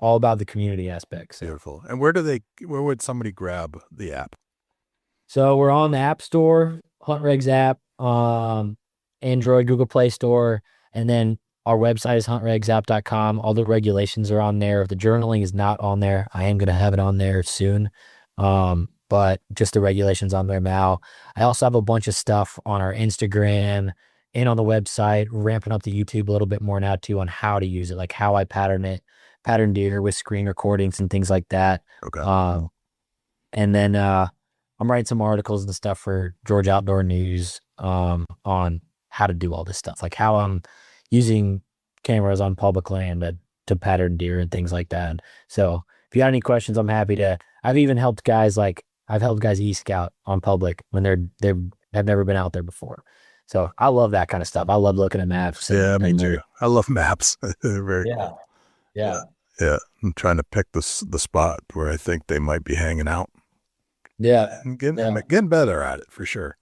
S8: all about the community aspect. So.
S3: Beautiful. And where would somebody grab the app?
S8: So we're on the App Store, Hunt Regs app, Android, Google Play Store, and then our website is huntregsapp.com. All the regulations are on there. If the journaling is not on there, I am going to have it on there soon. But just the regulations on there now. I also have a bunch of stuff on our Instagram and on the website, ramping up the YouTube a little bit more now too on how to use it, like how I pattern deer with screen recordings and things like that.
S3: Okay.
S8: And then I'm writing some articles and stuff for Georgia Outdoor News on how to do all this stuff, like how I'm using cameras on public land to pattern deer and things like that. So if you got any questions, I'm happy to. I've even helped guys e-scout on public when they have never been out there before. So I love that kind of stuff. I love looking at maps.
S3: Yeah, me too. I love maps. They're very cool.
S8: Yeah.
S3: I'm trying to pick the spot where I think they might be hanging out.
S8: Yeah.
S3: I'm getting better at it for sure.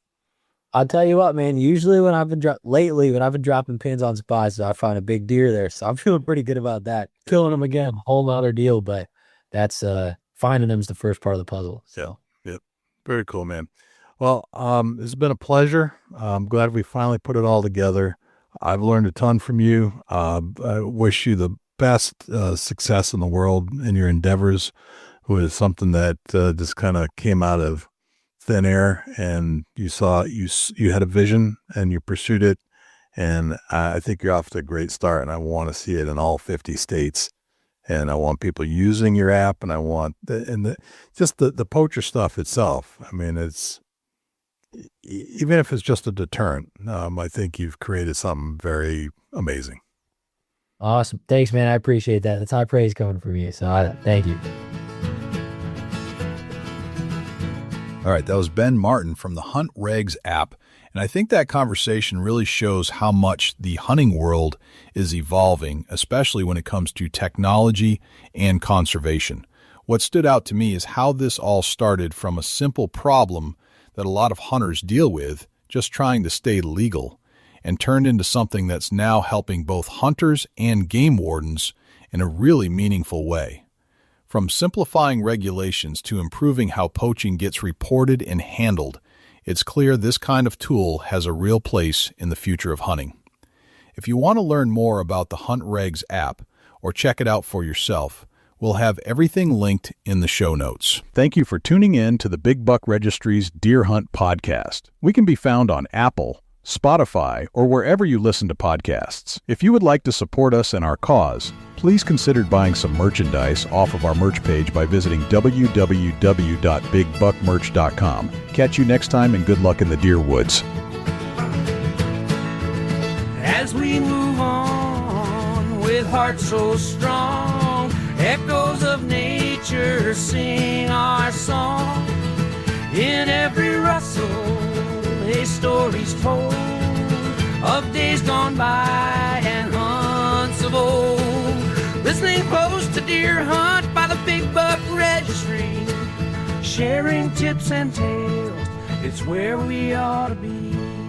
S8: I'll tell you what, man, usually when I've been dropping pins on spots, I find a big deer there. So I'm feeling pretty good about that. Killing them again, whole other deal, but that's finding them is the first part of the puzzle. So.
S3: Yep. Very cool, man. Well, it's been a pleasure. I'm glad we finally put it all together. I've learned a ton from you. I wish you the best success in the world in your endeavors with something that just kind of came out of thin air, and you had a vision and you pursued it. And I think you're off to a great start, and I want to see it in all 50 states. And I want people using your app, and I want the poacher stuff itself. I mean, even if it's just a deterrent, I think you've created something very amazing.
S8: Awesome. Thanks, man. I appreciate that. That's high praise coming from you. So thank you.
S7: All right. That was Ben Martin from the Hunt Regs app. And I think that conversation really shows how much the hunting world is evolving, especially when it comes to technology and conservation. What stood out to me is how this all started from a simple problem that a lot of hunters deal with, just trying to stay legal, and turned into something that's now helping both hunters and game wardens in a really meaningful way. From simplifying regulations to improving how poaching gets reported and handled, it's clear this kind of tool has a real place in the future of hunting. If you want to learn more about the Hunt Regs app or check it out for yourself, we'll have everything linked in the show notes. Thank you for tuning in to the Big Buck Registry's Deer Hunt podcast. We can be found on Apple, Spotify, or wherever you listen to podcasts. If you would like to support us and our cause, please consider buying some merchandise off of our merch page by visiting www.bigbuckmerch.com. Catch you next time, and good luck in the deer woods.
S1: As we move on with hearts so strong, echoes of nature sing our song. In every rustle, a story's told of days gone by and hunts of old. Listening close to Deer Hunt by the Big Buck Registry, sharing tips and tales, it's where we ought to be.